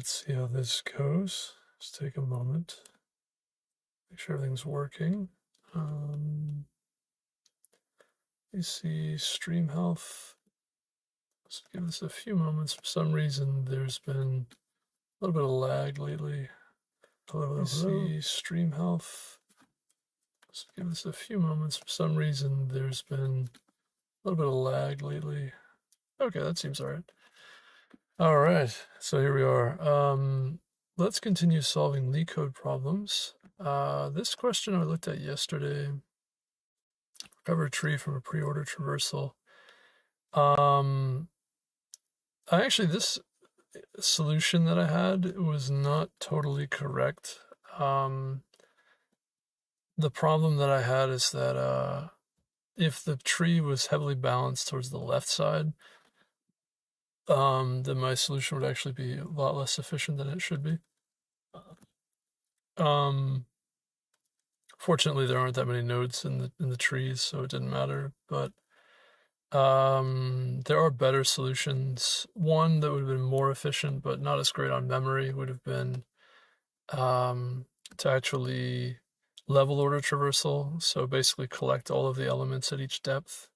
let's see how this goes. Just take a moment. Make sure everything's working. You see stream health. Let's give this a few moments. For some reason, there's been a little bit of lag lately. You see stream health. Let's give this a few moments. For some reason, there's been a little bit of lag lately. Okay, that seems all right. All right, so here we are. Let's continue solving LeetCode problems. This question I looked at yesterday. Recover a tree from a pre-order traversal. This solution that I had was not totally correct. The problem that I had is that if the tree was heavily balanced towards the left side, then my solution would actually be a lot less efficient than it should be. Fortunately, there aren't that many nodes in the trees, so it didn't matter. But there are better solutions. One that would have been more efficient, but not as great on memory, would have been to actually level order traversal. So basically collect all of the elements at each depth,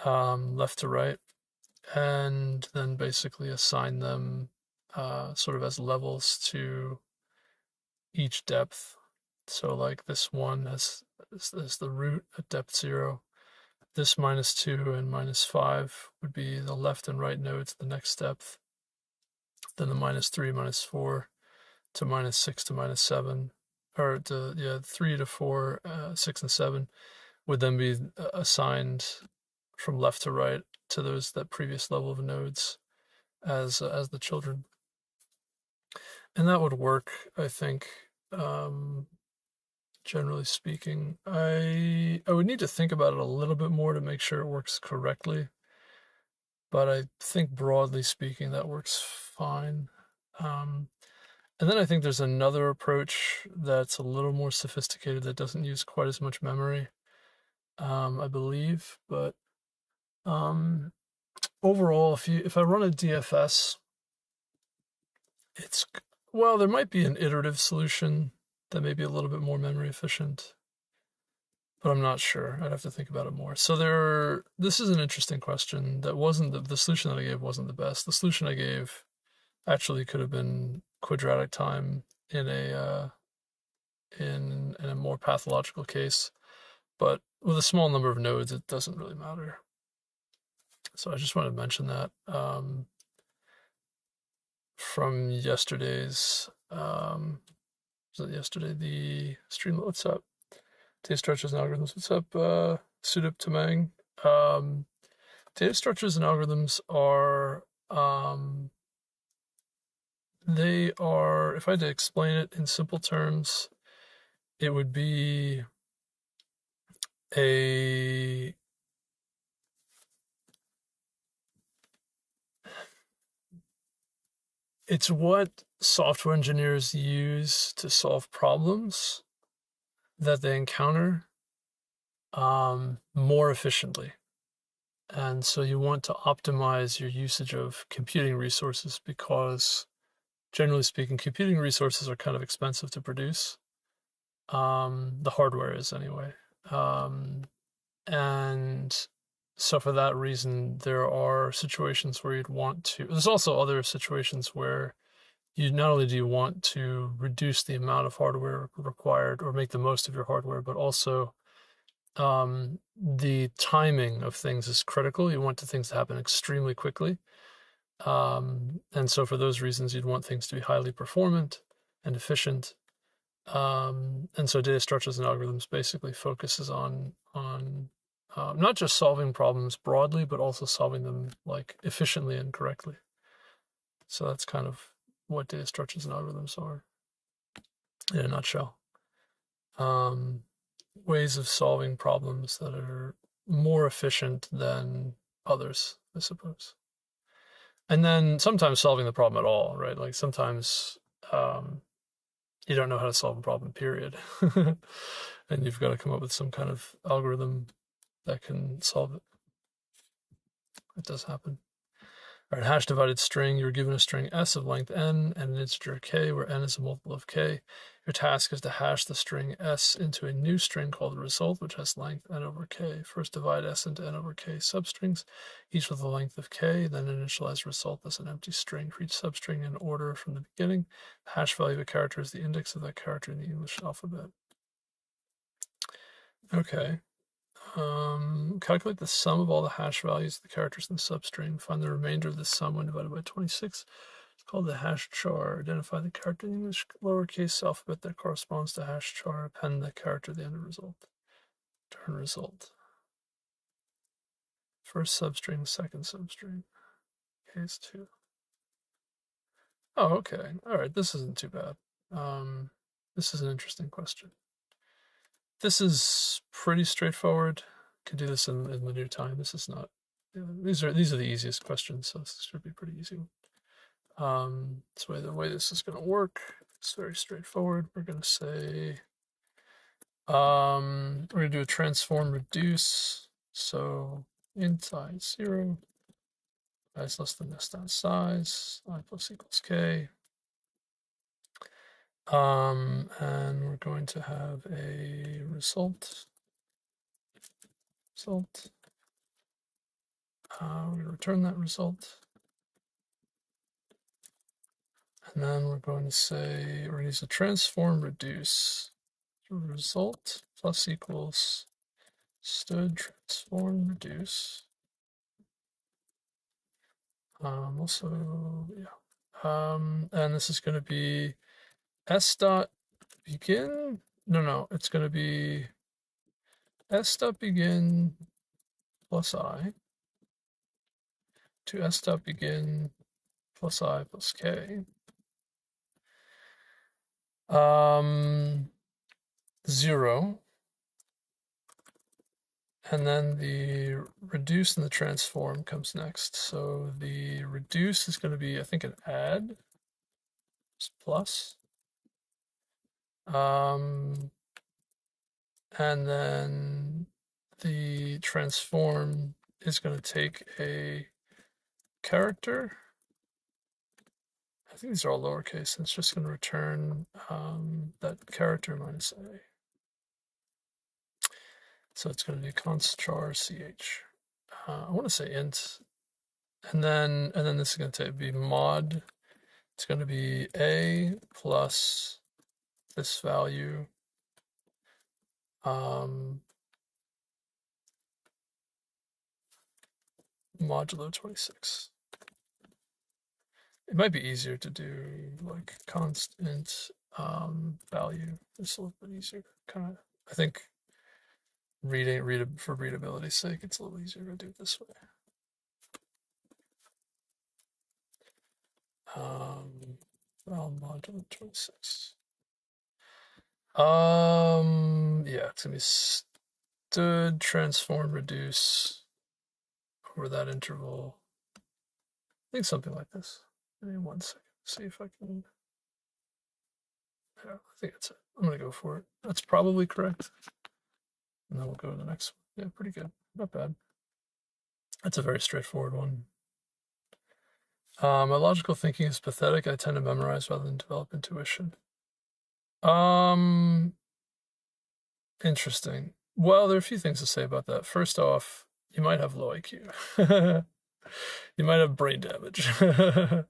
left to right, and then basically assign them sort of as levels to each depth. So like this one is the root at depth 0. This -2 and -5 would be the left and right nodes, the next depth. Then the -3, -4 to -6 to -7, or to 3 to 4, 6 and 7 would then be assigned from left to right to that previous level of nodes as the children. And that would work, I think. Generally speaking, I would need to think about it a little bit more to make sure it works correctly, but I think broadly speaking that works fine. And then I think there's another approach that's a little more sophisticated that doesn't use quite as much memory, I believe. But overall, if I run a DFS, there might be an iterative solution that may be a little bit more memory efficient, but I'm not sure. I'd have to think about it more. So this is an interesting question. That wasn't the solution that I gave wasn't the best. The solution I gave actually could have been quadratic time in a more pathological case, but with a small number of nodes, it doesn't really matter. So I just wanted to mention that from yesterday's. The Streamlit, what's up? Data structures and algorithms, what's up? Sudip Tamang. Data structures and algorithms are, if I had to explain it in simple terms, it would be it's what software engineers use to solve problems that they encounter more efficiently. And so you want to optimize your usage of computing resources because, generally speaking, computing resources are kind of expensive to produce. The hardware is anyway. And so for that reason, there are situations where you'd want to, there's also other situations where not only do you want to reduce the amount of hardware required or make the most of your hardware, but also the timing of things is critical. You want things to happen extremely quickly. And so for those reasons, you'd want things to be highly performant and efficient. And so data structures and algorithms basically focuses on not just solving problems broadly, but also solving them like efficiently and correctly. So that's kind of what data structures and algorithms are in a nutshell. Ways of solving problems that are more efficient than others, I suppose. And then sometimes solving the problem at all, right? Like sometimes you don't know how to solve a problem, period. And you've got to come up with some kind of algorithm that can solve it. It does happen. All right, hash divided string, you were given a string s of length n and an integer k, where n is a multiple of k. Your task is to hash the string s into a new string called result, which has length n over k. First divide s into n over k substrings, each with a length of k, then initialize result as an empty string for each substring in order from the beginning. The hash value of a character is the index of that character in the English alphabet. Okay. Calculate the sum of all the hash values of the characters in the substring. Find the remainder of the sum when divided by 26. It's called the hash char. Identify the character in the English lowercase alphabet that corresponds to hash char. Append the character at the end of result. Return result. First substring, second substring. Case 2. Oh, okay. All right, this isn't too bad. This is an interesting question. This is pretty straightforward. Could do this in linear time. This is not. These are the easiest questions, so this should be pretty easy. So the way this is going to work, it's very straightforward. We're going to say we're going to do a transform reduce. So int I is 0, I is less than this times size, I plus equals k. And we're going to have a result. We're going to return that result. And then we're going to say, we're going to use a transform reduce. Result plus equals std transform reduce. And this is going to be s dot begin. No, it's going to be s dot begin plus I to s dot begin plus I plus k. 0. And then the reduce and the transform comes next. So the reduce is going to be, I think, an add plus. And then the transform is going to take a character. I think these are all lowercase, and it's just going to return that character minus a. So it's going to be const char ch. I want to say int, and then this is going to be mod. It's going to be a plus this value modulo 26. It might be easier to do like const int value. It's a little bit easier. Kind of, I think. For readability's sake, it's a little easier to do it this way. Modulo 26. Yeah, it's gonna be std transform reduce over that interval. I think something like this. Give me 1 second. See if I can. Yeah, I think that's it. I'm gonna go for it. That's probably correct. And then we'll go to the next one. Yeah, pretty good. Not bad. That's a very straightforward one. My logical thinking is pathetic. I tend to memorize rather than develop intuition. Interesting. Well, there are a few things to say about that. First off, you might have low IQ. You might have brain damage. I'm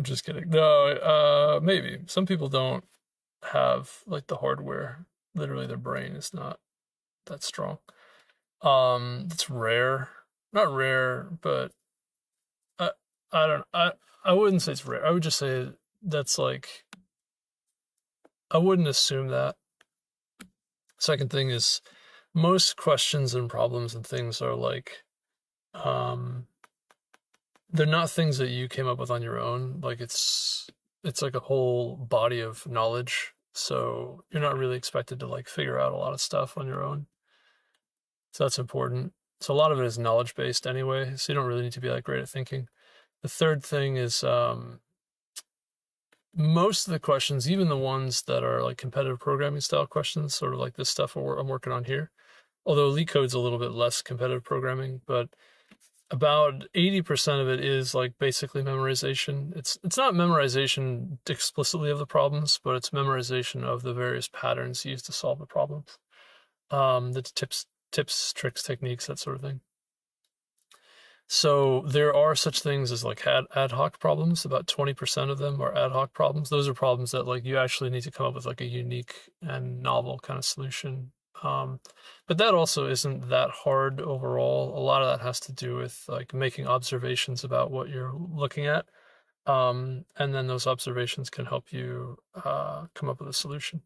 just kidding. No, maybe. Some people don't have like the hardware. Literally, their brain is not that strong. It's rare. Not rare, but I wouldn't say it's rare. I would just say that's like, I wouldn't assume that. Second thing is, most questions and problems and things are like, they're not things that you came up with on your own. Like it's like a whole body of knowledge. So you're not really expected to like figure out a lot of stuff on your own. So that's important. So a lot of it is knowledge based anyway. So you don't really need to be like great at thinking. The third thing is most of the questions, even the ones that are like competitive programming style questions, sort of like this stuff I'm working on here, although LeetCode's a little bit less competitive programming, but about 80% of it is like basically memorization. It's not memorization explicitly of the problems, but it's memorization of the various patterns used to solve the problems. The tips, tricks, techniques, that sort of thing. So there are such things as like ad hoc problems. About 20% of them are ad hoc problems. Those are problems that like you actually need to come up with like a unique and novel kind of solution. But that also isn't that hard overall. A lot of that has to do with like making observations about what you're looking at. And then those observations can help you come up with a solution.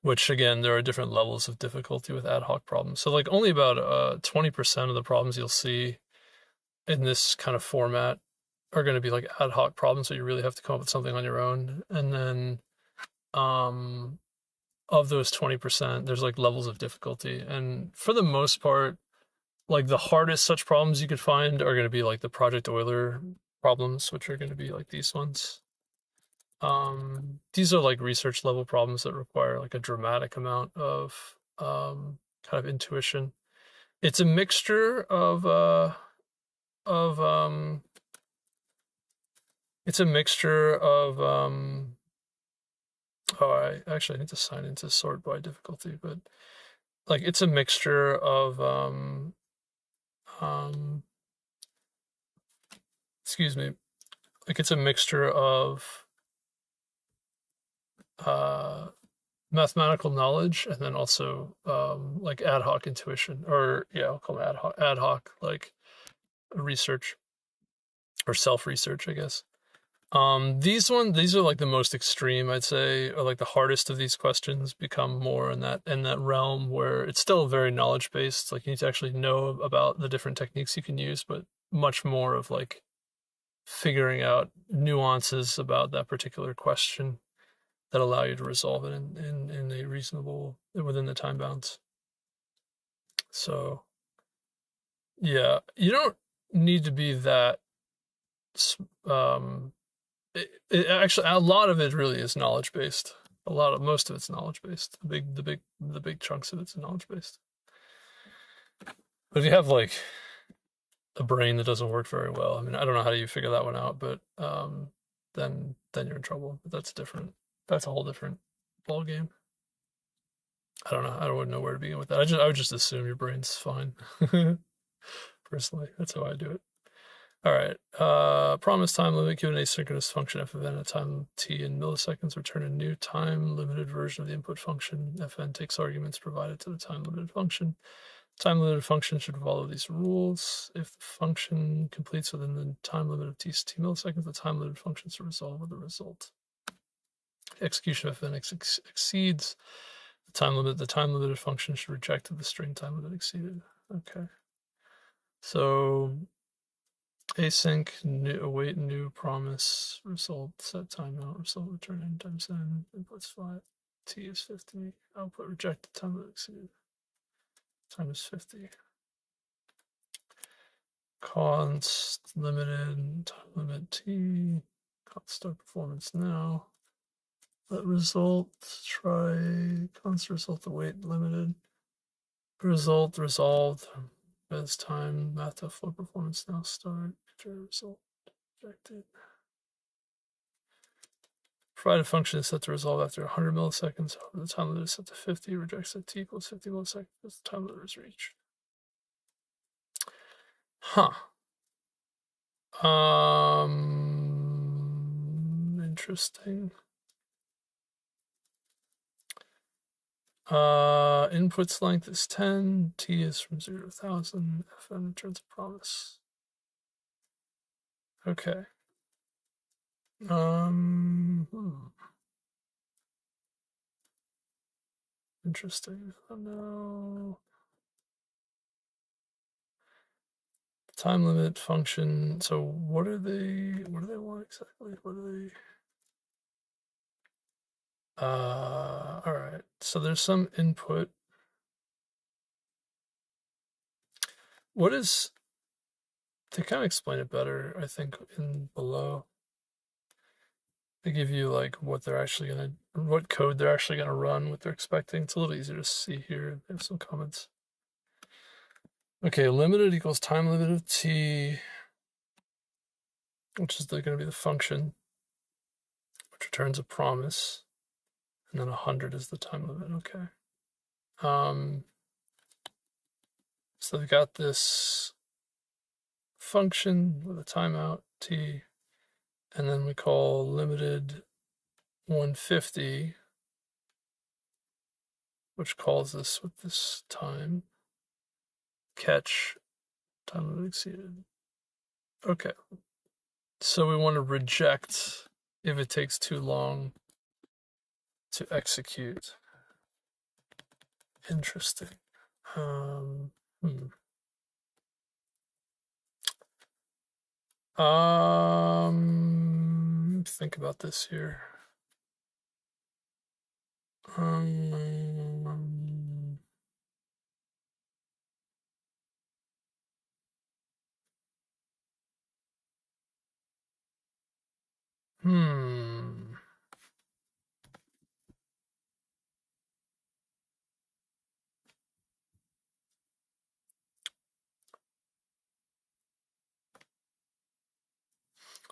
Which again, there are different levels of difficulty with ad hoc problems. So like only about 20% of the problems you'll see in this kind of format are going to be like ad hoc problems, so you really have to come up with something on your own. And then of those 20%, there's like levels of difficulty. And for the most part, like the hardest such problems you could find are going to be like the Project Euler problems, which are going to be like these ones. These are like research level problems that require like a dramatic amount of kind of intuition. It's a mixture of it's a mixture of oh, I actually need to sign into sort by difficulty, but like it's a mixture of excuse me, like it's a mixture of mathematical knowledge and then also like ad hoc intuition, or yeah, I'll call it ad hoc like research or self research, I guess. These are like the most extreme, I'd say, or like the hardest of these questions become more in that realm where it's still very knowledge based. Like you need to actually know about the different techniques you can use, but much more of like figuring out nuances about that particular question that allow you to resolve it in a reasonable within the time bounds. So yeah, you don't need to be that actually a lot of it really is knowledge based. Most of it's knowledge based. The big chunks of it's knowledge based. But if you have like a brain that doesn't work very well, I mean, I don't know how you figure that one out, but then you're in trouble. But that's different. That's a whole different ball game. I don't know. I don't know where to begin with that. I would just assume your brain's fine. Personally, that's how I do it. All right. Promise time limit. Give an asynchronous function f of n at time t in milliseconds. Return a new time limited version of the input function. Fn takes arguments provided to the time limited function. Time limited function should follow these rules. If the function completes within the time limit of t milliseconds, the time limited function should resolve with the result. The execution of Fn exceeds the time limit. The time limited function should reject the string time limit exceeded. Okay. So async, await new promise, result, set timeout, result return n times n, inputs 5, t is 50, output rejected, time limit exceeded, time is 50. Const limited, time limit t, const start performance now. Let result, try const result await limited, result resolved, as time, math flow performance now start, result rejected. Provided function is set to resolve after 100 milliseconds. However, the time limit is set to 50. Rejects at t equals 50 milliseconds as the time limit is reached. Huh. Interesting. Inputs length is 10. T is from 0 to 1,000. Fn returns a promise. Okay. Interesting. Oh no. Time limit function. So what do they want exactly? What are they? All right. So there's some input. What is, to kind of explain it better, I think in below, they give you like what code they're actually gonna run, what they're expecting. It's a little easier to see here. They have some comments. Okay, limited equals time limit of t, which is going to be the function, which returns a promise, and then 100 is the time limit. Okay. So we've got this function with a timeout t, and then we call limited 150, which calls this with this time catch time limit exceeded. Okay. So we want to reject if it takes too long to execute. Interesting. Think about this here.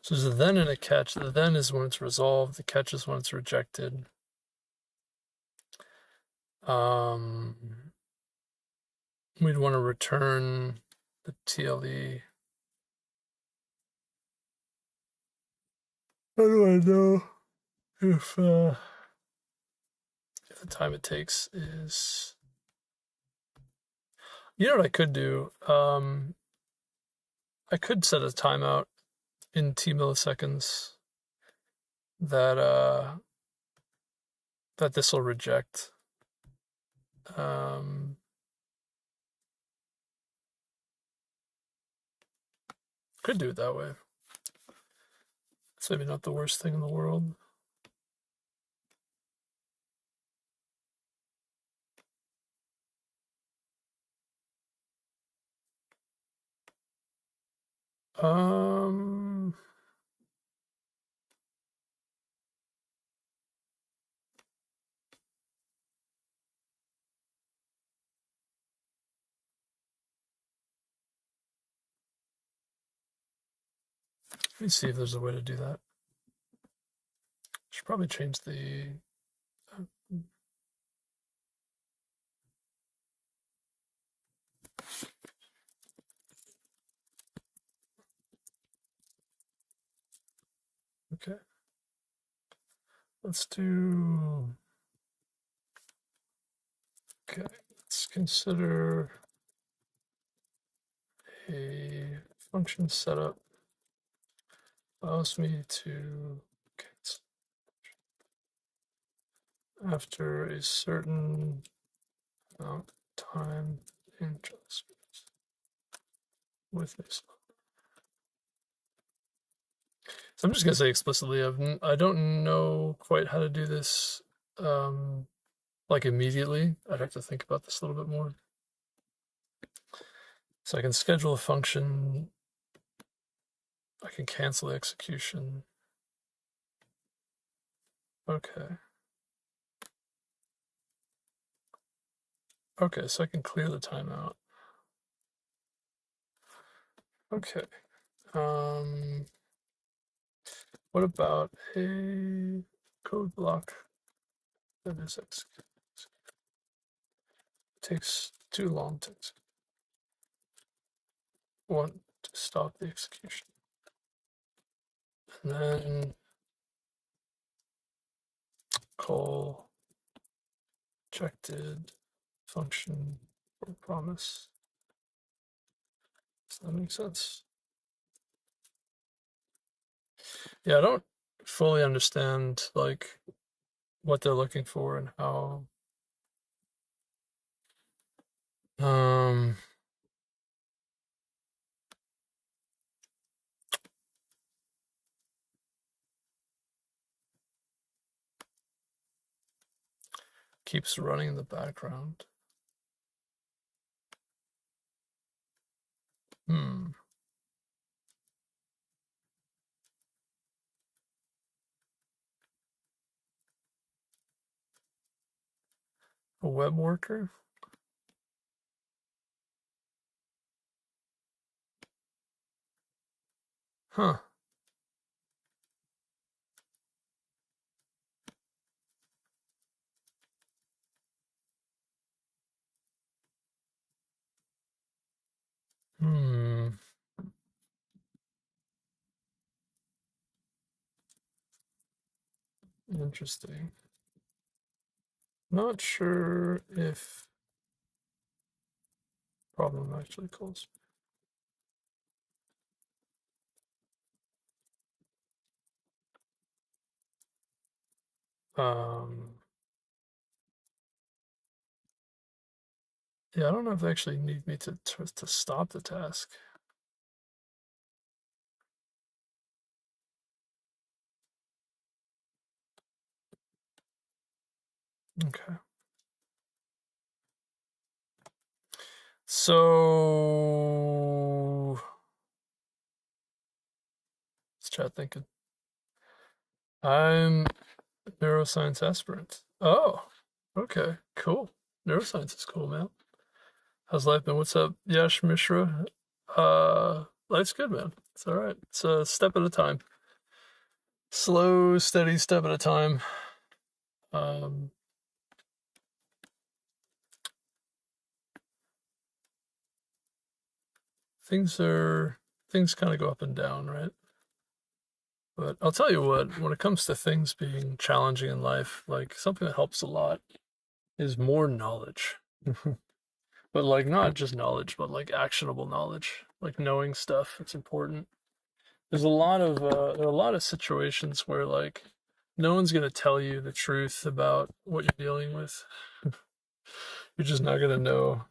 So there's a then and a catch. The then is when it's resolved. The catch is when it's rejected. We'd want to return the TLE. How do I know if the time it takes is... You know what I could do? I could set a timeout in t milliseconds that this will reject. Could do it that way. It's maybe not the worst thing in the world. Let me see if there's a way to do that. Should probably change the... Okay. Let's do... Okay, let's consider a function setup allows me to cancel after a certain amount of time in JavaScript with this. So I'm just gonna say explicitly, I don't know quite how to do this like immediately. I'd have to think about this a little bit more. So I can schedule a function. I can cancel the execution. Okay. Okay, so I can clear the timeout. Okay. What about a code block that is executed? It takes too long to execute. Want to stop the execution. And then call rejected function or promise. Does that make sense? Yeah, I don't fully understand like what they're looking for and how keeps running in the background. A web worker? Huh. Hmm. Interesting. Not sure if problem actually calls. Um, yeah, I don't know if they actually need me to stop the task. Okay. So, let's chat thinking. I'm a neuroscience aspirant. Oh, okay, cool. Neuroscience is cool, man. How's life been? What's up, Yash Mishra? Life's good, man. It's all right. It's a step at a time. Slow, steady step at a time. Um, things kind of go up and down, right? But I'll tell you what, when it comes to things being challenging in life, like something that helps a lot is more knowledge. But like not just knowledge, but like actionable knowledge, like knowing stuff. It's important. There's there are a lot of situations where like no one's gonna tell you the truth about what you're dealing with. You're just not gonna know,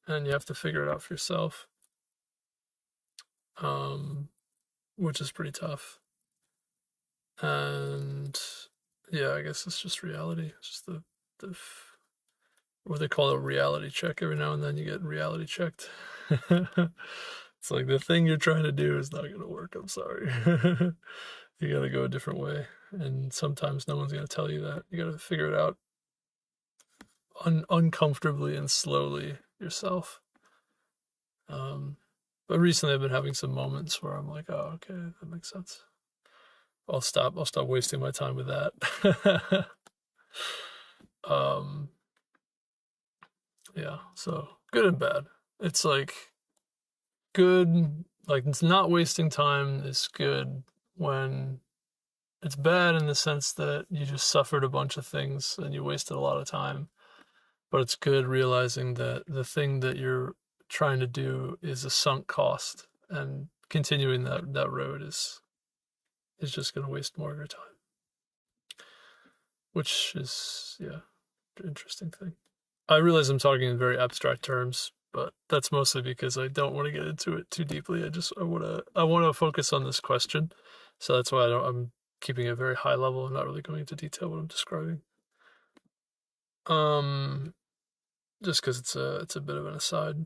and you have to figure it out for yourself. Um, which is pretty tough. And yeah, I guess it's just reality. It's just the what they call a reality check. Every now and then you get reality checked. It's like the thing you're trying to do is not going to work. I'm sorry. You got to go a different way. And sometimes no one's going to tell you that. You got to figure it out uncomfortably and slowly yourself. But recently I've been having some moments where I'm like, oh, okay, that makes sense. I'll stop wasting my time with that. um, yeah, so good and bad. It's like good, like it's not wasting time is good when it's bad in the sense that you just suffered a bunch of things and you wasted a lot of time. But it's good realizing that the thing that you're trying to do is a sunk cost, and continuing that road is just going to waste more of your time, which is yeah, interesting thing. I realize I'm talking in very abstract terms, but that's mostly because I don't want to get into it too deeply. I want to focus on this question, so that's why I'm keeping it very high level and not really going into detail what I'm describing. Um, just because it's a bit of an aside.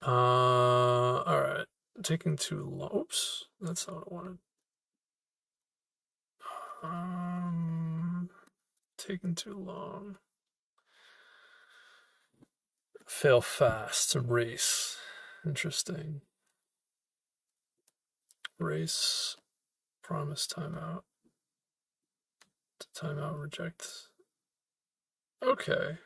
All right, taking too long. Oops, that's not what I wanted. Um, taking too long. Fail fast. Race. Interesting. Race. Promise timeout. Timeout reject. Okay.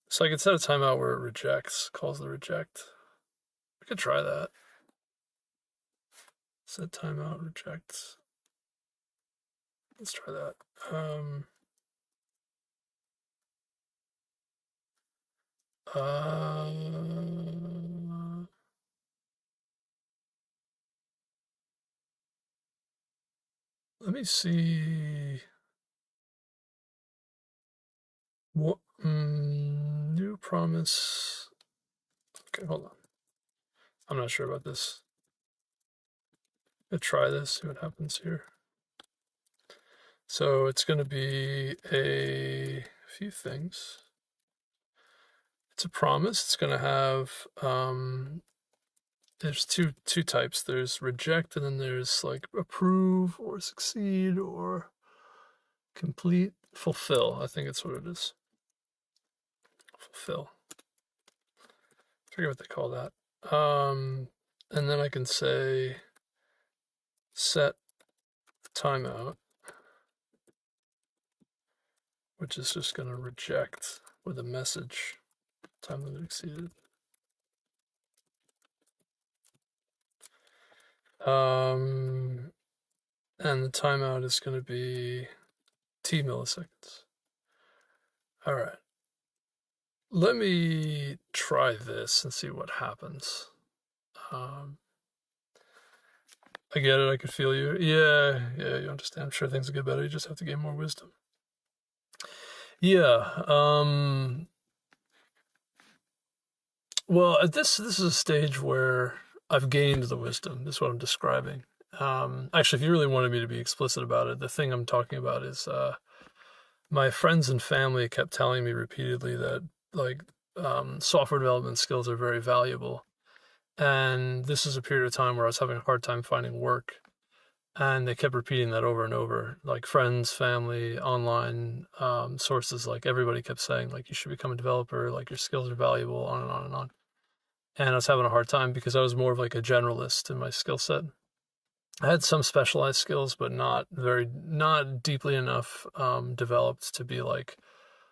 So I could set a timeout where it rejects, calls the reject. I could try that. Set timeout rejects. Let's try that. Uh, let me see. What new promise? Okay, hold on. I'm not sure about this. I'll try this. See what happens here. So it's going to be a few things. It's a promise. It's going to have there's two types. There's reject, and then there's like approve or succeed or complete. Fulfill. I think it's what it is. Fulfill. forget what they call that. And then I can say set timeout, which is just going to reject with a message time limit exceeded. And the timeout is going to be t milliseconds. All right. Let me try this and see what happens. I get it. I could feel you. Yeah, you understand. I'm sure things will get better. You just have to gain more wisdom. Yeah. Well, this is a stage where I've gained the wisdom. This is what I'm describing. Actually, if you really wanted me to be explicit about it, the thing I'm talking about is my friends and family kept telling me repeatedly that software development skills are very valuable. And this is a period of time where I was having a hard time finding work. And they kept repeating that over and over. Like friends, family, online sources, like everybody kept saying, like, you should become a developer, like your skills are valuable, on and on and on. And I was having a hard time because I was more of like a generalist in my skill set. I had some specialized skills, but not deeply enough developed to be like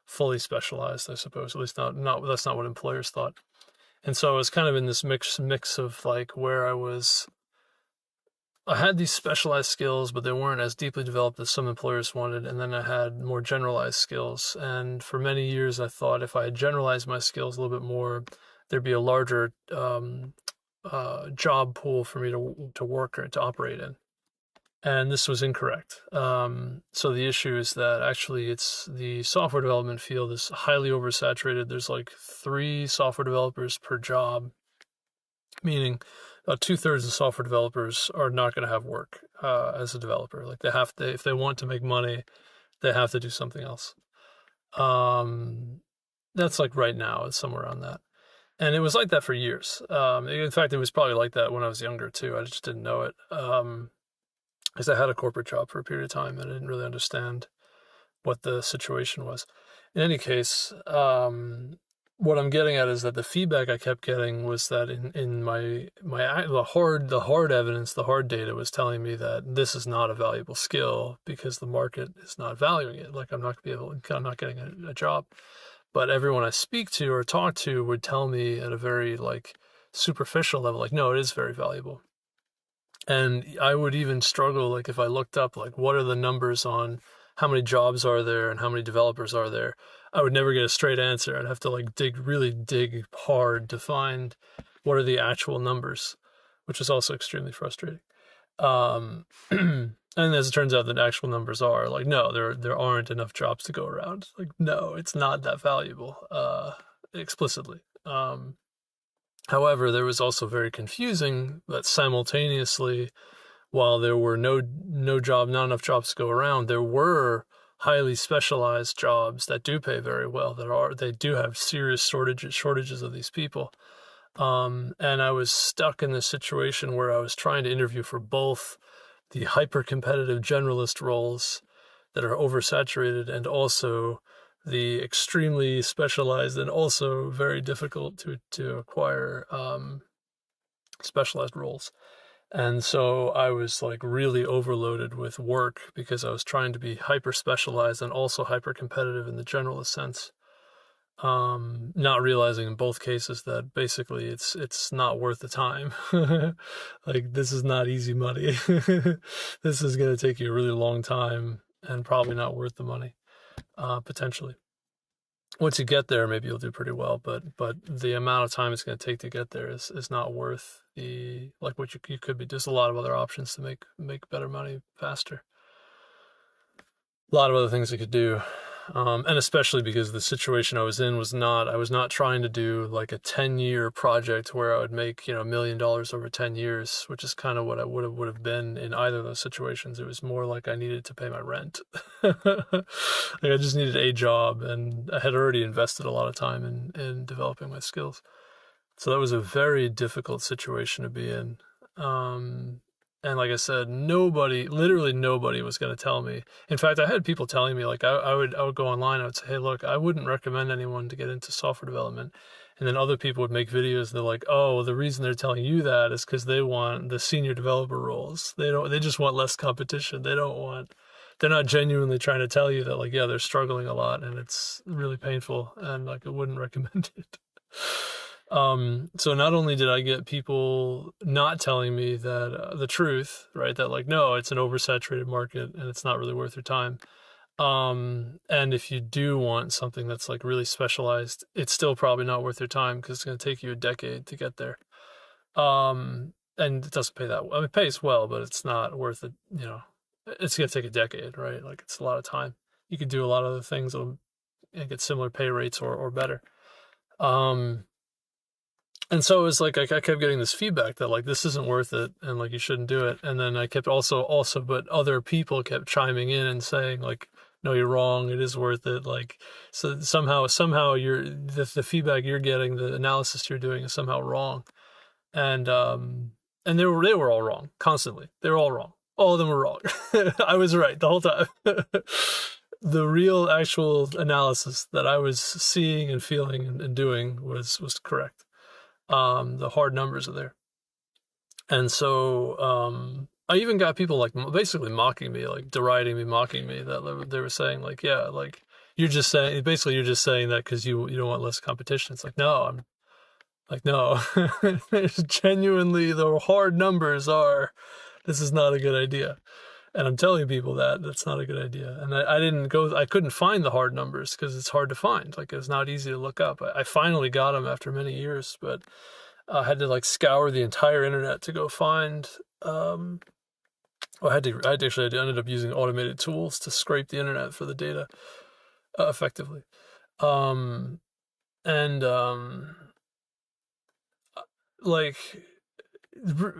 fully specialized, I suppose. At least not that's not what employers thought. And so I was kind of in this mix of like where I had these specialized skills, but they weren't as deeply developed as some employers wanted. And then I had more generalized skills. And for many years, I thought if I had generalized my skills a little bit more, there'd be a larger job pool for me to work or to operate in. And this was incorrect. So the issue is that actually it's the software development field is highly oversaturated. There's like 3 software developers per job, meaning about 2/3 of software developers are not going to have work as a developer. Like if they want to make money, they have to do something else. That's like right now, it's somewhere around that. And it was like that for years. In fact, it was probably like that when I was younger too. I just didn't know it. Because I had a corporate job for a period of time and I didn't really understand what the situation was. In any case, what I'm getting at is that the feedback I kept getting was that in the hard evidence, the hard data was telling me that this is not a valuable skill because the market is not valuing it. Like I'm not getting a job. But everyone I speak to or talk to would tell me at a very like superficial level, like, no, it is very valuable. And I would even struggle, like if I looked up, like what are the numbers on how many jobs are there and how many developers are there, I would never get a straight answer. I'd have to like really dig hard to find what are the actual numbers, which is also extremely frustrating. And as it turns out, the actual numbers are like, no, there aren't enough jobs to go around. Like, no, it's not that valuable, explicitly. However, there was also very confusing that simultaneously, while there were not enough jobs to go around, there were highly specialized jobs that do pay very well. They do have serious shortages of these people. And I was stuck in this situation where I was trying to interview for both the hyper-competitive generalist roles that are oversaturated and also the extremely specialized and also very difficult to acquire specialized roles. And so I was like really overloaded with work because I was trying to be hyper-specialized and also hyper-competitive in the generalist sense. Not realizing in both cases that basically it's not worth the time. Like this is not easy money. This is going to take you a really long time and probably not worth the money, potentially. Once you get there, maybe you'll do pretty well, but the amount of time it's going to take to get there is not worth what you could be. There's a lot of other options to make better money faster. A lot of other things you could do. And especially because the situation I was in I was not trying to do like a 10-year project where I would make, $1 million over 10 years, which is kind of what I would have been in either of those situations. It was more like I needed to pay my rent. Like I just needed a job and I had already invested a lot of time in developing my skills. So that was a very difficult situation to be in. And like I said, literally nobody was going to tell me. In fact, I had people telling me, like, I would go online, I would say, hey, look, I wouldn't recommend anyone to get into software development. And then other people would make videos. They're like, oh, the reason they're telling you that is because they want the senior developer roles. They just want less competition. They're not genuinely trying to tell you that, like, yeah, they're struggling a lot and it's really painful and like I wouldn't recommend it. So not only did I get people not telling me that the truth, right, that like, no, it's an oversaturated market and it's not really worth your time. And if you do want something that's like really specialized, it's still probably not worth your time because it's going to take you a decade to get there. And it doesn't pay that well. I mean, it pays well, but it's not worth it. You know, it's going to take a decade, right? Like it's a lot of time. You could do a lot of other things and get similar pay rates or better. And so it was like I kept getting this feedback that like this isn't worth it and like you shouldn't do it. And then I kept but other people kept chiming in and saying like, no, you're wrong. It is worth it. Like, so somehow the feedback you're getting, the analysis you're doing is somehow wrong. And they were all wrong constantly. They were all wrong. All of them were wrong. I was right the whole time. The real actual analysis that I was seeing and feeling and doing was correct. The hard numbers are there. And so, I even got people like basically mocking me, like deriding me, mocking me, that they were saying like, yeah, like you're just saying that because you don't want less competition. It's like, no, I'm like, no, genuinely the hard numbers are, this is not a good idea. And I'm telling people that that's not a good idea. And I couldn't find the hard numbers because it's hard to find. Like it's not easy to look up. I finally got them after many years, but I had to like scour the entire internet to go find, I ended up using automated tools to scrape the internet for the data effectively. Like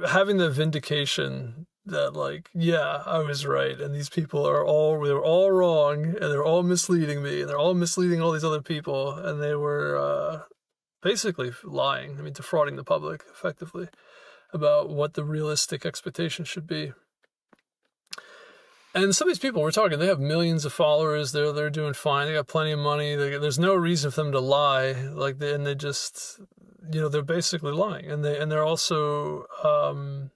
having the vindication that like, yeah, I was right, and these people they were all wrong, and they're all misleading me, and they're all misleading all these other people, and they were basically lying. I mean, defrauding the public effectively about what the realistic expectation should be. And some of these people we're talking, they have millions of followers. They're doing fine. They got plenty of money. There's no reason for them to lie. Like they just, they're basically lying, and they're also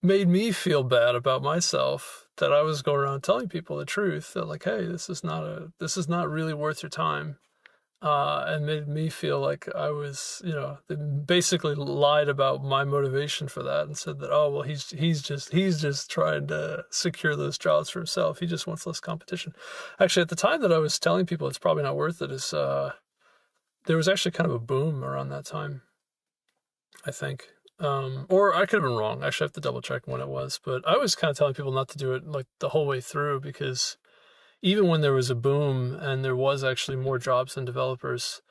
made me feel bad about myself that I was going around telling people the truth that like, hey, this is not really worth your time. And made me feel like I was, they basically lied about my motivation for that and said that, oh, well, he's just trying to secure those jobs for himself. He just wants less competition. Actually, at the time that I was telling people it's probably not worth it there was actually kind of a boom around that time, I think. Or I could have been wrong. Actually, I have to double check when it was, but I was kind of telling people not to do it like the whole way through because even when there was a boom and there was actually more jobs than developers,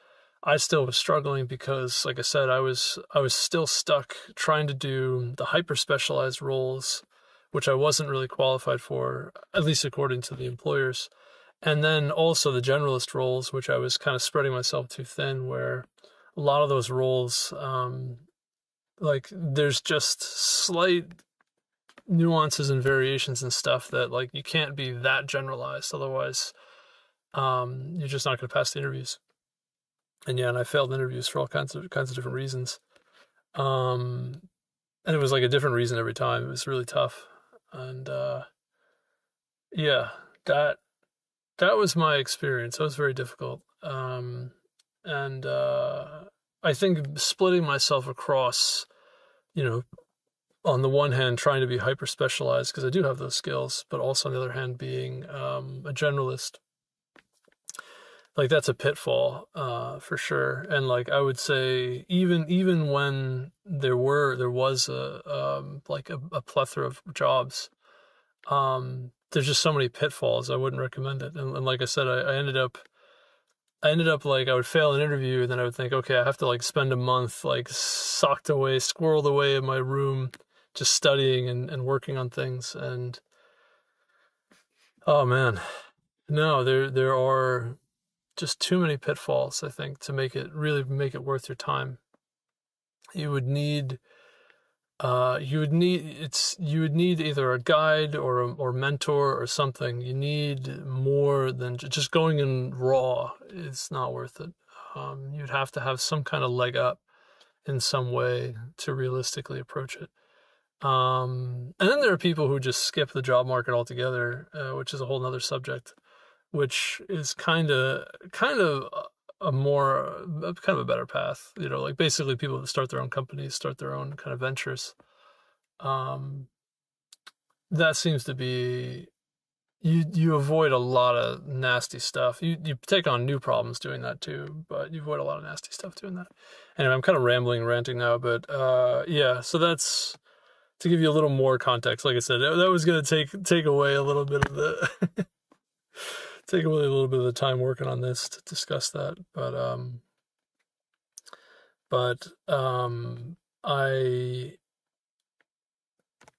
I still was struggling because, like I said, I was still stuck trying to do the hyper specialized roles, which I wasn't really qualified for, at least according to the employers. And then also the generalist roles, which I was kind of spreading myself too thin, where a lot of those roles, like there's just slight nuances and variations and stuff that like you can't be that generalized, otherwise you're just not going to pass the interviews. And I failed interviews for all kinds of different reasons, and it was like a different reason every time. It was really tough. And that was my experience. It was very difficult. And I think splitting myself across, on the one hand, trying to be hyper specialized because I do have those skills, but also on the other hand, being a generalist, like that's a pitfall for sure. And like I would say, even when there was a plethora of jobs, there's just so many pitfalls. I wouldn't recommend it. And like I said, I ended up like I would fail an interview, and then I would think, okay, I have to like spend a month like squirreled away in my room, just studying and working on things. And oh man, no, there are just too many pitfalls, I think, to really make it worth your time. You would need either a guide or mentor or something. You need more than just going in raw. It's not worth it. You'd have to have some kind of leg up in some way to realistically approach it. And then there are people who just skip the job market altogether, which is a whole nother subject, which is kind of a more kind of a better path. Like basically people that start their own companies, start their own kind of ventures. That seems to be you avoid a lot of nasty stuff. You take on new problems doing that too, but you avoid a lot of nasty stuff doing that. Anyway, I'm kind of rambling and ranting now, but yeah. So that's to give you a little more context. Like I said, that was going to take away a little bit of the take away a little bit of the time working on this to discuss that. But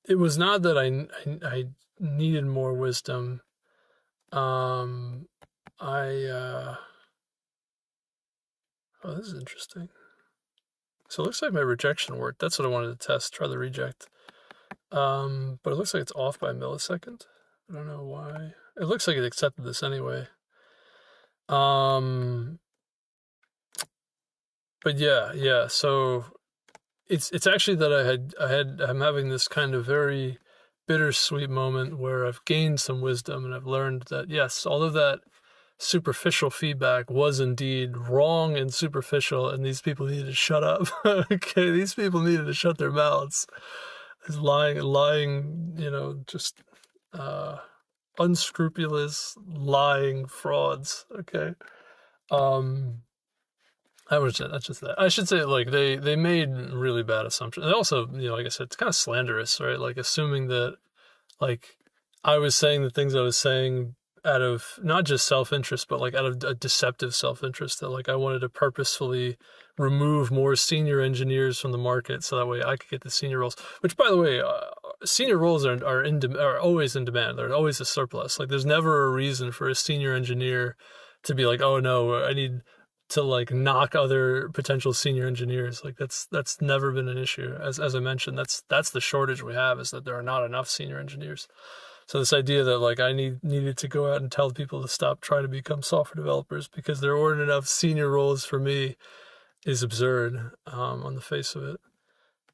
it was not that I needed more wisdom. Oh, this is interesting. So it looks like my rejection worked. That's what I wanted to test, try the reject. But it looks like it's off by a millisecond. I don't know why. It looks like it accepted this anyway. But yeah. So it's actually that I'm having this kind of very bittersweet moment where I've gained some wisdom and I've learned that yes, all of that superficial feedback was indeed wrong and superficial, and these people needed to shut up. Okay, these people needed to shut their mouths. It's lying, just unscrupulous, lying frauds. Okay. That's just that. I should say, like, they made really bad assumptions. And also, like I said, it's kind of slanderous, right? Like, assuming that, like, I was saying the things I was saying out of not just self-interest, but like out of a deceptive self-interest, that like I wanted to purposefully remove more senior engineers from the market so that way I could get the senior roles, which, by the way, senior roles are always in demand. They're always a surplus. Like, there's never a reason for a senior engineer to be like, oh no, I need to like knock other potential senior engineers. Like that's never been an issue. As I mentioned, that's the shortage we have, is that there are not enough senior engineers. So this idea that like I needed to go out and tell people to stop trying to become software developers because there weren't enough senior roles for me is absurd on the face of it,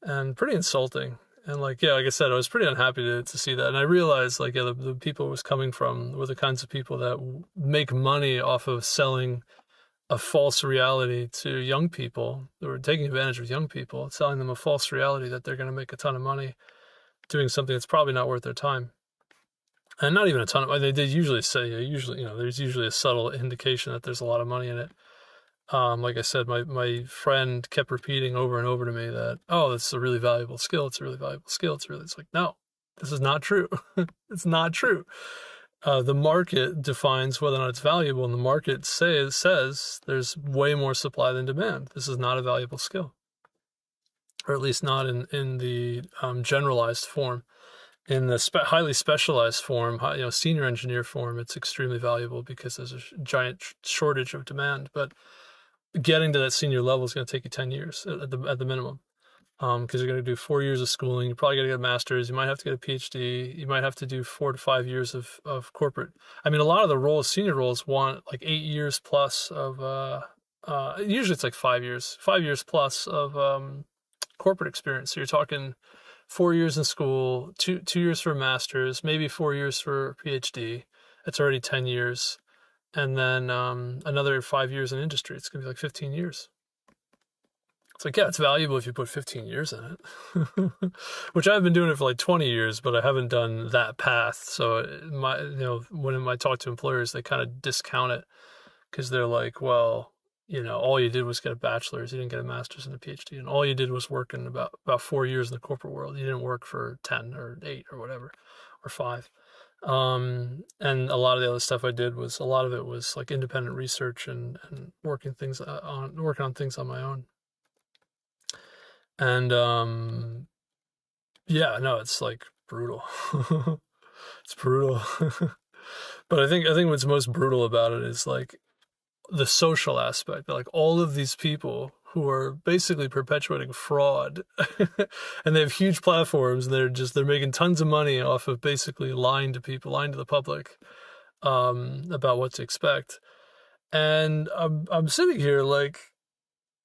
and pretty insulting. And like I said, I was pretty unhappy to see that. And I realized like the people it was coming from were the kinds of people that make money off of selling a false reality to young people. They were taking advantage of young people, selling them a false reality that they're going to make a ton of money doing something that's probably not worth their time. And not even a ton of, they usually say, there's usually a subtle indication that there's a lot of money in it. Like I said, my friend kept repeating over and over to me that, oh, it's a really valuable skill. It's a really valuable skill. It's like, no, this is not true. It's not true. The market defines whether or not it's valuable, and the market says there's way more supply than demand. This is not a valuable skill, or at least not in the generalized form. In the highly specialized form, senior engineer form, it's extremely valuable because there's a giant shortage of demand. But getting to that senior level is going to take you 10 years at the minimum, because you're going to do 4 years of schooling. You're probably going to get a master's. You might have to get a PhD. You might have to do 4 to 5 years of corporate. I mean, a lot of the senior roles want like 8 years plus of, usually it's like 5 years plus of corporate experience. So you're talking 4 years in school, two years for a master's, maybe 4 years for a PhD. It's already 10 years. And then another 5 years in industry. It's going to be like 15 years. It's like, yeah, it's valuable if you put 15 years in it, which I've been doing it for like 20 years, but I haven't done that path. So when I talk to employers, they kind of discount it because they're like, well, all you did was get a bachelor's, you didn't get a master's and a PhD, and all you did was work in about 4 years in the corporate world. You didn't work for 10 or 8 or whatever, or 5. And a lot of the other stuff I did a lot of it was like independent research and working on things on my own. And it's like brutal. It's brutal. But I think what's most brutal about it is like the social aspect. Like all of these people who are basically perpetuating fraud and they have huge platforms and they're making tons of money off of basically lying to people, lying to the public about what to expect. And I'm sitting here like,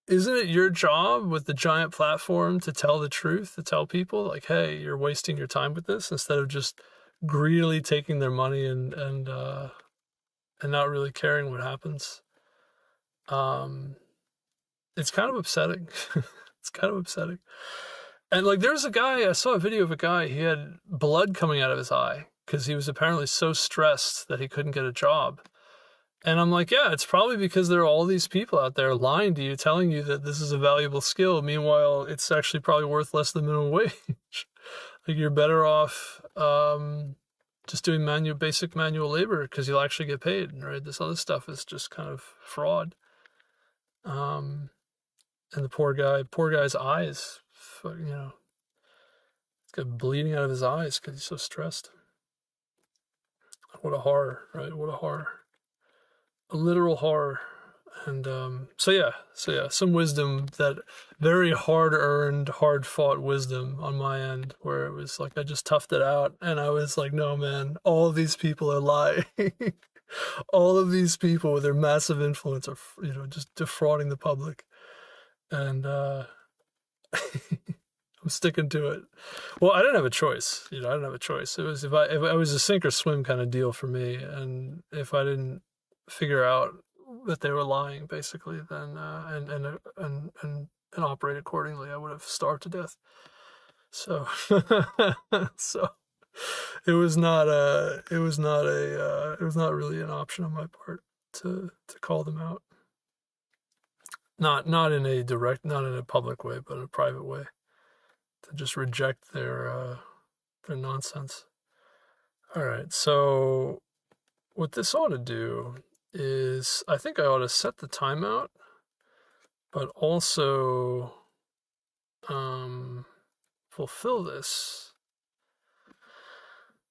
isn't it your job with the giant platform to tell the truth, to tell people like, hey, you're wasting your time with this, instead of just greedily taking their money and not really caring what happens? Um, it's kind of upsetting. It's kind of upsetting. And like, there's a guy, I saw a video of a guy, he had blood coming out of his eye because he was apparently so stressed that he couldn't get a job. And I'm like, yeah, it's probably because there are all these people out there lying to you, telling you that this is a valuable skill. Meanwhile, it's actually probably worth less than minimum wage. Like, you're better off just doing basic manual labor because you'll actually get paid, right? This other stuff is just kind of fraud. And the poor guy's eyes, it's got bleeding out of his eyes because he's so stressed. What a horror, right? What a horror. A literal horror. And so yeah, some wisdom, that very hard-earned, hard-fought wisdom on my end, where it was like I just toughed it out, and I was like, no, man, all of these people are lying. All of these people with their massive influence are, just defrauding the public. And I'm sticking to it. Well, I didn't have a choice. I didn't have a choice. It was if it was a sink or swim kind of deal for me, and if I didn't figure out that they were lying, basically, then and operate accordingly, I would have starved to death. So, so it was not really an option on my part to call them out. Not in a public way, but in a private way, to just reject their nonsense. All right, so what this ought to do is, I think I ought to set the timeout, but also fulfill this.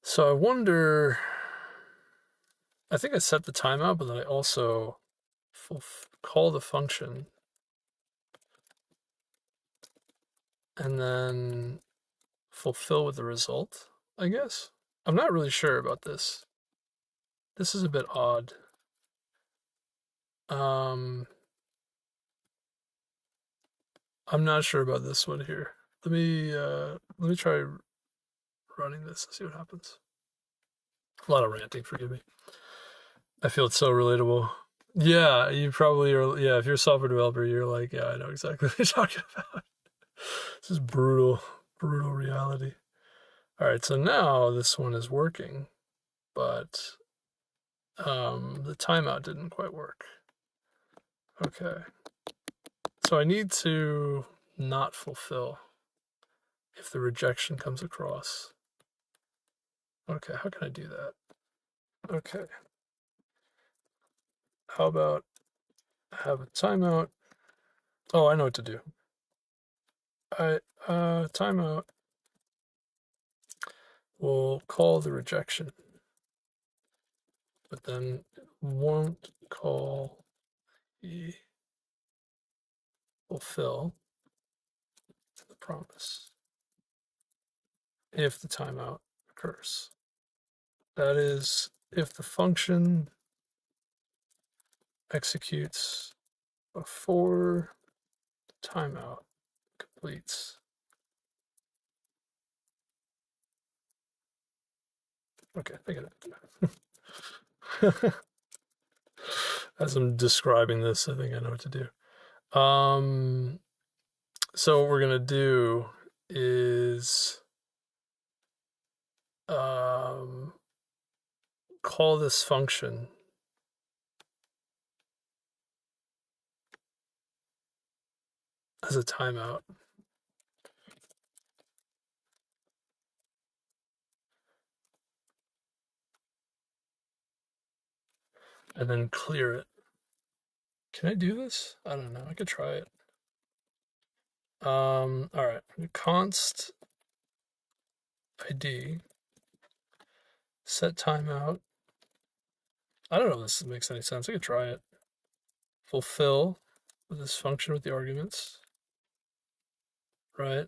So I wonder, I think I set the timeout, but then I also call the function and then fulfill with the result, I guess. I'm not really sure about this. This is a bit odd. I'm not sure about this one here. Let me try running this and see what happens. A lot of ranting, forgive me. I feel it's so relatable. Yeah, you probably are. Yeah, if you're a software developer, you're like, yeah, I know exactly what you're talking about. This is brutal reality. All right, so now this one is working, but the timeout didn't quite work. Okay, so I need to not fulfill if the rejection comes across. Okay, how can I do that? Okay, how about have a timeout? Oh, I know what to do. Timeout. We'll call the rejection, but then won't call the fulfill the promise if the timeout occurs. That is, if the function executes before the timeout completes. Okay, I get it. As I'm describing this, I think I know what to do. So what we're gonna do is call this function as a timeout. And then clear it. Can I do this? I don't know. I could try it. All right. Const ID set timeout. I don't know if this makes any sense. I could try it. Fulfill with this function with the arguments, right?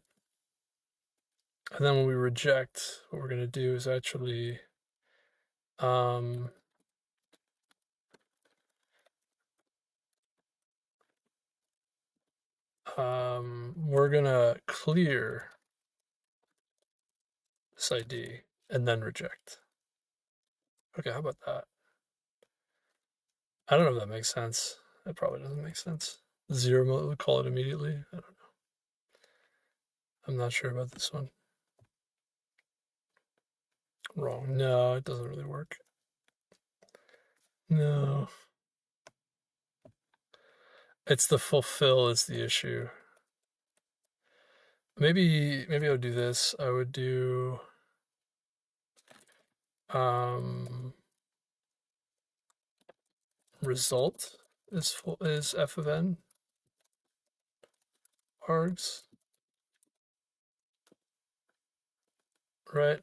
And then when we reject, what we're going to do is actually we're gonna clear this ID and then reject. Okay, how about that? I don't know if that makes sense. It probably doesn't make sense. 0 we'll call it immediately. I don't know. I'm not sure about this one. Wrong. No, it doesn't really work. No. It's the fulfill is the issue. Maybe I would do this. I would do result is f of n args, right?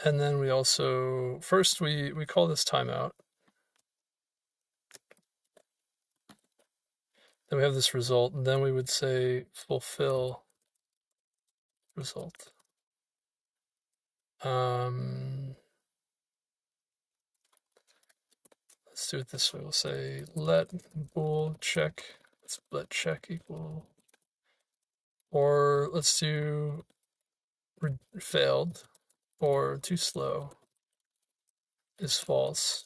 And then we also first we call this timeout. Then we have this result, and then we would say fulfill result. Let's do it this way. We'll say let bool check. Let's let check equal, or let's do failed or too slow is false.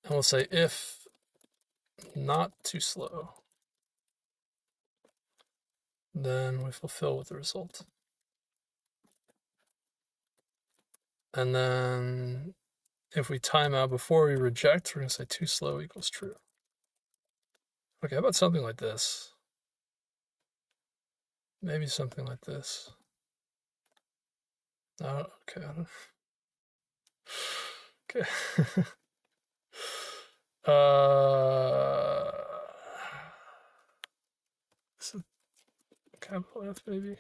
And we'll say if not too slow, then we fulfill with the result. And then if we time out before we reject, we're going to say too slow equals true. Okay, how about something like this? Maybe something like this. Oh, okay. Okay. This is capital F maybe. Wait,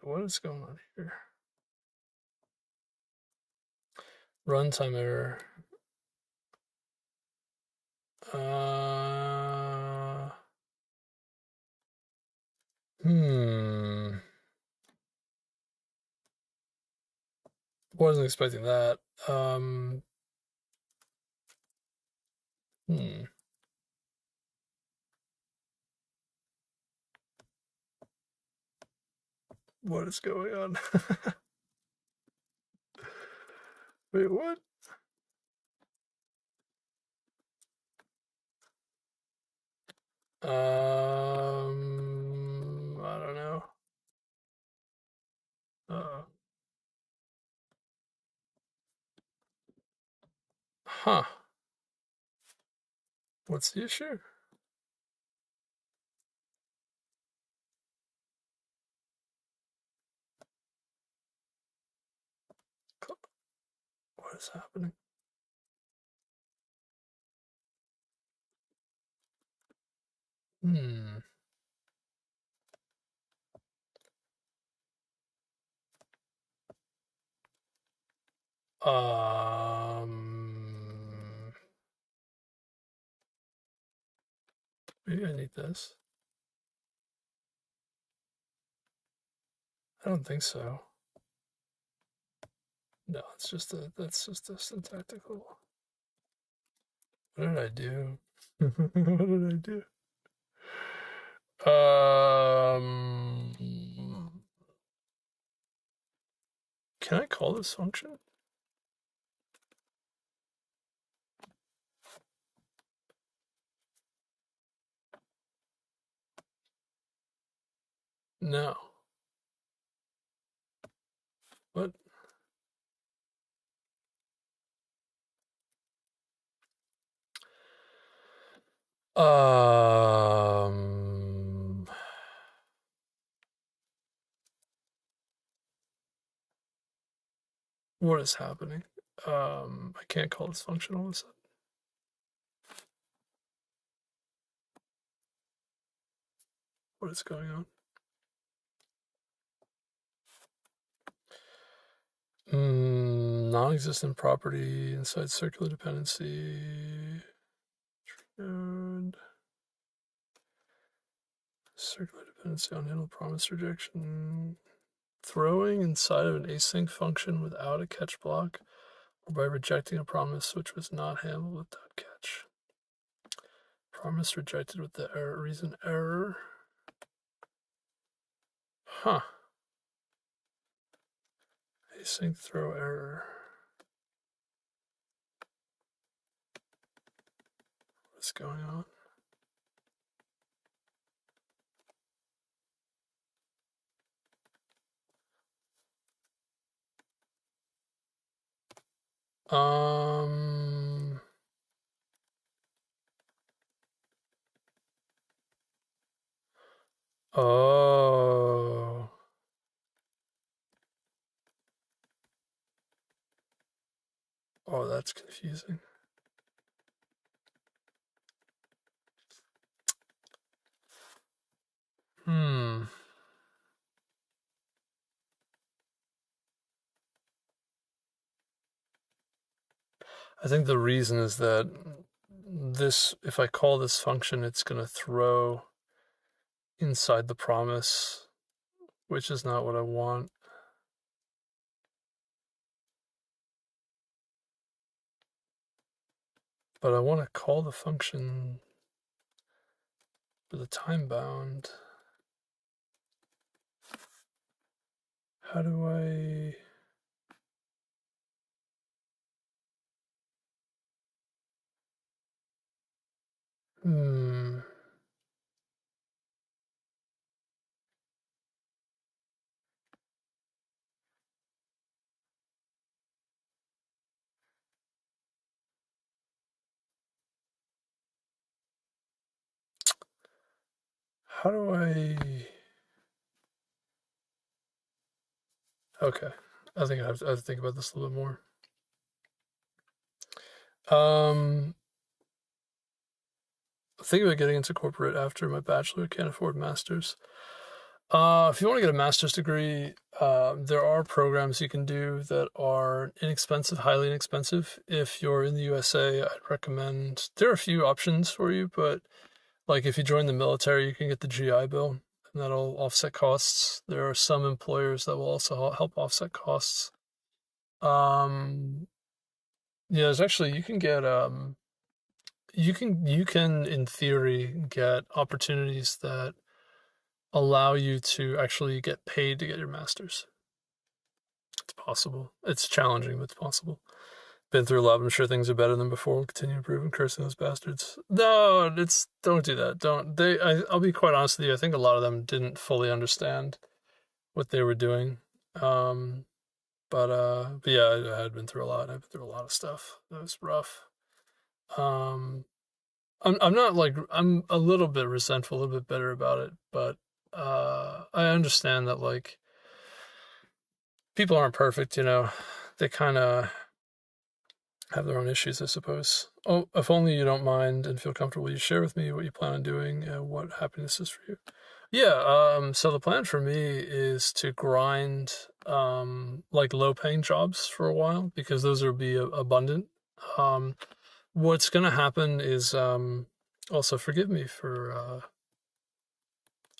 what is going on here? Runtime error. Wasn't expecting that. What is going on? Wait, what? I don't know. Uh-oh. Huh. What's the issue? What is happening? Maybe I need this. I don't think so. No, it's just that's just a syntactical. What did I do? What did I do? Can I call this function? No. What? What is happening? I can't call this function all of a sudden. What is going on? Non-existent property inside circular dependency. And circular dependency on handle promise rejection. Throwing inside of an async function without a catch block, or by rejecting a promise which was not handled without catch. Promise rejected with the error reason error. Huh. Async throw error. What's going on? Oh. Oh, that's confusing. I think the reason is that this, if I call this function, it's going to throw inside the promise, which is not what I want. But I want to call the function for the time bound. How do I... How do I... Okay, I think I have to think about this a little bit more. Think about getting into corporate after my bachelor, can't afford master's. If you want to get a master's degree, there are programs you can do that are inexpensive, highly inexpensive. If you're in the USA, I'd recommend, there are a few options for you, but like if you join the military, you can get the GI Bill, and that'll offset costs. There are some employers that will also help offset costs. Yeah, there's actually, you can get, you can in theory get opportunities that allow you to actually get paid to get your master's. It's possible. It's challenging, but it's possible. Been through a lot. I'm sure things are better than before. We'll continue improving. Cursing those bastards. No, don't do that. I'll be quite honest with you. I think a lot of them didn't fully understand what they were doing. But yeah, I had been through a lot. I've been through a lot of stuff. That was rough. I'm not like, I'm a little bit resentful, a little bit bitter about it, but I understand that like people aren't perfect, you know. They kind of have their own issues, I suppose. Oh, if only you don't mind and feel comfortable, you share with me what you plan on doing and what happiness is for you. Yeah, so the plan for me is to grind like low-paying jobs for a while because those will be abundant. What's going to happen is also forgive me for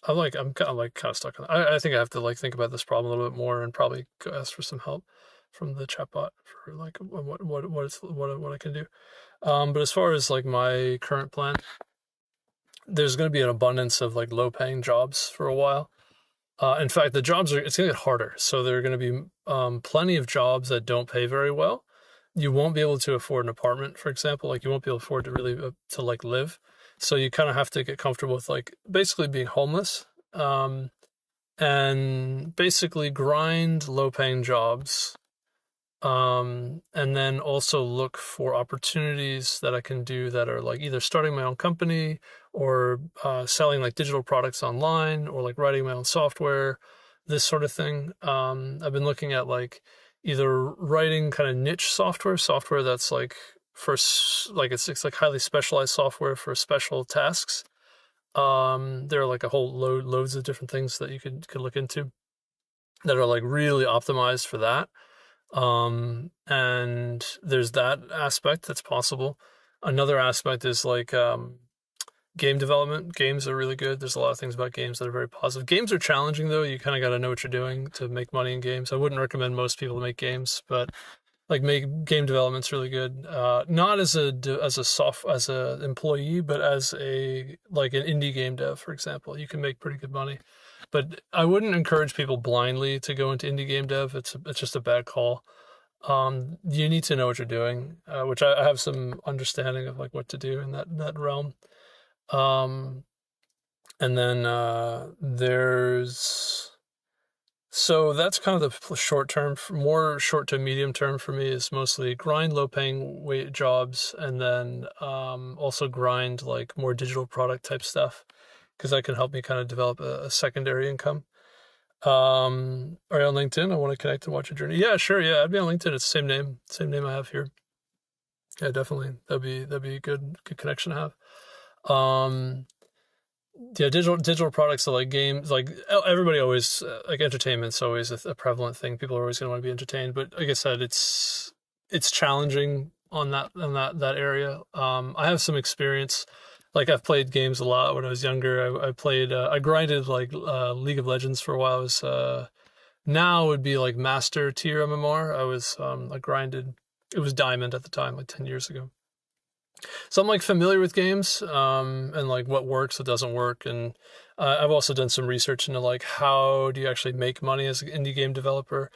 I'm kind of stuck on that. I think I have to like think about this problem a little bit more and probably ask for some help from the chatbot for like what I can do. But as far as like my current plan, there's going to be an abundance of like low-paying jobs for a while. In fact, it's going to get harder. So there are going to be plenty of jobs that don't pay very well. You won't be able to afford an apartment, for example. Like you won't be able to afford to really to like live. So you kind of have to get comfortable with like basically being homeless, and basically grind low-paying jobs, and then also look for opportunities that I can do that are like either starting my own company or selling like digital products online or like writing my own software, this sort of thing. I've been looking at like either writing kind of niche software that's like like it's like highly specialized software for special tasks. There are like a whole loads of different things that you could look into that are like really optimized for that. And there's that aspect that's possible. Another aspect is like game development. Games are really good. There's a lot of things about games that are very positive. Games are challenging though. You kind of got to know what you're doing to make money in games. I wouldn't recommend most people to make games, but like make game development's really good. Not as a employee, but as a like an indie game dev, for example, you can make pretty good money. But I wouldn't encourage people blindly to go into indie game dev. It's just a bad call. You need to know what you're doing, which I have some understanding of like what to do in that realm. And then so that's kind of the short term. More short to medium term for me is mostly grind low paying jobs, and then also grind like more digital product type stuff, because that can help me kind of develop a secondary income. Are you on LinkedIn? I want to connect and watch your journey. Yeah, sure. Yeah, I'd be on LinkedIn. It's the same name I have here. Yeah, definitely. That'd be a good connection to have. Yeah, digital products are like games. Like everybody always like entertainment's always a prevalent thing. People are always going to want to be entertained. But like I said, it's challenging on that area. I have some experience. Like I've played games a lot when I was younger. I played, I grinded like League of Legends for a while. I was now it would be like master tier MMR. I grinded. It was diamond at the time, like 10 years ago. So I'm like familiar with games and like what works, what doesn't work, and I've also done some research into like how do you actually make money as an indie game developer.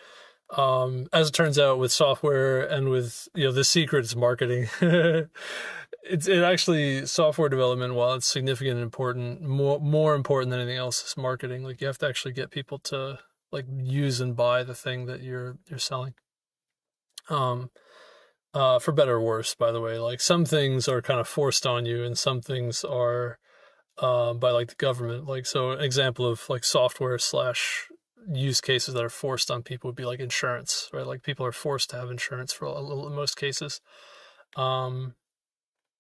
As it turns out, with software and with the secret is marketing. It actually software development, while it's significant and important, more important than anything else, is marketing. Like you have to actually get people to like use and buy the thing that you're selling. For better or worse, by the way. Like some things are kind of forced on you, and some things are by like the government. Like so, an example of like software slash use cases that are forced on people would be like insurance, right? Like people are forced to have insurance for most cases.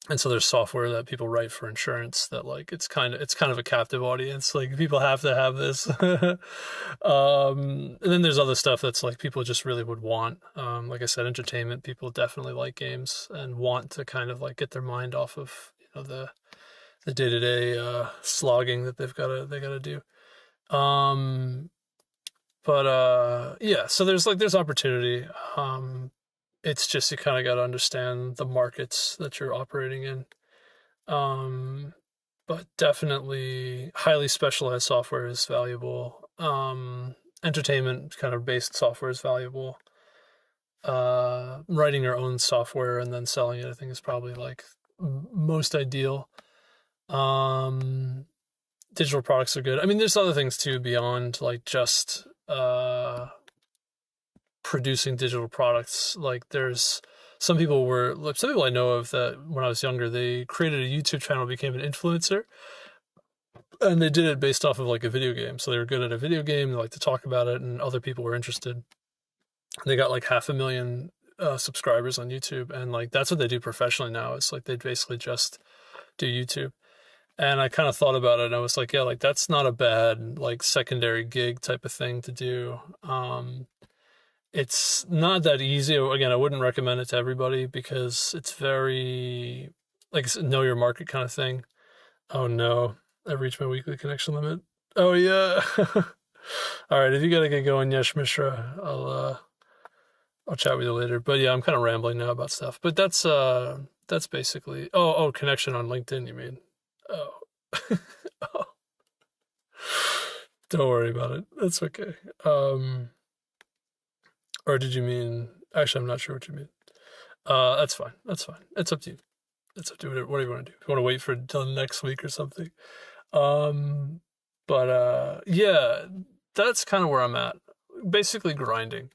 And so there's software that people write for insurance that like it's kind of a captive audience. Like people have to have this. And then there's other stuff that's like people just really would want. Like I said, entertainment. People definitely like games and want to kind of like get their mind off of the day-to-day slogging that they gotta do. Yeah. So there's opportunity. It's just you kind of got to understand the markets that you're operating in. But definitely highly specialized software is valuable. Entertainment kind of based software is valuable. Writing your own software and then selling it, I think, is probably like most ideal. Digital products are good. I mean, there's other things too beyond like just producing digital products. Like there's some people I know of that when I was younger, they created a YouTube channel, became an influencer, and they did it based off of like a video game. So they were good at a video game, they like to talk about it, and other people were interested. They got like 500,000 subscribers on YouTube, and like that's what they do professionally now. It's like they basically just do YouTube. And I kind of thought about it, and I was like, yeah, like that's not a bad like secondary gig type of thing to do. It's not that easy. Again, I wouldn't recommend it to everybody because it's very like know your market kind of thing. Oh no, I've reached my weekly connection limit. Oh yeah. All right, if you gotta get going, Yesh Mishra, I'll chat with you later. But yeah, I'm kind of rambling now about stuff. But that's basically connection on LinkedIn, you mean? Oh. Oh. Don't worry about it. That's okay. Or did you mean... Actually, I'm not sure what you mean. That's fine. It's up to you. It's up to you. Whatever you want to do. If you want to wait for until next week or something. Yeah, that's kind of where I'm at. Basically grinding.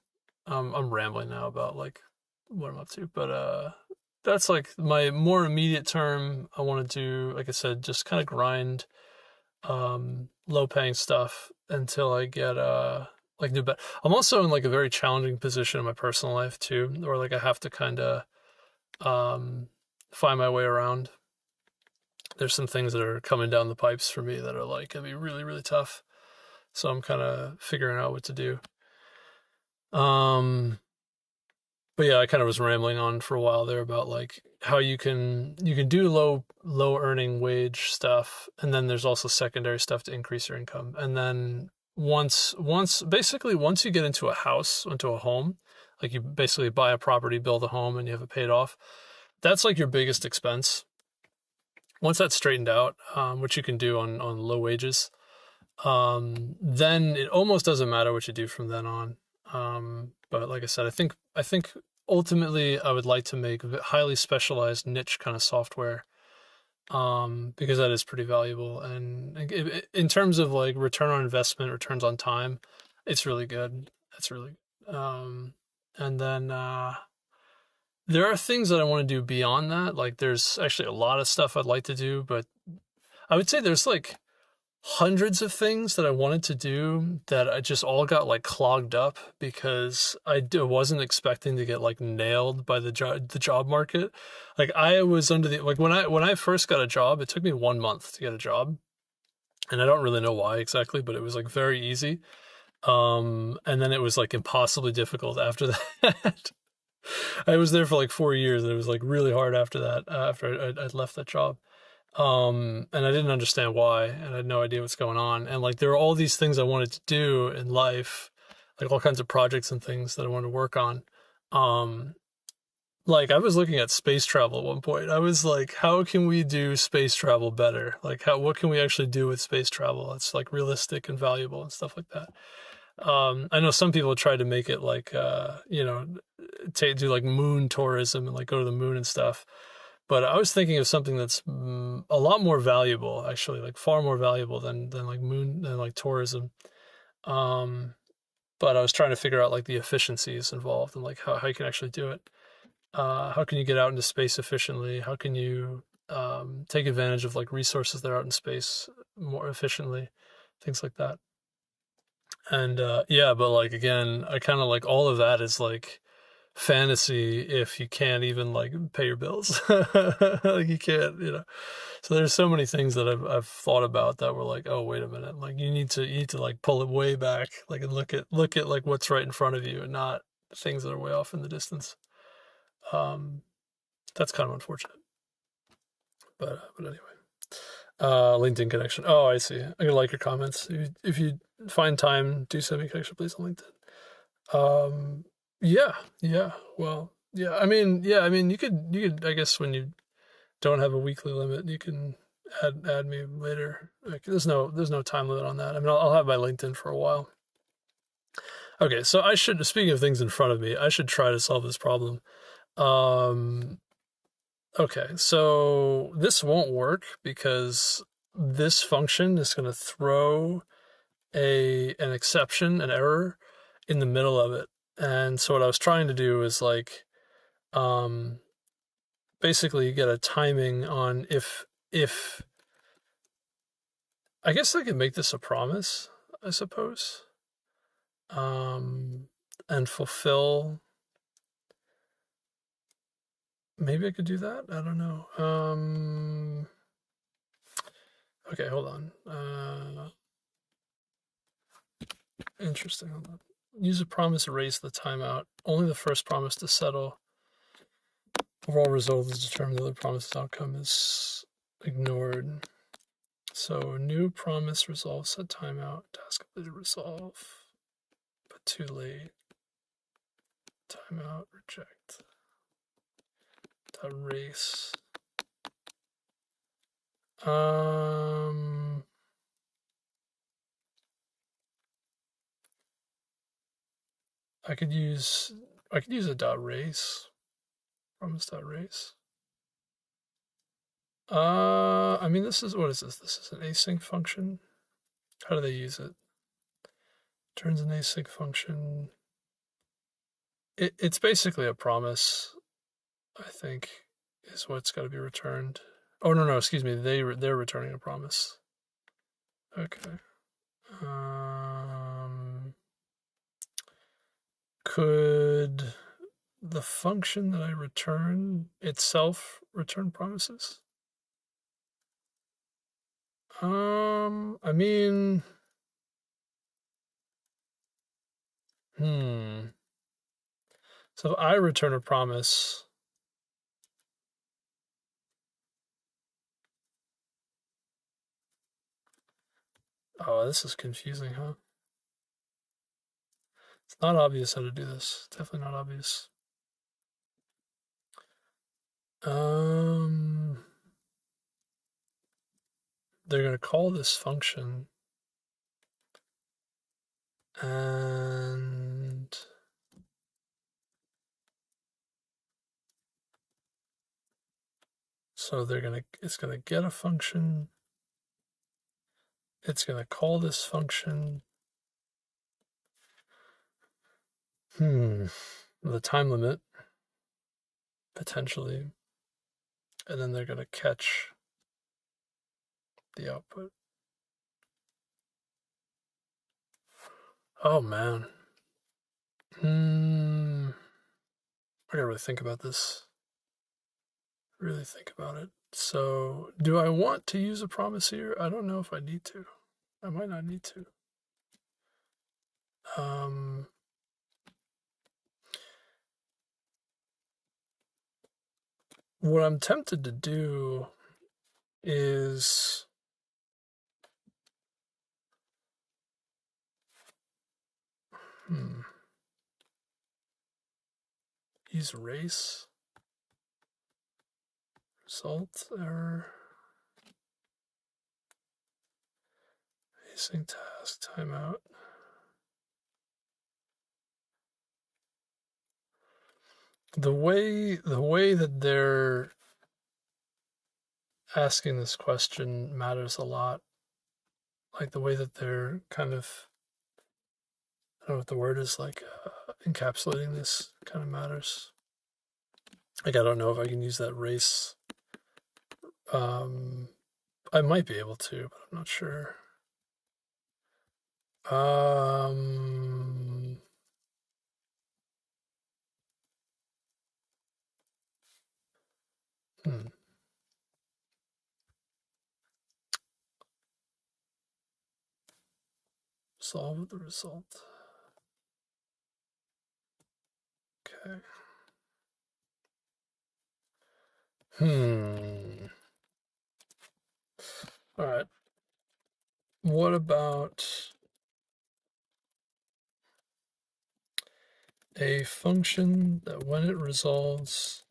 I'm rambling now about like what I'm up to. But that's like my more immediate term. I want to do, like I said, just kind of grind low paying stuff until I get like new. But I'm also in like a very challenging position in my personal life too, where like I have to kind of find my way around. There's some things that are coming down the pipes for me that are like gonna be really, really tough. So I'm kind of figuring out what to do. But yeah, I kind of was rambling on for a while there about like how you can do low earning wage stuff, and then there's also secondary stuff to increase your income. And then once you get into a home, Like you basically buy a property, build a home, and you have it paid off. That's like your biggest expense. Once that's straightened out, which you can do on low wages, then it almost doesn't matter what you do from then on. But like I said, I think ultimately I would like to make highly specialized niche kind of software, because that is pretty valuable. And in terms of like return on investment, returns on time, it's really good. It's really, and then there are things that I want to do beyond that. Like there's actually a lot of stuff I'd like to do, but I would say there's like hundreds of things that I wanted to do that I just all got like clogged up because I wasn't expecting to get like nailed by the job market. Like I was under the, like when I first got a job, it took me 1 month to get a job, and I don't really know why exactly, but it was like very easy. And then it was like impossibly difficult after that. I was there for like 4 years, and it was like really hard after that, after I'd left that job. And I didn't understand why, and I had no idea what's going on. And like, there were all these things I wanted to do in life, like all kinds of projects and things that I wanted to work on. Like I was looking at space travel at one point. I was like, how can we do space travel better? Like what can we actually do with space travel? It's like realistic and valuable and stuff like that. I know some people try to make it like, do like moon tourism and like go to the moon and stuff. But I was thinking of something that's a lot more valuable, actually, like far more valuable than like tourism. But I was trying to figure out like the efficiencies involved and like how you can actually do it. How can you get out into space efficiently? How can you take advantage of like resources that are out in space more efficiently? Things like that. And yeah, but like again, I kind of like all of that is like fantasy if you can't even like pay your bills. Like you can't, So there's so many things that I've thought about that were like, oh wait a minute, like you need to like pull it way back, like and look at like what's right in front of you and not things that are way off in the distance. That's kind of unfortunate. But anyway. LinkedIn connection. Oh, I see. I'm gonna like your comments. If you find time, do send me a connection, please, on LinkedIn. Yeah. Well, yeah. I mean, you could. I guess when you don't have a weekly limit, you can add me later. Like, there's no time limit on that. I mean, I'll have my LinkedIn for a while. Okay, so speaking of things in front of me, I should try to solve this problem. Okay, so this won't work because this function is going to throw an exception, an error in the middle of it. And so what I was trying to do is like basically get a timing on if I guess I could make this a promise, I suppose. And fulfill. Maybe I could do that. I don't know. Okay, hold on. Interesting. Hold on. Use a promise, erase the timeout. Only the first promise to settle. Overall result is determined. The other promise's outcome is ignored. So new promise resolve, set timeout, task completed, resolve, but too late. Timeout, reject. Erase. I could use a dot race. Promise dot race. I mean, what is this? This is an async function. How do they use it? Turns an async function. It's basically a promise, I think, is what's got to be returned. Oh no, excuse me. They're returning a promise. Okay. Could the function that I return itself return promises? I mean, so if I return a promise, oh, this is confusing, huh? It's not obvious how to do this. Definitely not obvious. They're going to call this function, and so it's going to get a function. It's going to call this function. The time limit, potentially. And then they're going to catch the output. Oh, man. I gotta really think about this. Really think about it. So, do I want to use a promise here? I don't know if I need to. I might not need to. What I'm tempted to do is use race, result error, async task, timeout. The way that they're asking this question matters a lot. Like the way that they're kind of, I don't know what the word is, like encapsulating this kind of matters. Like, I don't know if I can use that race. I might be able to, but I'm not sure. Solve the result. Okay. All right. What about a function that when it resolves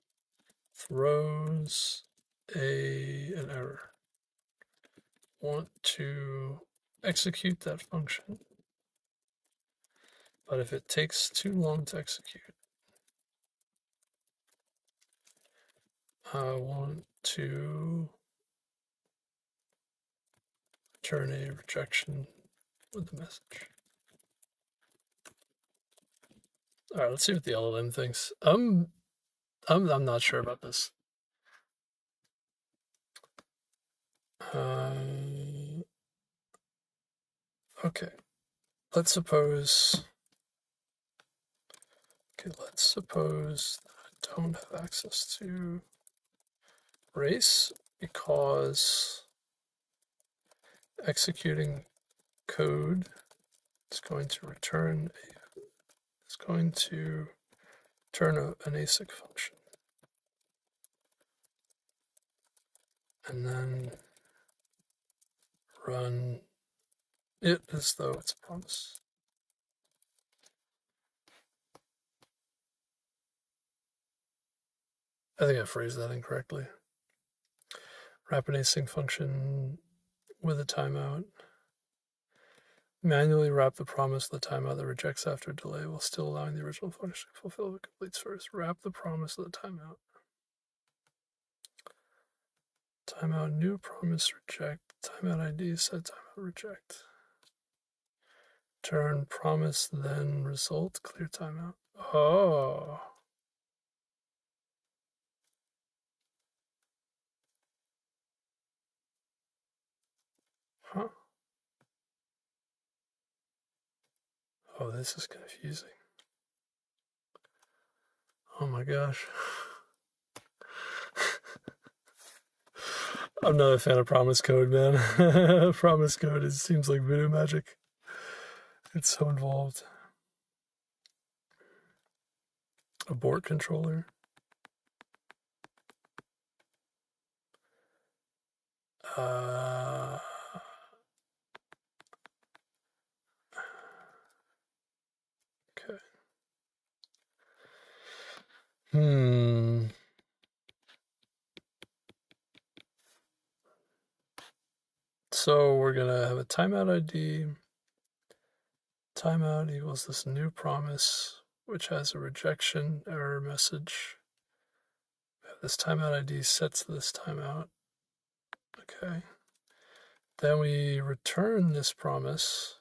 throws an error? Want to execute that function, but if it takes too long to execute, I want to return a rejection with the message. All right, let's see what the LLM thinks. I'm not sure about this. Okay, let's suppose that I don't have access to race because executing code is going to return an async function, and then run it as though it's a promise. I think I phrased that incorrectly. Wrap an async function with a timeout. Manually wrap the promise with the timeout that rejects after a delay while still allowing the original function to fulfill what completes first. Wrap the promise with the timeout. Timeout new promise reject. Timeout ID set timeout reject. Turn promise then result clear timeout. Oh. Huh. Oh, this is confusing. Oh my gosh. I'm not a fan of promise code, man. Promise code seems like voodoo magic. It's so involved. Abort controller. Okay. Okay. So we're gonna have a timeout ID. Timeout equals this new promise, which has a rejection error message. This timeout ID sets this timeout. Okay. Then we return this promise,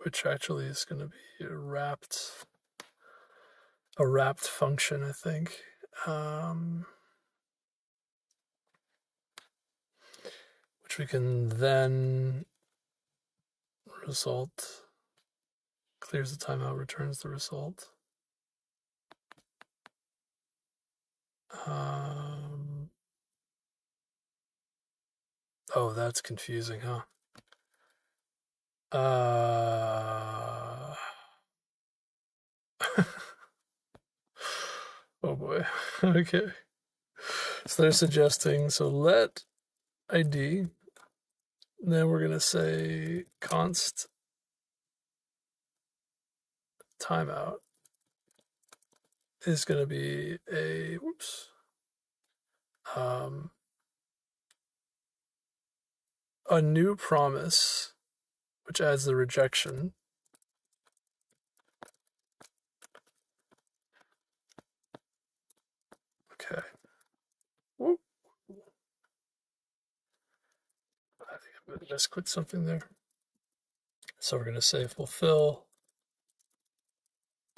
which actually is going to be a wrapped function, I think. Which we can then result, clears the timeout, returns the result. Oh, that's confusing, huh? Oh boy. Okay. So they're suggesting, so let ID, then we're going to say const timeout is going to be a, a new promise, which adds the rejection. Okay. Whoop. I think I just quit something there. So we're going to say fulfill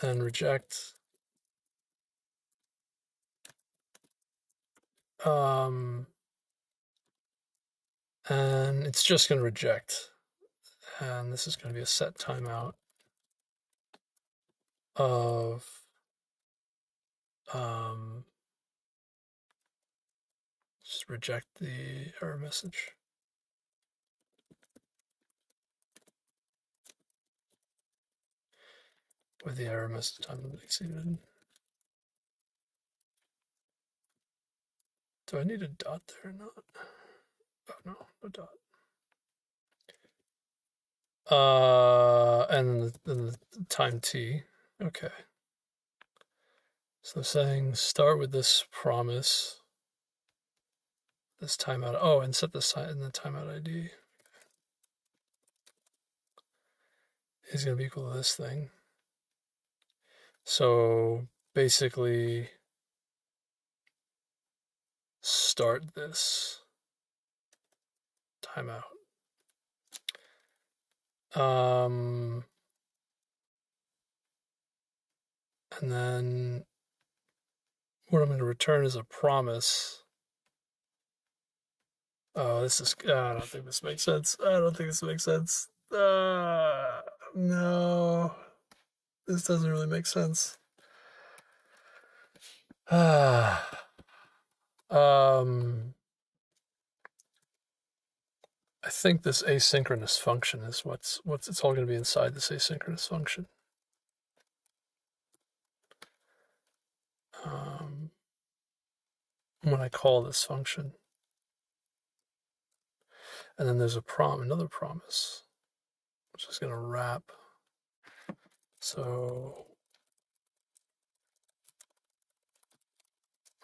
and reject. And it's just going to reject. And this is going to be a set timeout of just reject the error message. With the error message time exceeded. Do I need a dot there or not? Oh no, no dot. And then the time t. Okay. So saying start with this promise, this timeout. Oh, and set this in the timeout ID is going to be equal to this thing. So basically, start this timeout. And then what I'm going to return is a promise. Oh, this is, I don't think this makes sense. No, this doesn't really make sense. I think this asynchronous function is what's it's all going to be inside this asynchronous function. When I call this function. And then there's another promise, which is going to wrap. So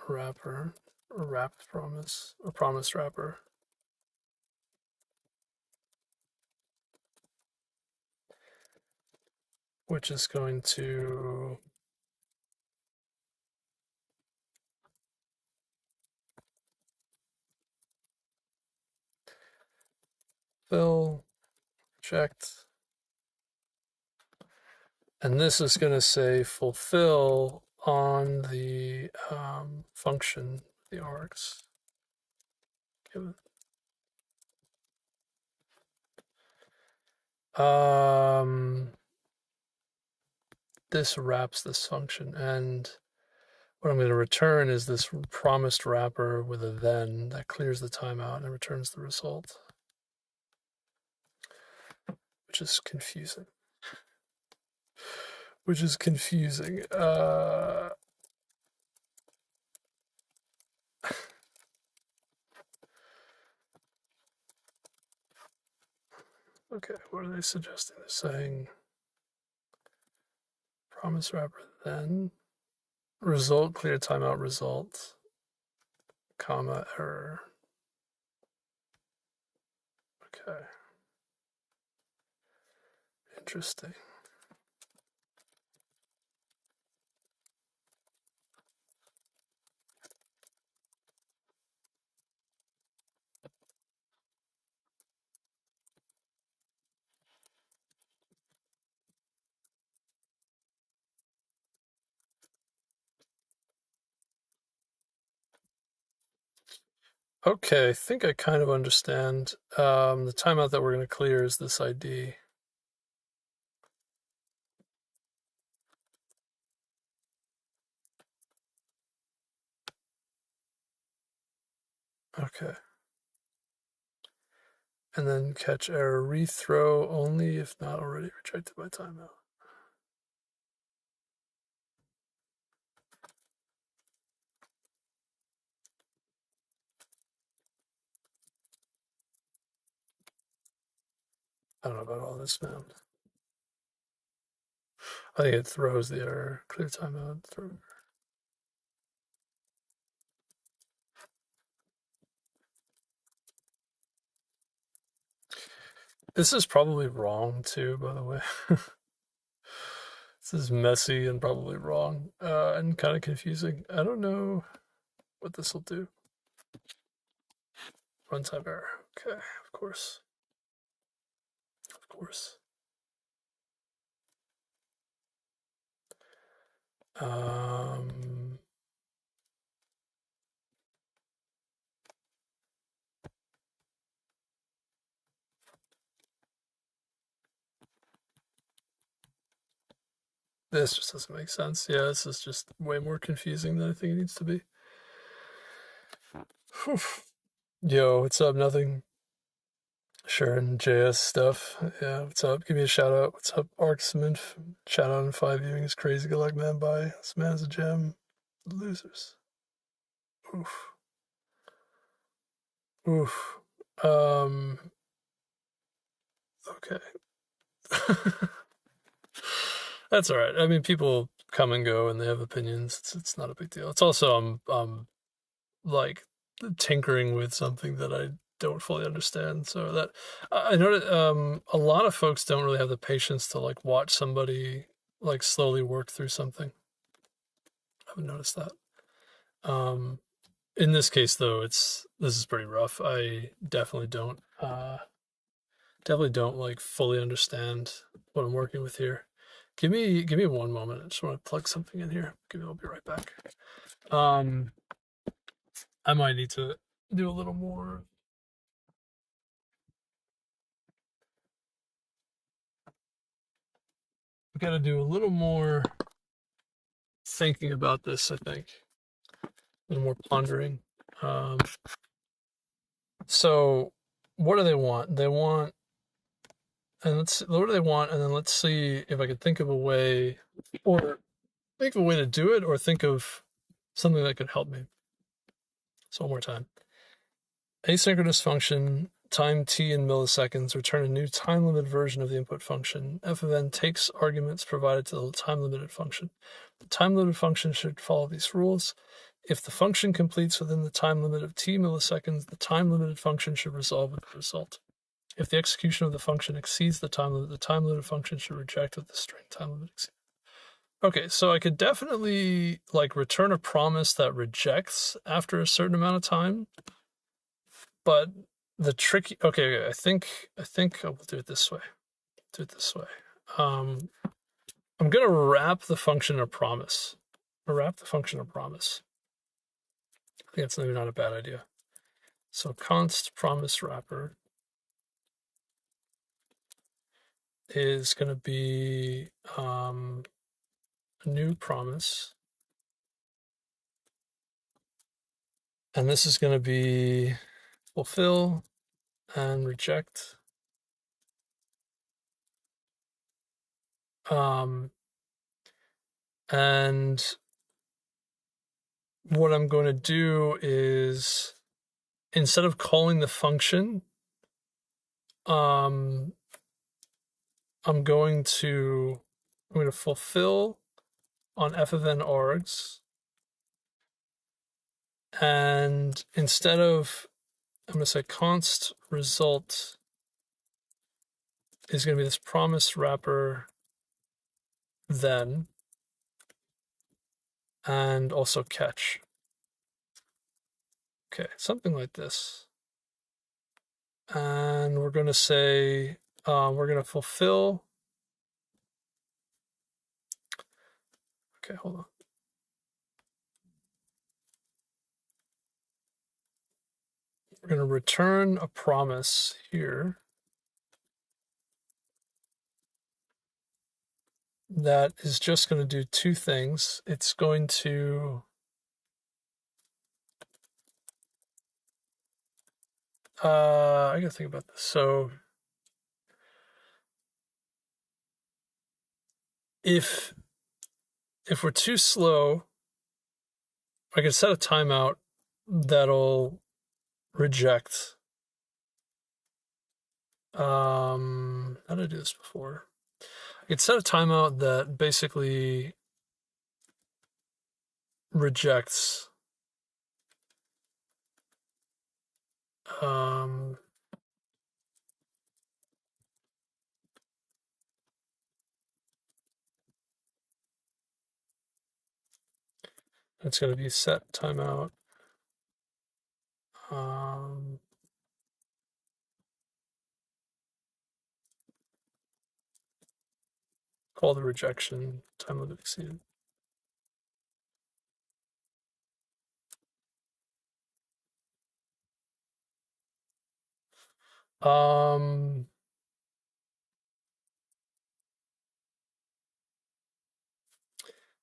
wrapper, or wrapped promise, or promise wrapper. Which is going to fill, checked. And this is going to say fulfill on the function, the args. This wraps this function, and what I'm going to return is this promised wrapper with a then that clears the timeout and returns the result, which is confusing. Okay, what are they suggesting? They're saying promise wrapper, then result, clear timeout result, comma, error. Okay. Interesting. Okay, I think I kind of understand. The timeout that we're going to clear is this ID. Okay. And then catch error, rethrow only if not already rejected by timeout. I don't know about all this, man. I think it throws the error, clear timeout, throw. This is probably wrong too, by the way. This is messy and probably wrong and kind of confusing. I don't know what this will do. Runtime error. Okay, of course. Of course. This just doesn't make sense. Yeah, this is just way more confusing than I think it needs to be. Whew. Yo, what's up? Nothing. Sharing JS stuff. Yeah, what's up? Give me a shout out. What's up, Arksman? Shout out on 5 viewing is crazy. Good luck, man. Bye. This man is a gem. Losers. Oof. Oof. Okay. That's all right. I mean, people come and go and they have opinions. It's not a big deal. It's also like tinkering with something that I don't fully understand. So that I know that a lot of folks don't really have the patience to like watch somebody like slowly work through something. I haven't noticed that. In this case though, this is pretty rough. I definitely don't like fully understand what I'm working with here. Give me 1 moment. I just want to plug something in here. I'll be right back. I might need to do a little more. I've got to do a little more thinking about this, I think. A little more pondering. So what do they want? They want, and what do they want? And then let's see if I could think of a way, or think of a way to do it, or think of something that could help me. So one more time. Asynchronous function, time t in milliseconds, return a new time-limited version of the input function. F of n takes arguments provided to the time-limited function. The time-limited function should follow these rules. If the function completes within the time limit of t milliseconds, the time-limited function should resolve with the result. If the execution of the function exceeds the time limit, the time-limited function should reject with the string time limit exceeded. Okay, so I could definitely like return a promise that rejects after a certain amount of time. But the tricky, okay, I think I will do it this way. I'm gonna wrap the function of promise. I think that's maybe not a bad idea. So const promise wrapper is gonna be a new promise, and this is gonna be fulfill and reject. And what I'm going to do is, instead of calling the function, I'm going to fulfill on f of n args, and instead of, I'm going to say const result is going to be this promise wrapper then, and also catch. Okay, something like this. And we're going to say, we're going to fulfill. Okay, hold on. We're going to return a promise here that is just going to do two things. It's going to I gotta think about this. So if we're too slow, I can set a timeout that'll reject. How did I do this before? I could set a timeout that basically rejects it's going to be set timeout. Call the rejection time limit exceeded.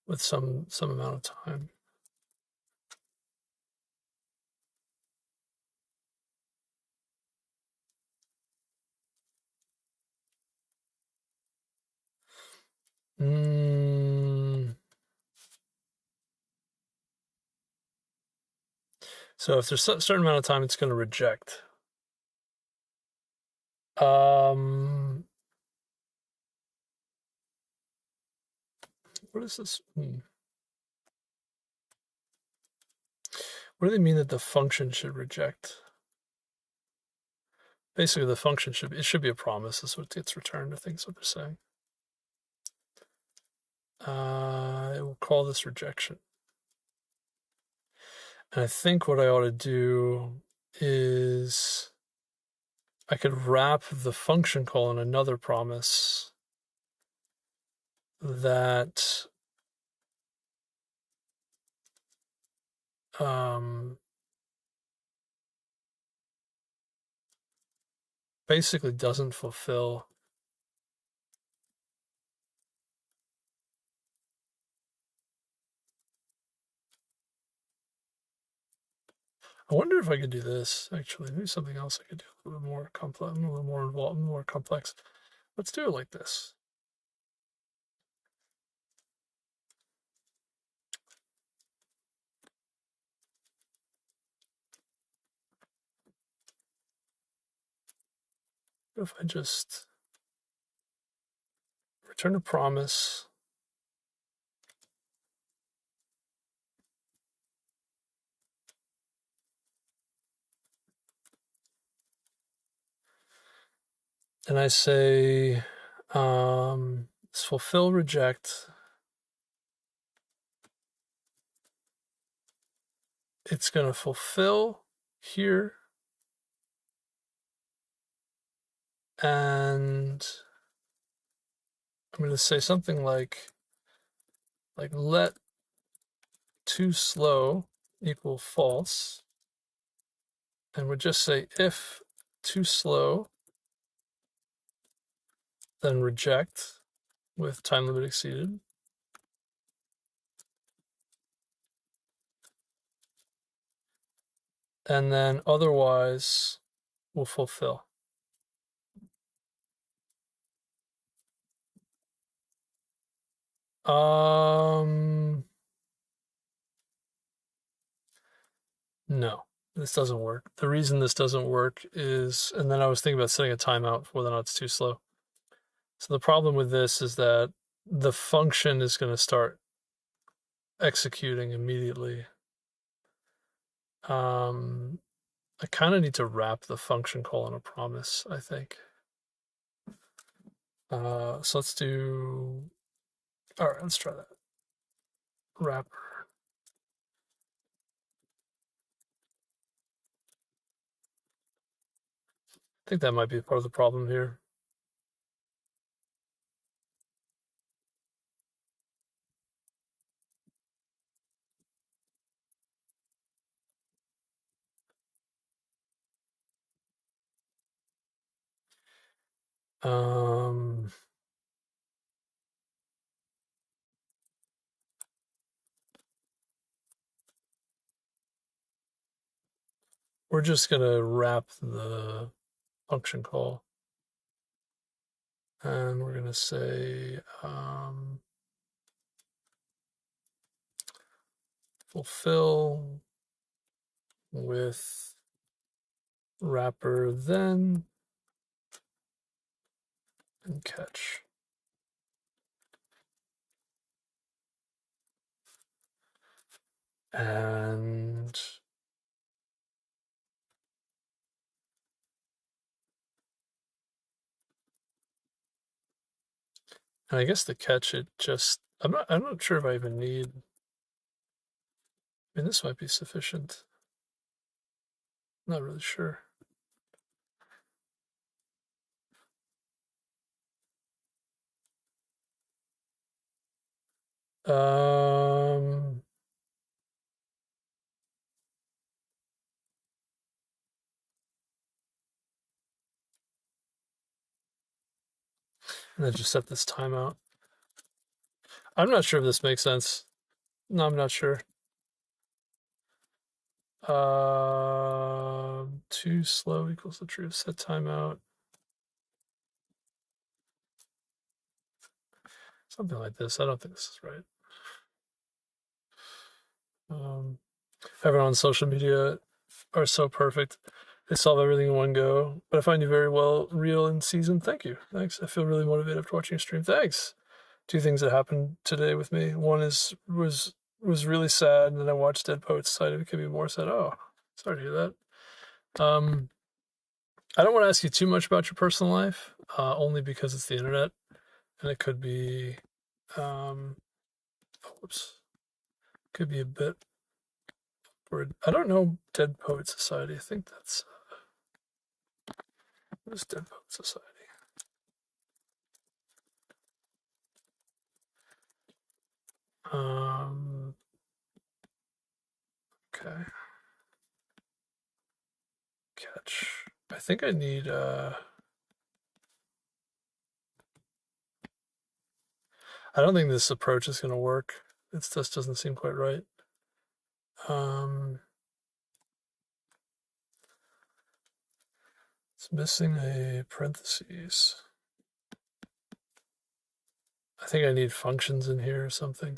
With some amount of time. So if there's a certain amount of time, it's going to reject. What is this? What do they mean that the function should reject? Basically, the function should be a promise. Is what gets returned. I think is what they're saying. It will call this rejection. And I think what I ought to do is I could wrap the function call in another promise that basically doesn't fulfill. I wonder if I could do this, actually. Maybe something else I could do a little bit more complex, a little more involved, more complex. Let's do it like this. What if I just return a promise, and I say fulfill reject. It's going to fulfill here, and I'm going to say something like let too slow equal false, and would just say if too slow, then reject with time limit exceeded. And then otherwise will fulfill. No, this doesn't work. The reason this doesn't work is, and then I was thinking about setting a timeout for whether or not it's too slow. So the problem with this is that the function is going to start executing immediately. I kind of need to wrap the function call in a promise, I think. So let's do, all right, let's try that. Wrapper. I think that might be part of the problem here. We're just going to wrap the function call. And we're going to say fulfill with wrapper then and catch. And I guess the catch, it just, I'm not sure if I even need, I mean, this might be sufficient. Not really sure. And then just set this timeout. I'm not sure if this makes sense. No, I'm not sure. Too slow equals the true set timeout. Something like this. I don't think this is right. Everyone on social media are so perfect. They solve everything in one go. But I find you very well, real and seasoned. Thank you. Thanks. I feel really motivated after watching your stream. Thanks. Two things that happened today with me. One was really sad, and then I watched Dead Poets Society. It could be more sad. Oh, sorry to hear that. I don't want to ask you too much about your personal life, only because it's the internet, and it could be, could be a bit awkward. I don't know Dead Poets Society. I think that's what is Dead Poets Society? Okay. Catch. I think I need I don't think this approach is going to work. It just doesn't seem quite right. It's missing a parentheses. I think I need functions in here or something.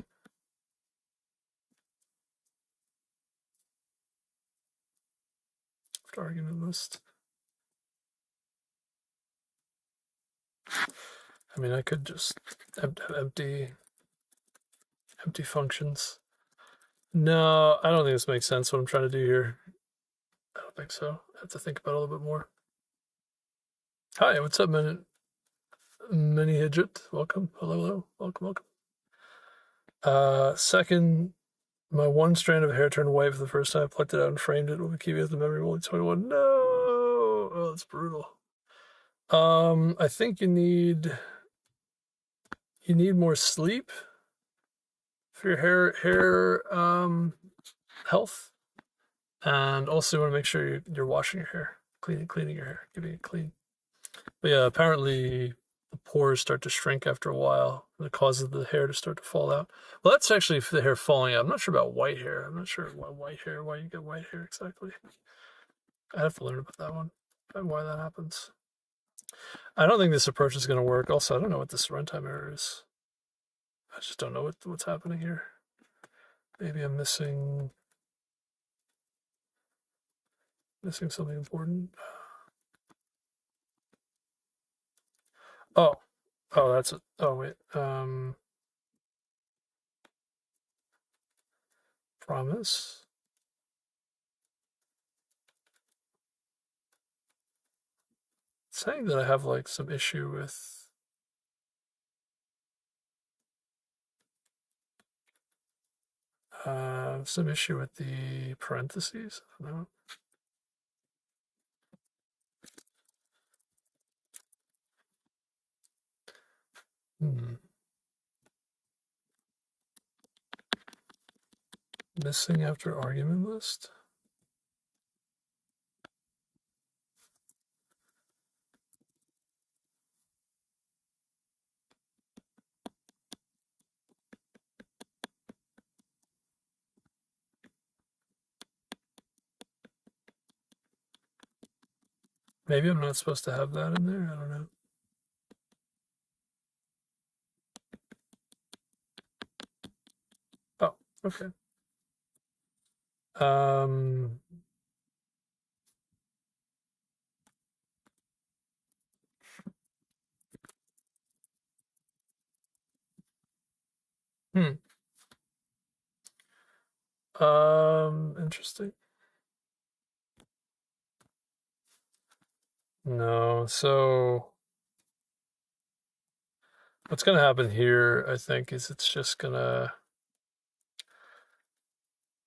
Argument list. I mean, I could just have empty functions. No, I don't think this makes sense what I'm trying to do here. I don't think so. I have to think about it a little bit more. Hi, what's up, Many Hidget? Welcome. Hello. Welcome. Second, my one strand of hair turned white for the first time. I plucked it out and framed it with a key as the memory of only 21. No! Oh, that's brutal. I think you need more sleep for your hair health, and also you want to make sure you're washing your hair, cleaning your hair, keeping it clean. But yeah, apparently the pores start to shrink after a while. That causes the hair to start to fall out. Well, that's actually the hair falling out. I'm not sure about white hair. I'm not sure why you get white hair exactly. I have to learn about that one and why that happens. I don't think this approach is going to work. Also, I don't know what this runtime error is. I just don't know what's happening here. Maybe I'm missing something important. Oh, Oh, that's, oh wait, promise. It's saying that I have like some issue with the parentheses. I don't know. Hmm. Missing after argument list. Maybe I'm not supposed to have that in there. I don't know. Oh, okay. Um, hmm. Interesting. No, so what's gonna happen here, I think, is it's just gonna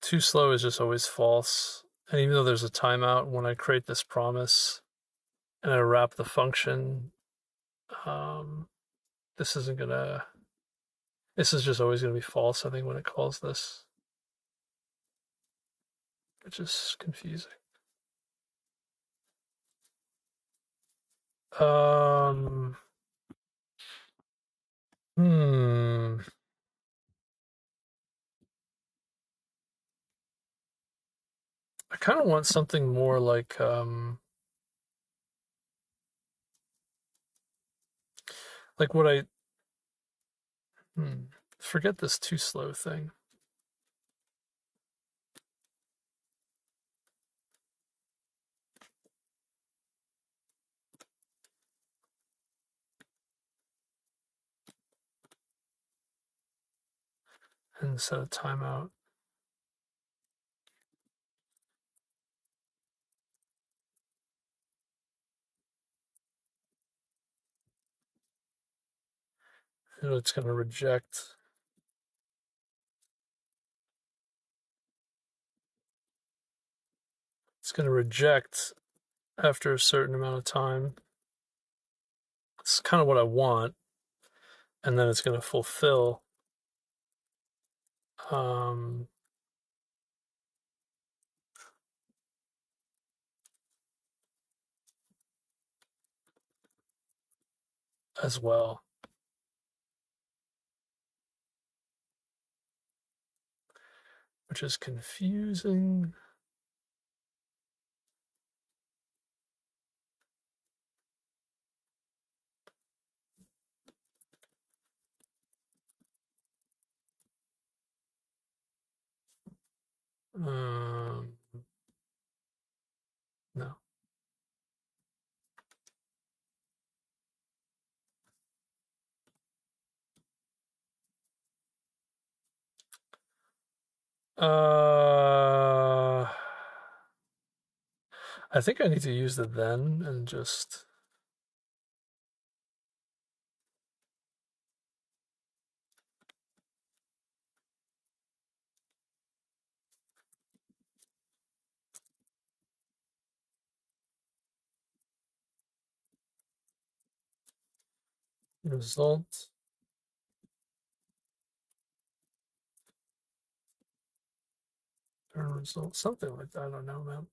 too slow is just always false. And even though there's a timeout, when I create this promise and I wrap the function, um, this isn't gonna. This is just always gonna be false. I think when it calls this, which is confusing. Um, hmm. I kind of want something more like what I forget this too slow thing. And set a timeout. And it's going to reject. It's going to reject after a certain amount of time. It's kind of what I want. And then it's going to fulfill um, as well, which is confusing. No. I think I need to use the then and just result. Return result, something like that. I don't know, man.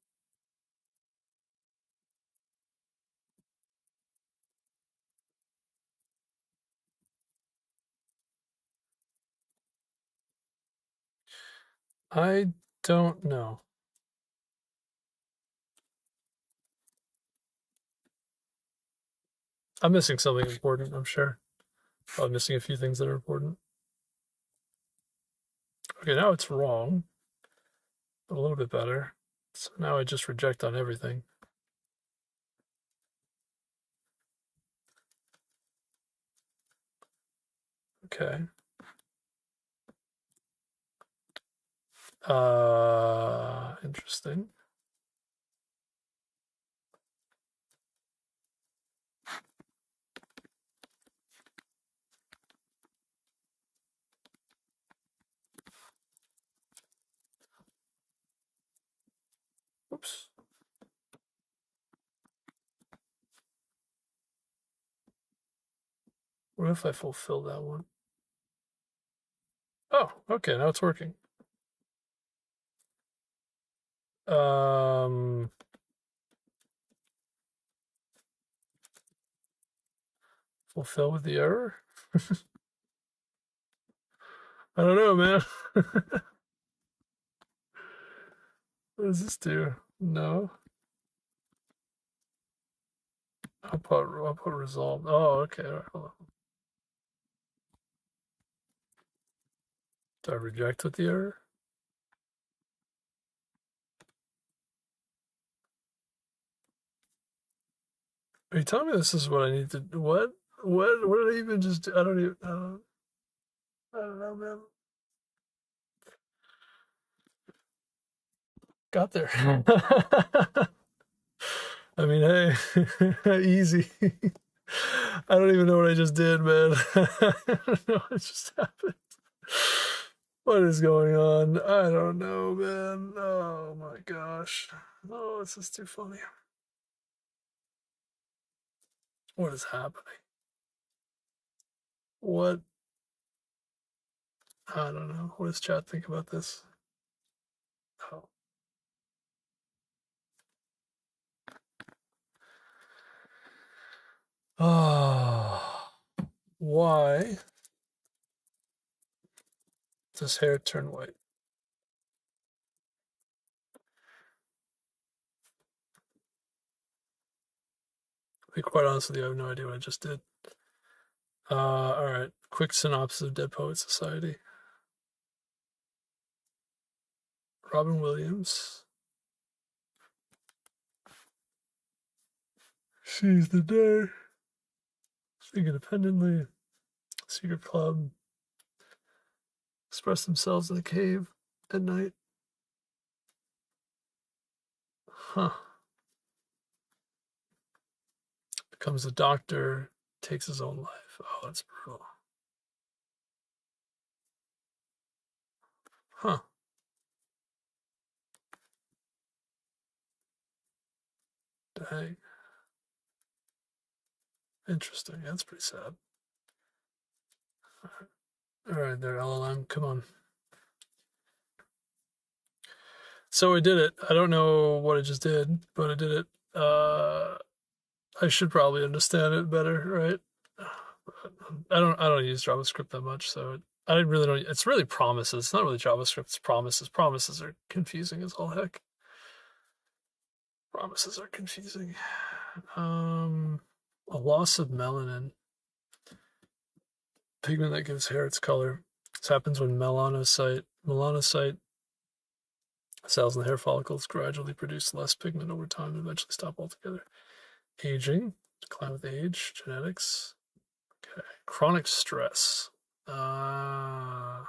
I don't know. I'm missing something important, I'm sure. I'm missing a few things that are important. Okay, now it's wrong. A little bit better. So now I just reject on everything. Okay. Interesting. Oops. What if I fulfill that one? Oh, okay, now it's working. Fulfill with the error? I don't know, man. What does this do? No. I'll put resolved. Oh, okay. All right, hold on. Do I reject with the error? Are you telling me this is what I need to do? What? What did I even just do? I don't know, man. Got there. I mean, hey, easy. I don't even know what I just did, man. I don't know what just happened. What is going on? I don't know, man. Oh my gosh. Oh, this is too funny. What is happening? What? I don't know. What does chat think about this? Oh. Oh. Why does hair turn white? To be quite honest with you, I have no idea what I just did. All right. Quick synopsis of Dead Poet Society. Robin Williams sees the day. Think independently. Secret club. Express themselves in the cave at night. Huh. Becomes a doctor. Takes his own life. Oh, that's brutal. Huh. Dang. Interesting. That's pretty sad. All right, there, LLM. Come on. So I did it. I don't know what I just did, but I did it. I should probably understand it better, right? I don't use JavaScript that much, so I really don't. It's really promises. It's not really JavaScript. It's promises. Promises are confusing as all heck. Promises are confusing. A loss of melanin, pigment that gives hair its color. This happens when melanocyte cells in the hair follicles gradually produce less pigment over time and eventually stop altogether. Aging, decline with age, genetics. Okay. Chronic stress. That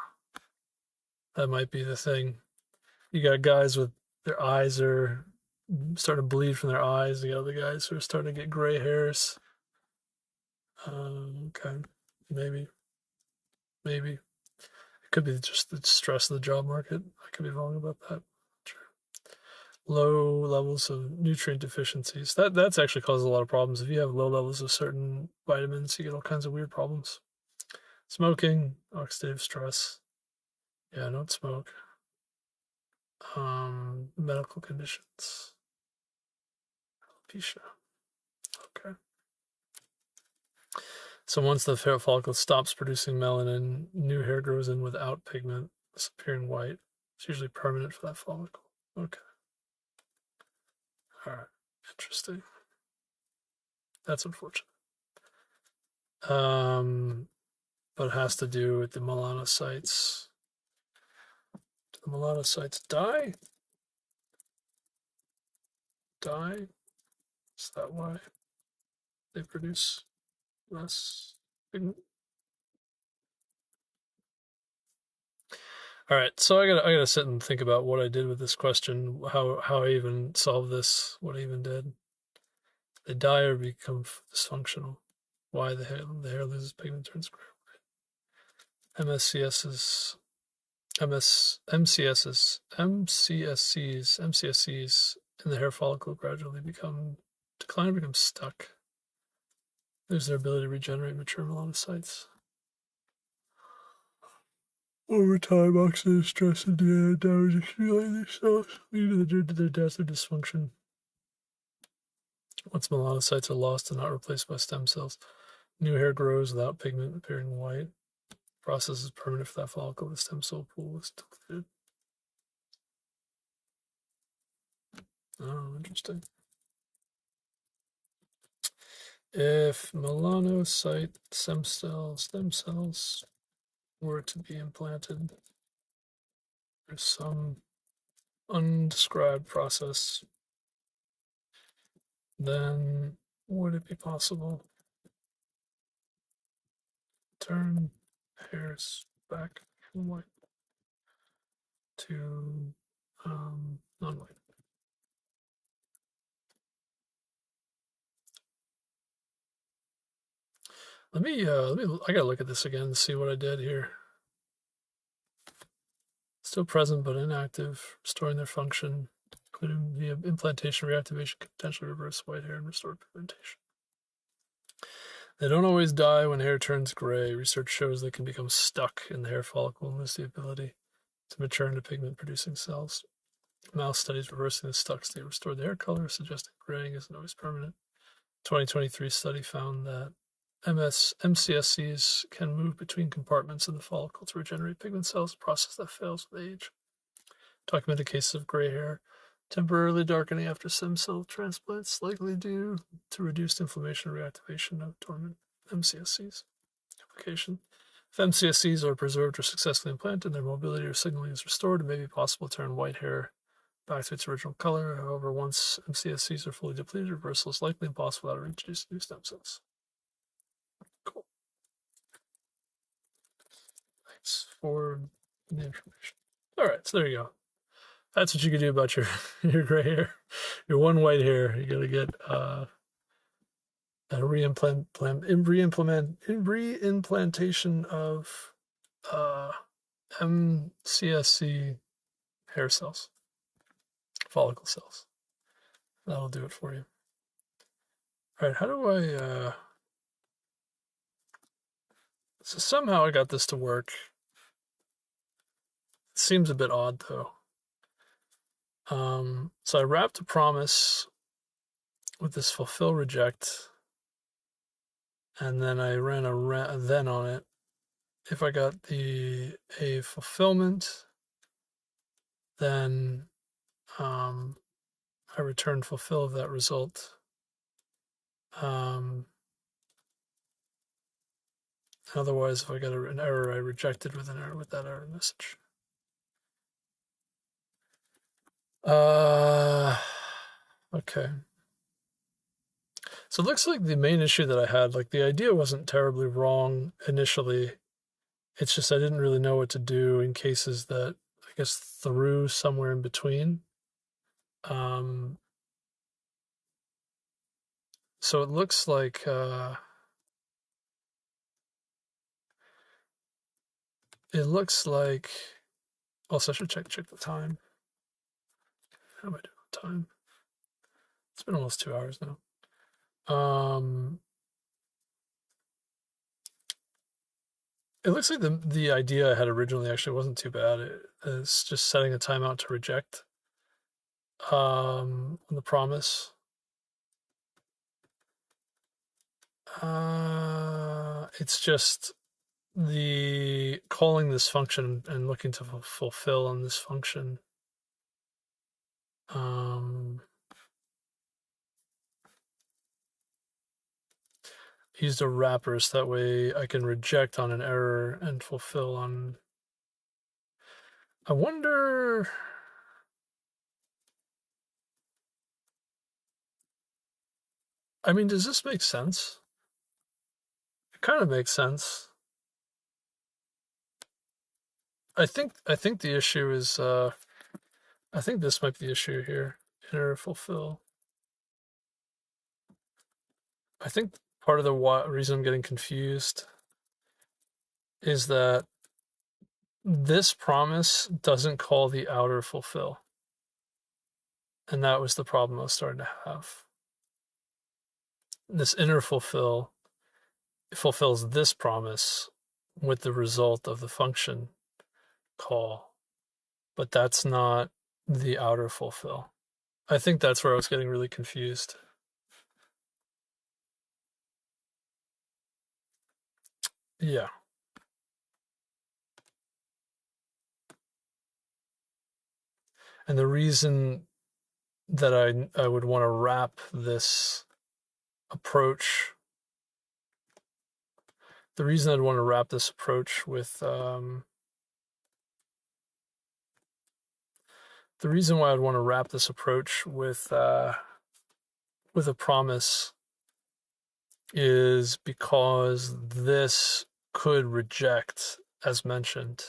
might be the thing. You got guys with their eyes are starting to bleed from their eyes. You got other guys who are starting to get gray hairs. Okay. Maybe. It could be just the stress of the job market. I could be wrong about that. True. Low levels of nutrient deficiencies. That's actually causes a lot of problems. If you have low levels of certain vitamins, you get all kinds of weird problems. Smoking, oxidative stress. Yeah, don't smoke. Medical conditions. Alopecia. Okay. So once the hair follicle stops producing melanin, new hair grows in without pigment, appearing white. It's usually permanent for that follicle. Okay. All right. Interesting. That's unfortunate. But it has to do with the melanocytes. Do the melanocytes die? Is that why they produce less pigment? All right, so I gotta sit and think about what I did with this question, how I even solved this, what I even did. They die or become dysfunctional. Why the hair loses pigment, turns gray. MSCSs, MCSCs in the hair follicle gradually decline or become stuck. Lose their ability to regenerate mature melanocytes. Over time, oxidative stress and DNA damage accumulate in these cells, leading to their death or dysfunction. Once melanocytes are lost and not replaced by stem cells, new hair grows without pigment appearing white. The process is permanent for that follicle. The stem cell pool is depleted. Oh, interesting. If melanocyte stem cells were to be implanted through some undescribed process, then would it be possible to turn hairs back from white to non-white? Let me, I gotta look at this again to see what I did here. Still present but inactive, restoring their function, including via implantation reactivation, could potentially reverse white hair and restore pigmentation. They don't always die when hair turns gray. Research shows they can become stuck in the hair follicle and lose the ability to mature into pigment-producing cells. Mouse studies reversing the stuck state restored the hair color, suggesting graying isn't always permanent. 2023 study found that MCSCs can move between compartments in the follicle to regenerate pigment cells, a process that fails with age. Documented cases of gray hair temporarily darkening after stem cell transplants, likely due to reduced inflammation and reactivation of dormant MCSCs. Application. If MCSCs are preserved or successfully implanted, their mobility or signaling is restored, it may be possible to turn white hair back to its original color. However, once MCSCs are fully depleted, reversal is likely impossible without introducing new stem cells. Cool. Thanks for the information. All right, so there you go. That's what you can do about your gray hair, your one white hair. You gotta get a reimplantation of MCSC hair cells, follicle cells. That'll do it for you. All right, how do I? So somehow I got this to work. It seems a bit odd though. So I wrapped a promise with this fulfill reject, and then I ran a then on it. If I got a fulfillment, then I returned fulfill of that result. Otherwise, if I got an error, I rejected with an error with that error message. Okay. So it looks like the main issue that I had, like the idea wasn't terribly wrong initially. It's just I didn't really know what to do in cases that I guess threw somewhere in between. So it looks like also I should check the time. How am I doing on time? It's been almost 2 hours now. It looks like the idea I had originally actually wasn't too bad. It's just setting a timeout to reject on the promise. It's just the calling this function and looking to fulfill on this function. Used a wrapper so that way I can reject on an error and fulfill on. I wonder. I mean, does this make sense? It kind of makes sense. I think the issue is I think this might be the issue here. Inner fulfill. I think part of the reason I'm getting confused is that this promise doesn't call the outer fulfill. And that was the problem I was starting to have. This inner fulfill fulfills this promise with the result of the function call, but that's not the outer fulfill. I think that's where I was getting really confused. Yeah. And the reason that I would want to wrap this approach, the reason I'd want to wrap this approach with, the reason why I'd want to wrap this approach with a promise is because this could reject, as mentioned,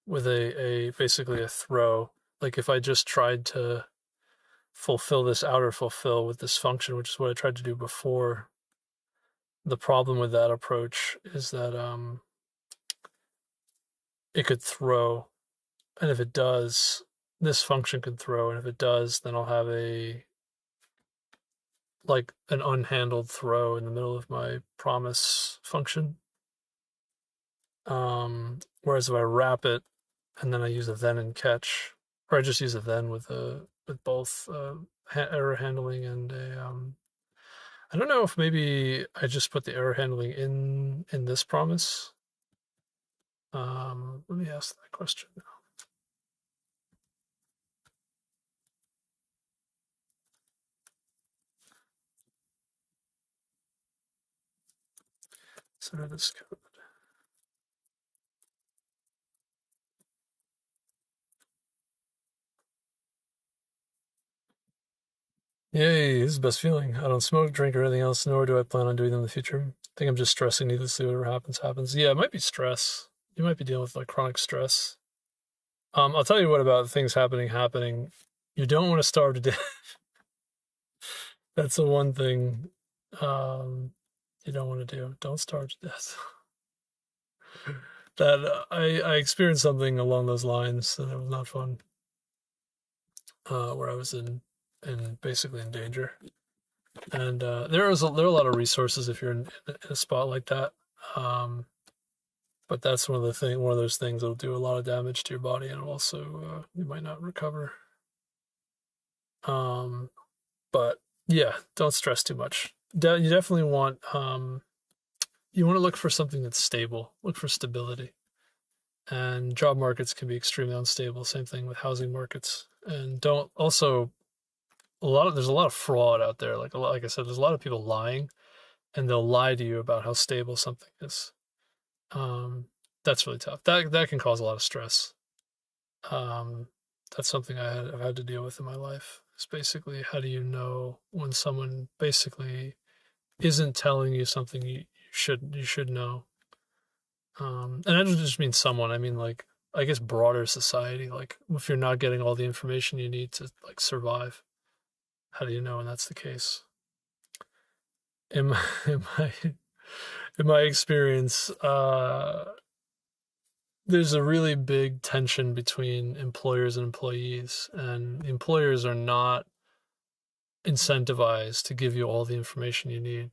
with a basically a throw. Like if I just tried to fulfill this outer fulfill with this function, which is what I tried to do before, the problem with that approach is that it could throw, and if it does, this function could throw, and if it does, then I'll have like an unhandled throw in the middle of my promise function. Whereas if I wrap it and then I use a then and catch, or I just use a then with both error handling and I don't know if maybe I just put the error handling in this promise. Let me ask that question now. Center this code. Yay, this is the best feeling. I don't smoke, drink, or anything else, nor do I plan on doing them in the future. I think I'm just stressing needlessly. Whatever happens, happens. Yeah, it might be stress. You might be dealing with like chronic stress. I'll tell you what about things happening. You don't want to starve to death. That's the one thing you don't want to do. Don't starve to death. That I experienced something along those lines, and it was not fun. Where I was basically in danger, and there are a lot of resources if you're in a spot like that. But that's one of those things that'll do a lot of damage to your body, and also you might not recover. But yeah, don't stress too much. You definitely want you want to look for something that's stable. Look for stability. And job markets can be extremely unstable. Same thing with housing markets. And there's a lot of fraud out there. Like I said, there's a lot of people lying, and they'll lie to you about how stable something is. That's really tough. That can cause a lot of stress. That's something I've had to deal with in my life. It's basically, how do you know when someone basically isn't telling you something you should know? And I don't just mean someone. I mean, like, I guess broader society. Like, if you're not getting all the information you need to like survive, how do you know when that's the case? In my experience, there's a really big tension between employers and employees, and employers are not incentivized to give you all the information you need.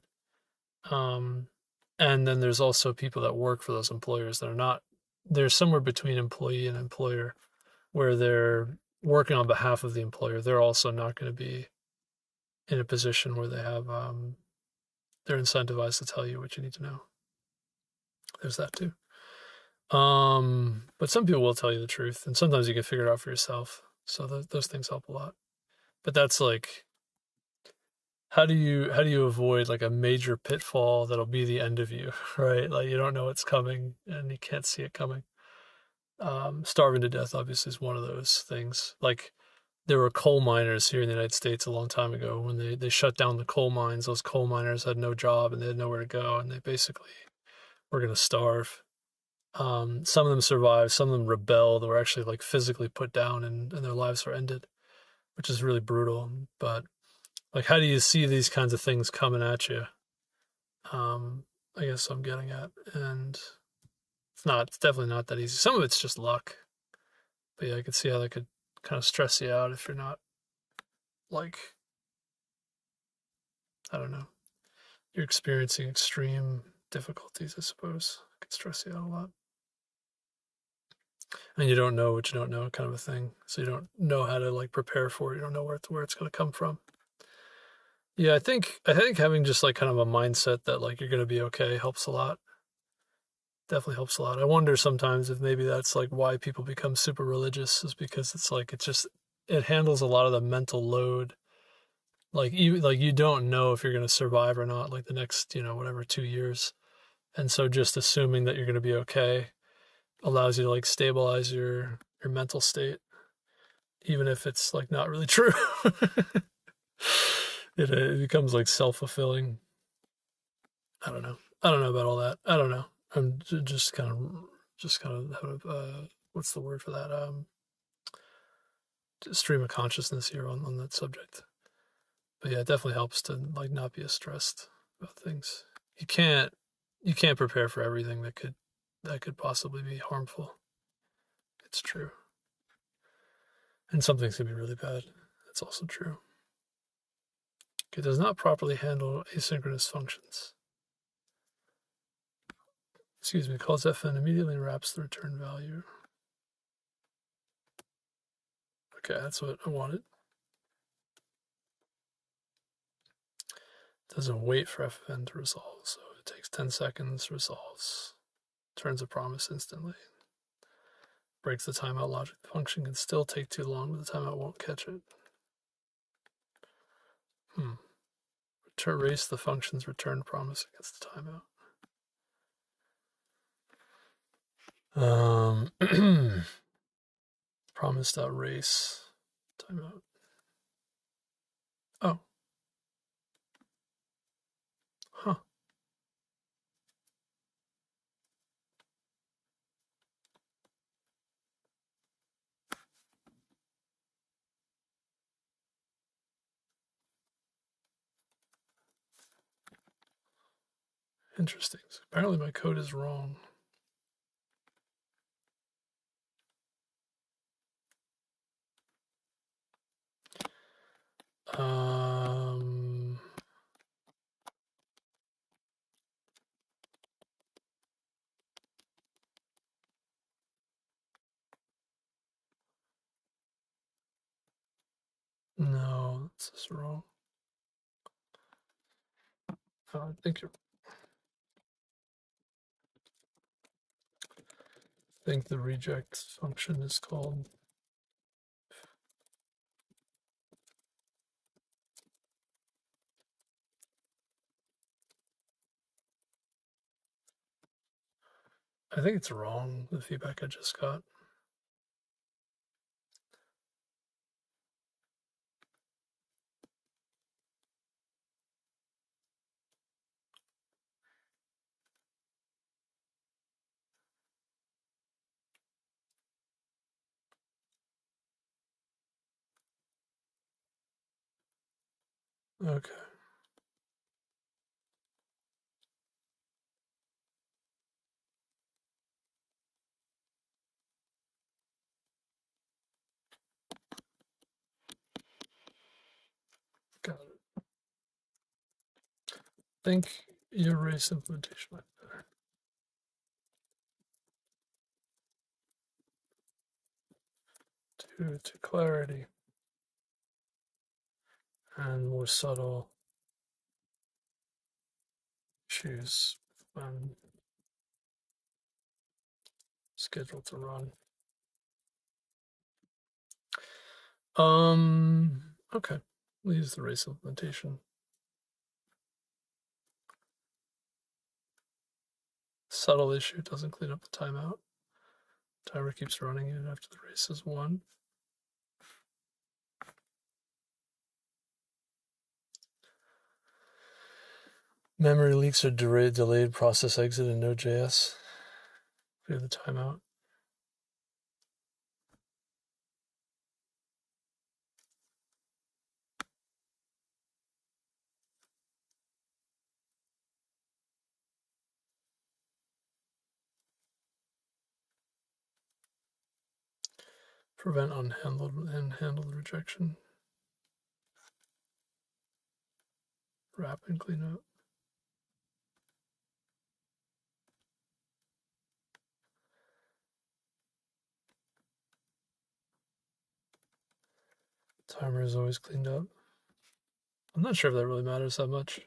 And then there's also people that work for those employers that are not, they're somewhere between employee and employer, where they're working on behalf of the employer. They're also not going to be in a position where they have, they're incentivized to tell you what you need to know. There's that too. But some people will tell you the truth, and sometimes you can figure it out for yourself. So those things help a lot. But that's like, how do you avoid like a major pitfall that'll be the end of you, right? Like you don't know it's coming and you can't see it coming. Starving to death obviously is one of those things. Like there were coal miners here in the United States a long time ago. When they shut down the coal mines, those coal miners had no job and they had nowhere to go, and they basically were going to starve. Some of them survive, some of them rebel, they were actually like physically put down and their lives were ended, which is really brutal. But like, how do you see these kinds of things coming at you? I guess I'm getting at, and it's definitely not that easy. Some of it's just luck, but yeah, I could see how that could kind of stress you out if you're not like, I don't know, you're experiencing extreme difficulties, I suppose. It could stress you out a lot. And you don't know what you don't know, kind of a thing. So you don't know how to like prepare for it. You don't know where it's going to come from. Yeah, I think having just like kind of a mindset that like you're going to be okay helps a lot. Definitely helps a lot. I wonder sometimes if maybe that's like why people become super religious, is because it's like it handles a lot of the mental load. Like you don't know if you're going to survive or not, like the next, whatever, 2 years. And so just assuming that you're going to be okay allows you to like stabilize your mental state, even if it's like not really true. It becomes like self-fulfilling. I don't know. I don't know about all that. I don't know. I'm just kind of what's the word for that? Stream of consciousness here on that subject. But yeah, it definitely helps to like not be as stressed about things. You can't prepare for everything that could possibly be harmful. It's true. And some things can be really bad. That's also true. It does not properly handle asynchronous functions. Calls fn and immediately wraps the return value. Okay, that's what I wanted. Doesn't wait for fn to resolve, so it takes 10 seconds, resolves, turns a promise instantly. Breaks the timeout logic. The function can still take too long, but the timeout won't catch it. Erase the function's return promise against the timeout. Promise.race timeout. Oh. Huh. Interesting. So apparently my code is wrong. No, this is wrong. I think the reject function is called. I think it's wrong, the feedback I just got. Okay. Got it. I think your race implementation might be better. To clarity and more subtle issues when scheduled to run. Okay. We'll use the race implementation. Subtle issue doesn't clean up the timeout. Timer keeps running even after the race is won. Memory leaks are delayed process exit in Node.js. Do the timeout. Prevent unhandled rejection. Wrap and clean up. Timer is always cleaned up. I'm not sure if that really matters that much.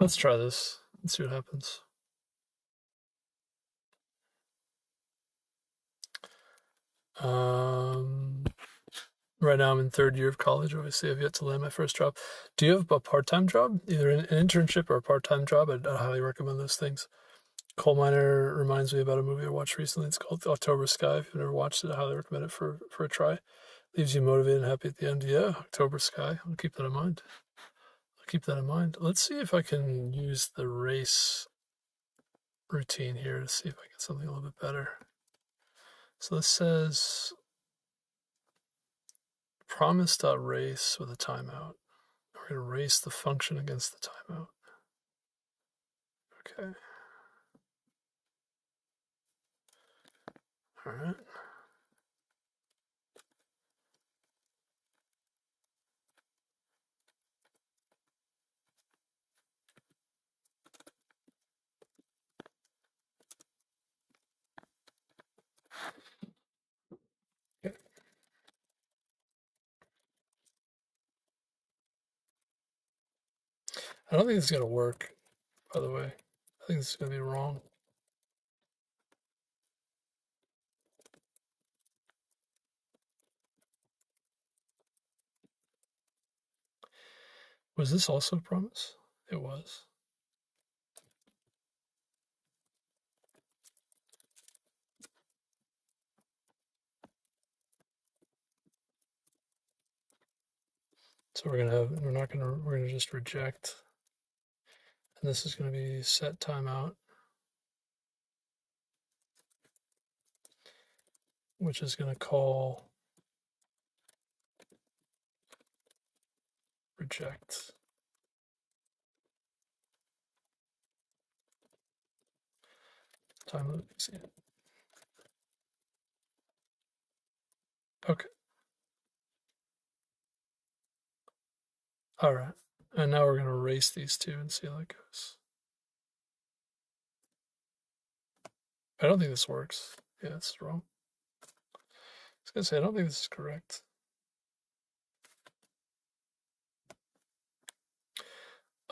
Let's try this and see what happens. Right now I'm in third year of college. Obviously, I've yet to land my first job. Do you have a part-time job, either an internship or a part-time job? I'd highly recommend those things. Coal Miner reminds me about a movie I watched recently. It's called October Sky. If you've never watched it, I highly recommend it for a try. Leaves you motivated and happy at the end. Yeah, October Sky. I'll keep that in mind. Let's see if I can use the race routine here to see if I get something a little bit better. So this says promise.race with a timeout. We're going to race the function against the timeout. Okay. All right. Okay. I don't think this is going to work, by the way. I think this is going to be wrong. Was this also a promise? It was. So we're gonna just reject, and this is gonna be set timeout, which is gonna call reject. Time loop exceeded. Okay. All right. And now we're gonna erase these two and see how that goes. I don't think this works. Yeah, it's wrong. I was gonna say I don't think this is correct.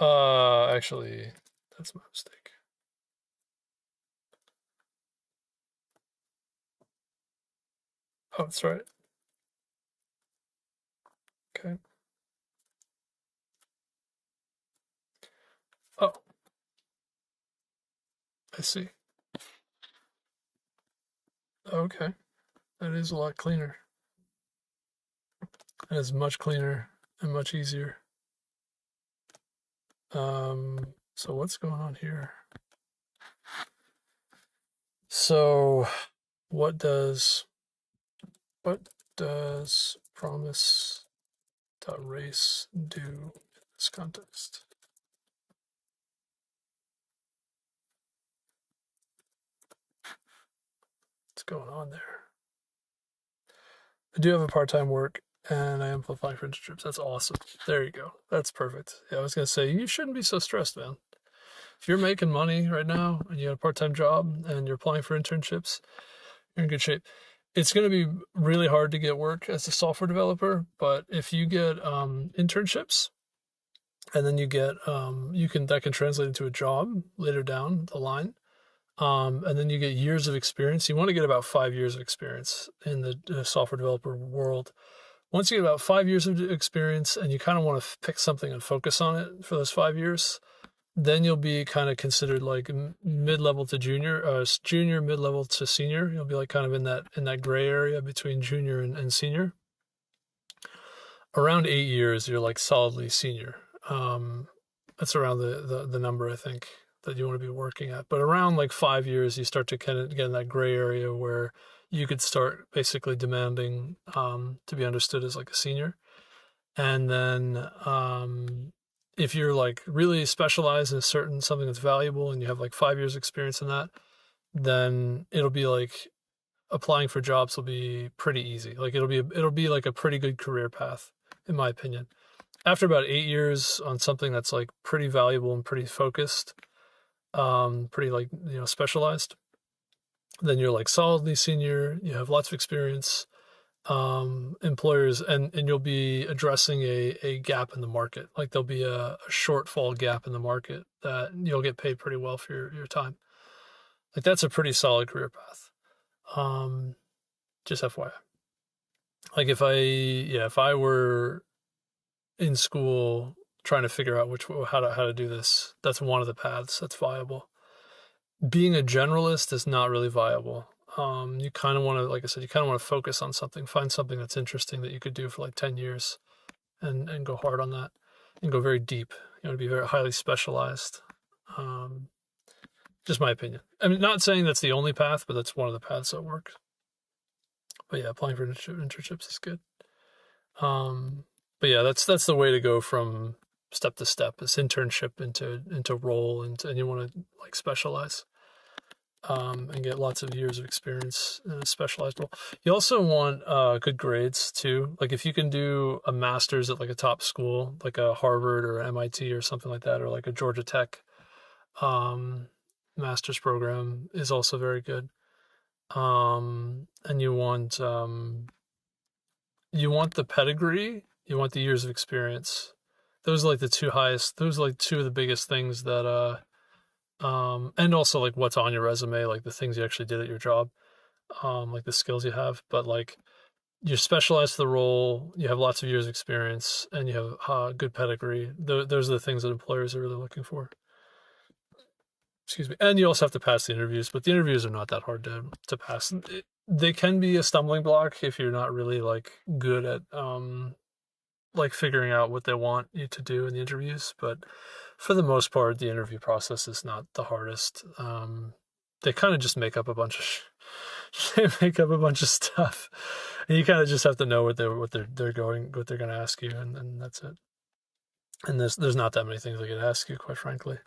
Actually, that's my mistake. Oh, that's right. Okay. Oh, I see. Okay. That is a lot cleaner. That is much cleaner and much easier. So what's going on here? So what does promise.race do in this context? What's going on there? I do have a part-time work and I am applying for internships. That's awesome. There you go. That's perfect. Yeah, I was gonna say you shouldn't be so stressed, man. If you're making money right now and you have a part-time job and you're applying for internships, you're in good shape. it's going to be really hard to get work as a software developer, but if you get internships and then you get that can translate into a job later down the line. And then you get years of experience. You want to get about 5 years of experience in the software developer world. Once you get about 5 years of experience and you kind of want to pick something and focus on it for those 5 years, then you'll be kind of considered like mid-level to junior, junior, mid-level to senior. You'll be like kind of in that gray area between junior and senior. Around 8 years, you're like solidly senior. That's around the number, I think, that you want to be working at. But around like 5 years, you start to kind of get in that gray area where you could start basically demanding to be understood as like a senior. And then if you're like really specialized in a certain something that's valuable and you have like 5 years experience in that, then it'll be like applying for jobs will be pretty easy. Like it'll be like a pretty good career path, in my opinion. After about 8 years on something that's like pretty valuable and pretty focused, pretty like, specialized, then you're like solidly senior, you have lots of experience, employers, and you'll be addressing a gap in the market. Like there'll be a shortfall gap in the market that you'll get paid pretty well for your time. Like that's a pretty solid career path. Just FYI. Like if I were in school trying to figure out how to do this, that's one of the paths that's viable. Being a generalist is not really viable. You kind of want to, like I said, you kind of want to focus on something, find something that's interesting that you could do for like 10 years and go hard on that and go very deep. You want to be very highly specialized. Just my opinion. I mean, not saying that's the only path, but that's one of the paths that works. But yeah, applying for internships is good. But yeah, that's the way to go from step to step. Is internship into role, and you want to like specialize, and get lots of years of experience in a specialized role. You also want good grades too. Like if you can do a master's at like a top school, like a Harvard or MIT or something like that, or like a Georgia Tech master's program is also very good. And you want the pedigree, you want the years of experience. Those are like the two highest. Those are like two of the biggest things that and also like what's on your resume, like the things you actually did at your job, like the skills you have. But like you're specialized for the role, you have lots of years of experience, and you have good pedigree. Those are the things that employers are really looking for. Excuse me. And you also have to pass the interviews, but the interviews are not that hard to pass. They can be a stumbling block if you're not really like good at like figuring out what they want you to do in the interviews, but for the most part the interview process is not the hardest. They kind of just make up a bunch of stuff, and you kind of just have to know what they're going to ask you, and that's it. And there's not that many things they could ask you, quite frankly.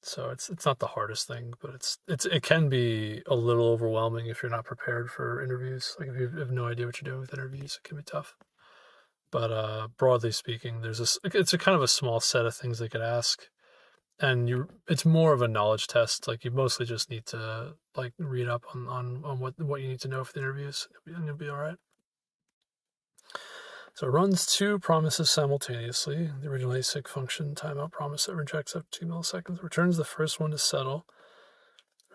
So it's not the hardest thing, but it can be a little overwhelming if you're not prepared for interviews. Like if you have no idea what you're doing with interviews, it can be tough. But broadly speaking, it's a kind of a small set of things they could ask, and it's more of a knowledge test. Like you mostly just need to like read up on what you need to know for the interviews, and you'll be all right. So it runs two promises simultaneously. The original async function timeout promise that rejects up to 2 milliseconds returns the first one to settle,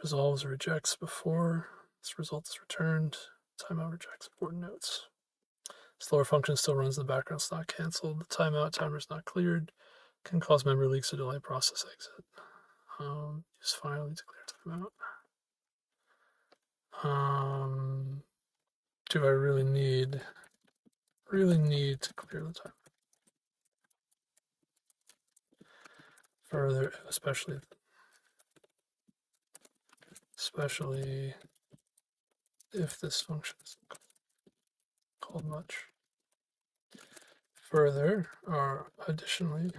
resolves or rejects before this result is returned. Timeout rejects important notes. Slower function still runs in the background, it's not canceled. The timer is not cleared. Can cause memory leaks or delay process exit. Use finally to clear timeout. Do I really need to clear the timer? Further, especially if this function is called much. Further, or additionally,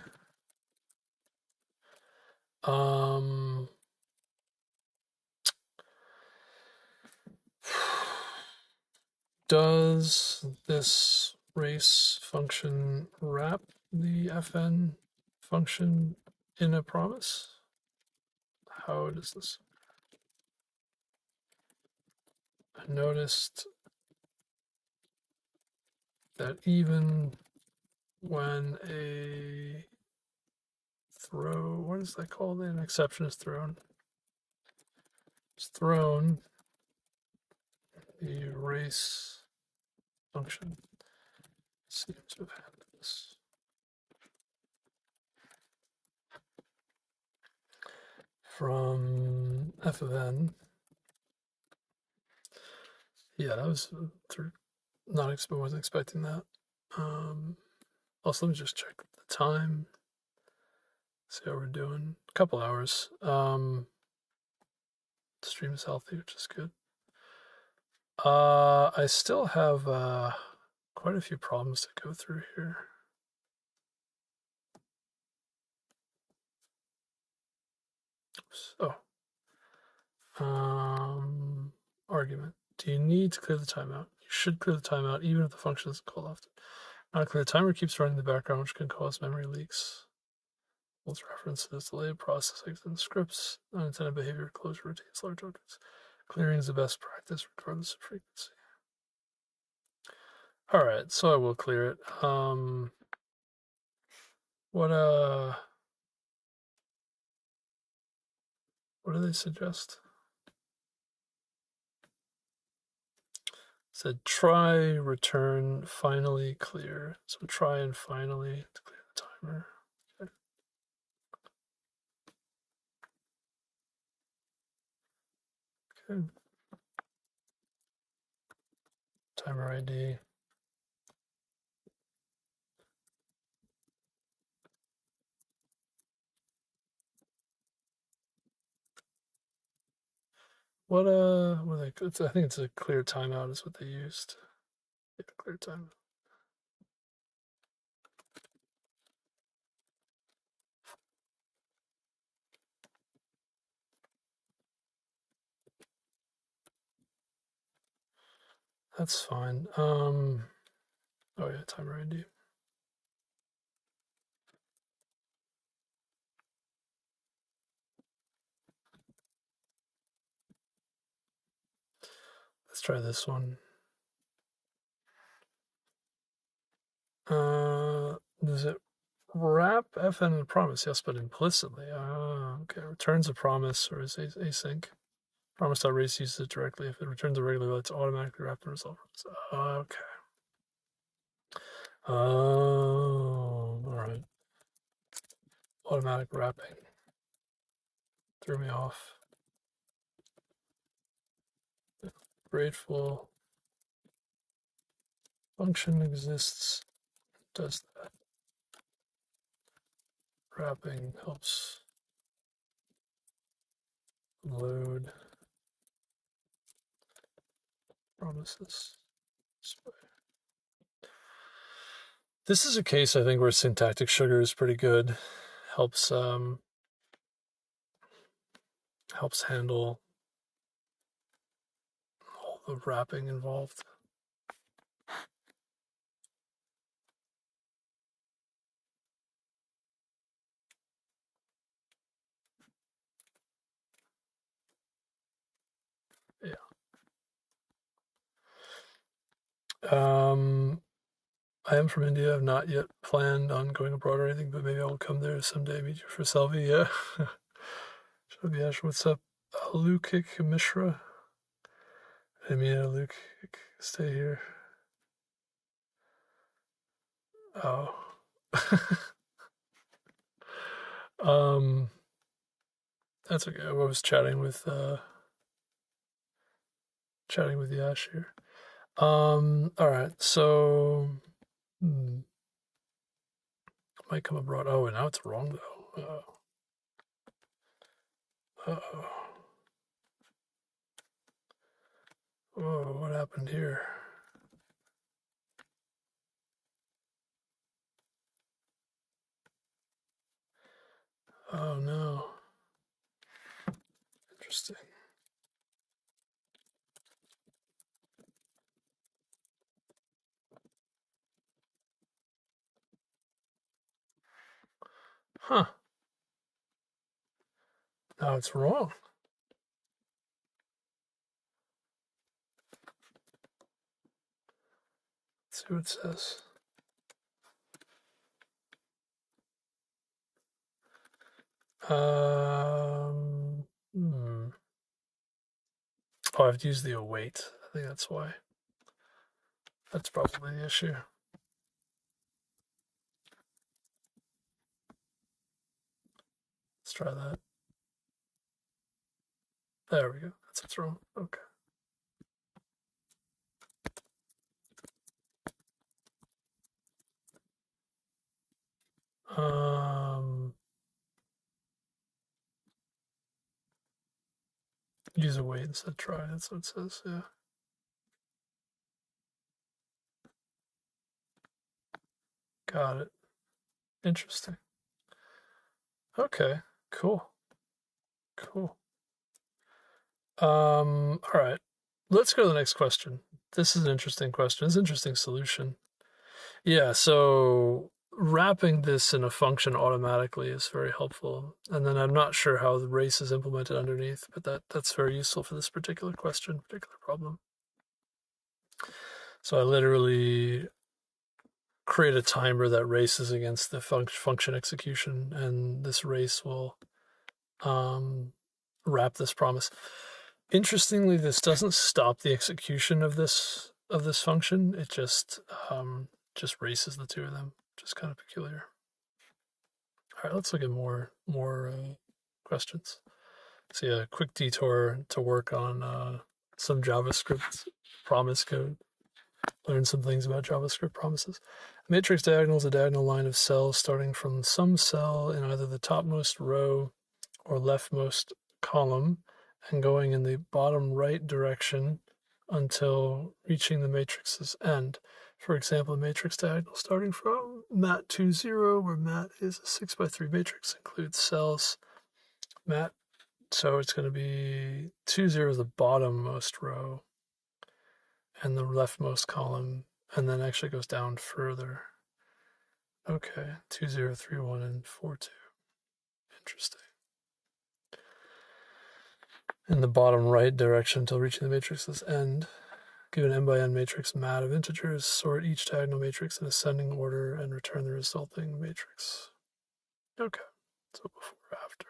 does this race function wrap the fn function in a promise? How does this? I noticed that even when a throw, what is that called? An exception is thrown. It's thrown, the erase function seems to have handled this. From f of n. Yeah, that was wasn't expecting that. Also, let me just check the time. See how we're doing. A couple hours. The stream is healthy, which is good. I still have quite a few problems to go through here. Oops. Oh. Argument. Do you need to clear the timeout? You should clear the timeout even if the function isn't called often. Not clear. The timer keeps running in the background, which can cause memory leaks. Holds references, delayed processing and scripts, unintended behavior, closure routines, large objects. Clearing is the best practice regardless of frequency. All right, so I will clear it. What do they suggest? It said try, return, finally, clear. So try and finally to clear the timer. Okay. Okay. Timer ID. What they, I think it's a clear timeout is what they used. Yeah, clear timeout. That's fine. Oh yeah, timer ID. Let's try this one. Does it wrap FN in a promise? Yes, but implicitly. Okay. Returns a promise or is async. Promise.race uses it directly. If it returns a regular, it's automatically wrapped in result. Okay. Oh, all right. Automatic wrapping. Threw me off. Grateful. Function exists. Does that. Wrapping helps load promises. This is a case I think where syntactic sugar is pretty good. Helps handle all the wrapping involved. Yeah. I am from India. I've not yet planned on going abroad or anything, but maybe I'll come there someday. Meet you for selfie. Yeah. Shabiash, what's up? Alukik Mishra. I mean, Alukik, stay here. Oh. That's okay. I was chatting with Yash here. All right. So, might come abroad. Oh, and now it's wrong though. Uh-oh. Oh, what happened here? Oh no. Interesting. Huh. Now it's wrong. Let's see what it says. Oh, I have to use the await. I think that's why. That's probably the issue. Let's try that. There we go. That's what's wrong. Okay. Use await instead of try. That's what it says. Yeah. Got it. Interesting. Okay. Cool. Cool. All right. Let's go to the next question. This is an interesting question. It's an interesting solution. Yeah, so wrapping this in a function automatically is very helpful. And then I'm not sure how the race is implemented underneath, but that's very useful for this particular question, particular problem. So I literally create a timer that races against the function execution, and this race will wrap this promise. Interestingly, this doesn't stop the execution of this function. It just races the two of them, which is kind of peculiar. All right, let's look at more questions. See a quick detour to work on some JavaScript promise code. Learn some things about JavaScript promises. A matrix diagonal is a diagonal line of cells starting from some cell in either the topmost row or leftmost column and going in the bottom right direction until reaching the matrix's end. For example, a matrix diagonal starting from mat 2, 0, where mat is a 6x3 matrix, includes cells mat. So it's going to be 2, 0 is the bottommost row and the leftmost column, and then actually goes down further. Okay, 2, 0, 3, 1, and 4, 2. Interesting. In the bottom right direction until reaching the matrix's end. Given n by n matrix mat of integers, sort each diagonal matrix in ascending order and return the resulting matrix. Okay, so before, after.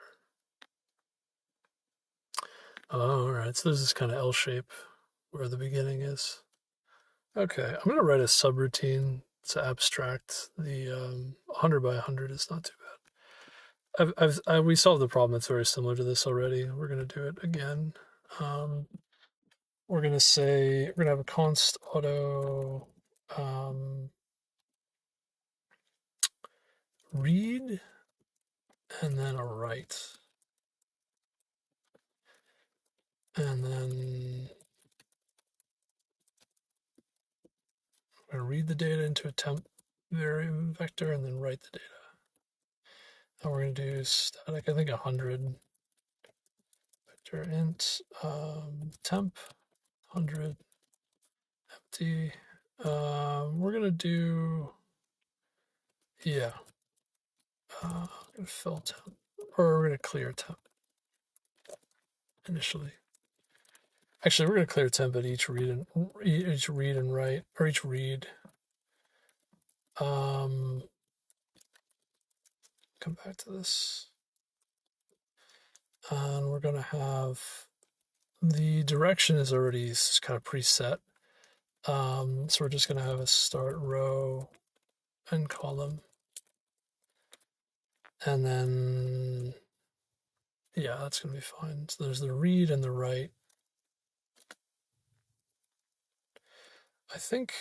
Oh, all right, so there's this kind of L shape where the beginning is. Okay, I'm going to write a subroutine to abstract the 100 by 100 is not too bad. We solved the problem that's very similar to this already. We're going to do it again. We're going to say, we're going to have a const auto read and then a write. And then we're going to read the data into a temp vector and then write the data. And we're going to do static, I think 100 vector int temp 100 empty. We're going to do, yeah, we're going to fill temp, or we're going to clear temp initially. Actually, we're going to clear temp at each read and write, or each read. Come back to this. And we're going to have the direction is already kind of preset. So we're just going to have a start row and column. And then, yeah, that's going to be fine. So there's the read and the write. I think,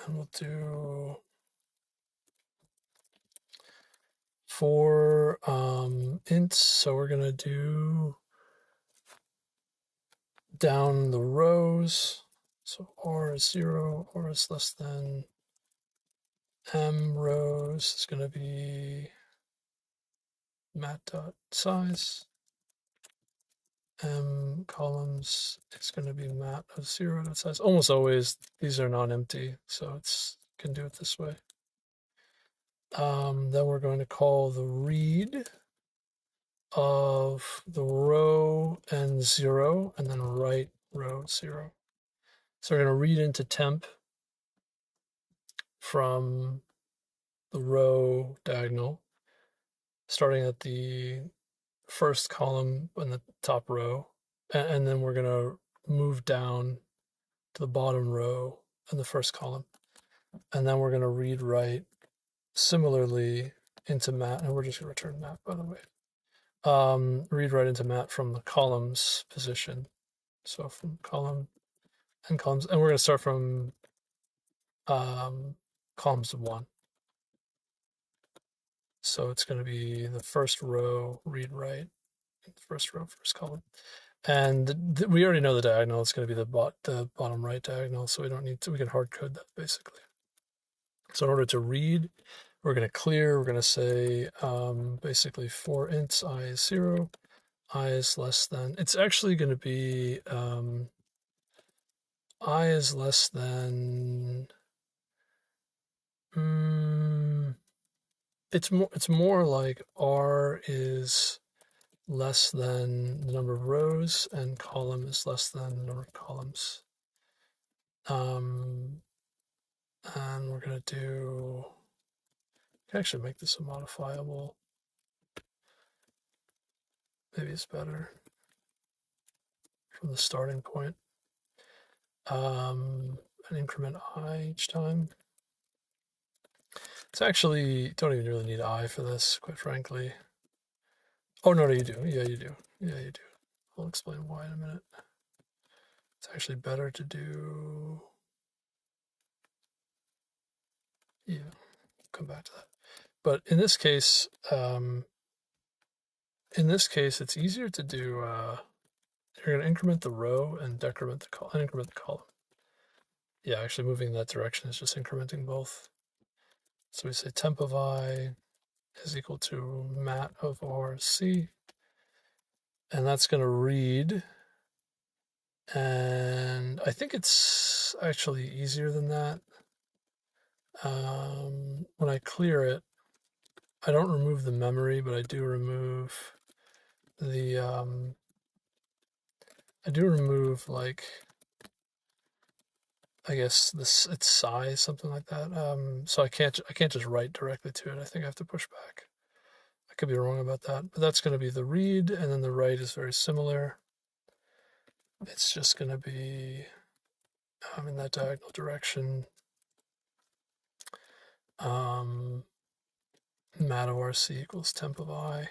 and we'll do for ints, so we're going to do down the rows. So r is 0, r is less than m rows is going to be mat.size. M columns is going to be mat of 0.size. Almost always these are non-empty, so it's can do it this way. Then we're going to call the read of the row n 0 and then write row 0. So we're going to read into temp from the row diagonal, starting at the first column in the top row, and then we're going to move down to the bottom row in the first column. And then we're going to read write similarly into mat, and we're just going to return mat, by the way. Read write into mat from the columns position. So from column and columns, and we're going to start from columns 1. So it's going to be the first row, read write, first row, first column. And we already know the diagonal. It's going to be the bottom right diagonal, so we don't need to, we can hard code that basically. So in order to read, we're going to clear, we're going to say basically for ints I is 0, I is less than, it's actually going to be I is less than, it's more like R is less than the number of rows and column is less than the number of columns. And we're going to do, I can actually make this a modifiable. Maybe it's better from the starting point. An increment I each time. It's actually, don't even really need I for this, quite frankly. Oh, no, you do. Yeah, you do. Yeah, you do. I'll explain why in a minute. It's actually better to do, yeah, come back to that. But in this case, it's easier to do, you're going to increment the row and decrement increment the column. Yeah, actually moving in that direction is just incrementing both. So we say temp of I is equal to mat of RC, and that's going to read. And I think it's actually easier than that. When I clear it, I don't remove the memory, but I do remove the, like, I guess its size, something like that. So I can't just write directly to it. I think I have to push back. I could be wrong about that, but that's going to be the read, and then the write is very similar. It's just going to be in that diagonal direction. Mat of RC equals temp of I.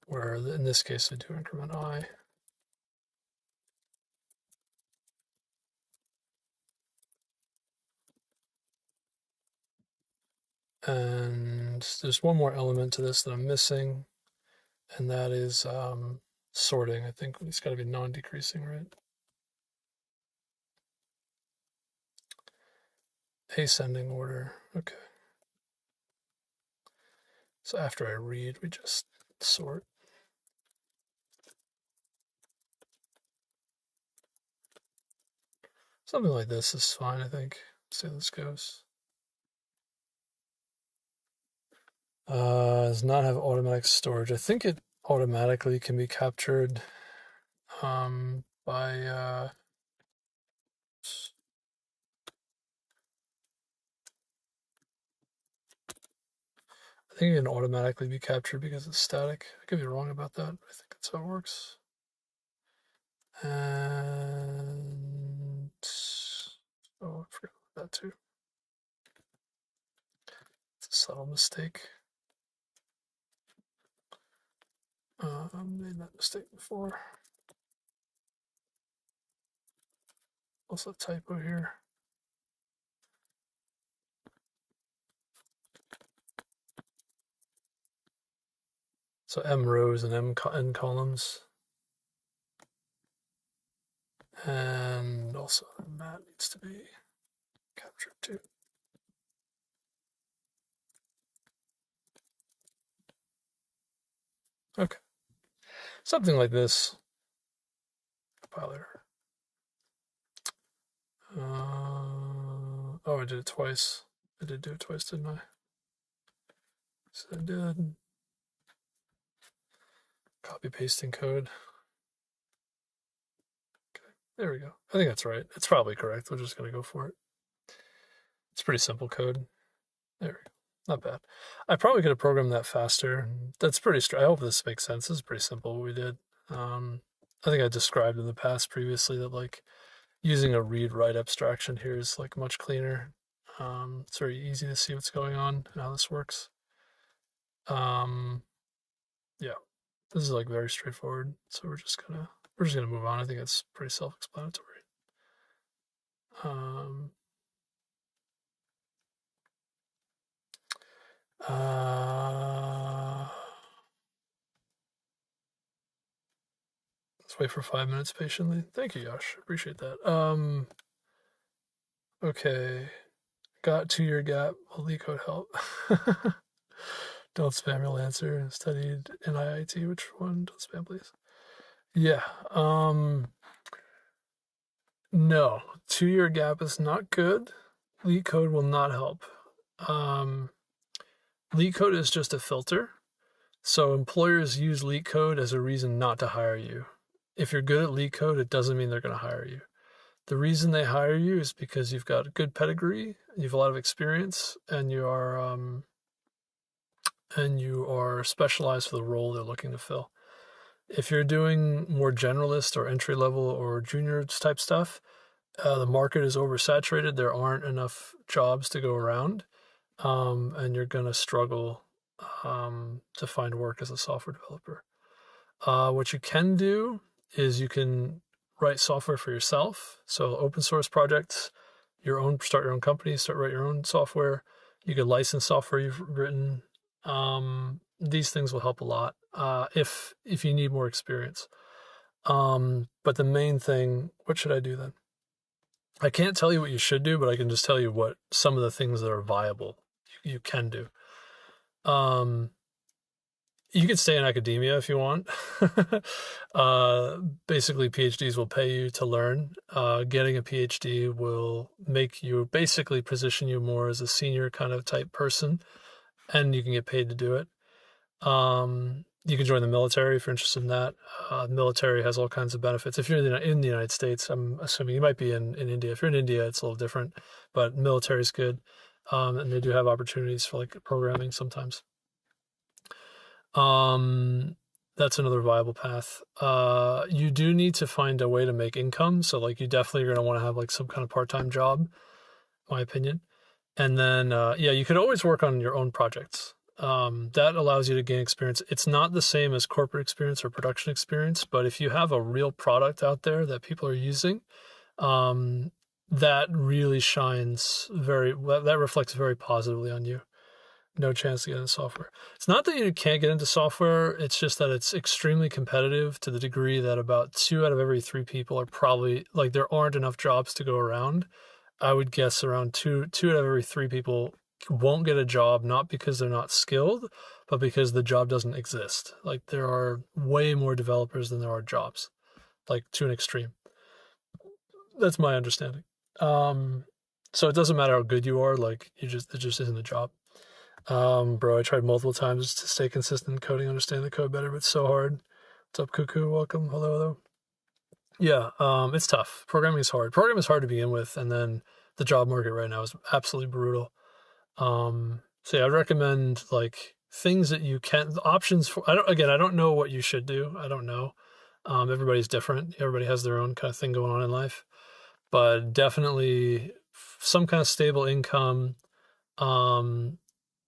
Where in this case I do increment I. And there's one more element to this that I'm missing, and that is sorting. I think it's got to be non-decreasing, right? Ascending order. Okay. So after I read, we just sort. Something like this is fine, I think. Let's see how this goes. Does not have automatic storage. I think it automatically can be captured by I think it can automatically be captured because it's static. I could be wrong about that, but I think that's how it works. And oh, I forgot about that too. It's a subtle mistake. I made that mistake before. Also a typo here. So M rows and N columns. And also that needs to be captured too. Okay. Something like this. Compiler. Oh, I did it twice. I did do it twice, didn't I? So I did. Copy pasting code. Okay, there we go. I think that's right. It's probably correct. We're just going to go for it. It's pretty simple code. There we go. Not bad. I probably could have programmed that faster. That's pretty straight. I hope this makes sense. This is pretty simple what we did. I think I described in the past previously that like using a read-write abstraction here is like much cleaner. It's very easy to see what's going on and how this works. Yeah, this is like very straightforward. So we're just gonna move on. I think it's pretty self-explanatory. Let's wait for 5 minutes patiently. Thank you, Yash. Appreciate that. Okay. Got 2-year gap. Will LeetCode help? Don't spam your answer. Studied in IIT. Which one? Don't spam, please. Yeah. No. 2-year gap is not good. LeetCode will not help. LeetCode is just a filter. So employers use LeetCode as a reason not to hire you. If you're good at LeetCode, it doesn't mean they're going to hire you. The reason they hire you is because you've got a good pedigree, you have a lot of experience, and you are specialized for the role they're looking to fill. If you're doing more generalist or entry level or junior type stuff, the market is oversaturated. There aren't enough jobs to go around, and you're going to struggle to find work as a software developer. What you can do is you can write software for yourself. So open source projects, start your own company, write your own software. You could license software you've written. These things will help a lot if you need more experience. But the main thing, what should I do then? I can't tell you what you should do, but I can just tell you what some of the things that are viable you can do. You could stay in academia if you want. Basically, PhDs will pay you to learn. Getting a PhD will basically position you more as a senior kind of type person, and you can get paid to do it. You can join the military if you're interested in that. The military has all kinds of benefits. If you're in the United States, I'm assuming you might be in India. If you're in India, it's a little different, but military is good. And they do have opportunities for like programming sometimes. That's another viable path. You do need to find a way to make income. So like you definitely are going to want to have like some kind of part-time job, in my opinion. And then, you could always work on your own projects. That allows you to gain experience. It's not the same as corporate experience or production experience, but if you have a real product out there that people are using, that really that reflects very positively on you. No chance to get into software. It's not that you can't get into software. It's just that it's extremely competitive to the degree that about 2 out of every 3 people are probably like, there aren't enough jobs to go around. I would guess around two out of every 3 people won't get a job, not because they're not skilled, but because the job doesn't exist. Like there are way more developers than there are jobs, like to an extreme. That's my understanding. So it doesn't matter how good you are, like it just isn't a job. Bro, I tried multiple times to stay consistent in coding, understand the code better, but it's so hard. What's up, Cuckoo? Welcome. Hello. Yeah, it's tough. Programming is hard. Programming is hard to begin with, and then the job market right now is absolutely brutal. So yeah, I recommend like things that you can, options for, I don't know what you should do. I don't know. Everybody's different. Everybody has their own kind of thing going on in life, but definitely some kind of stable income,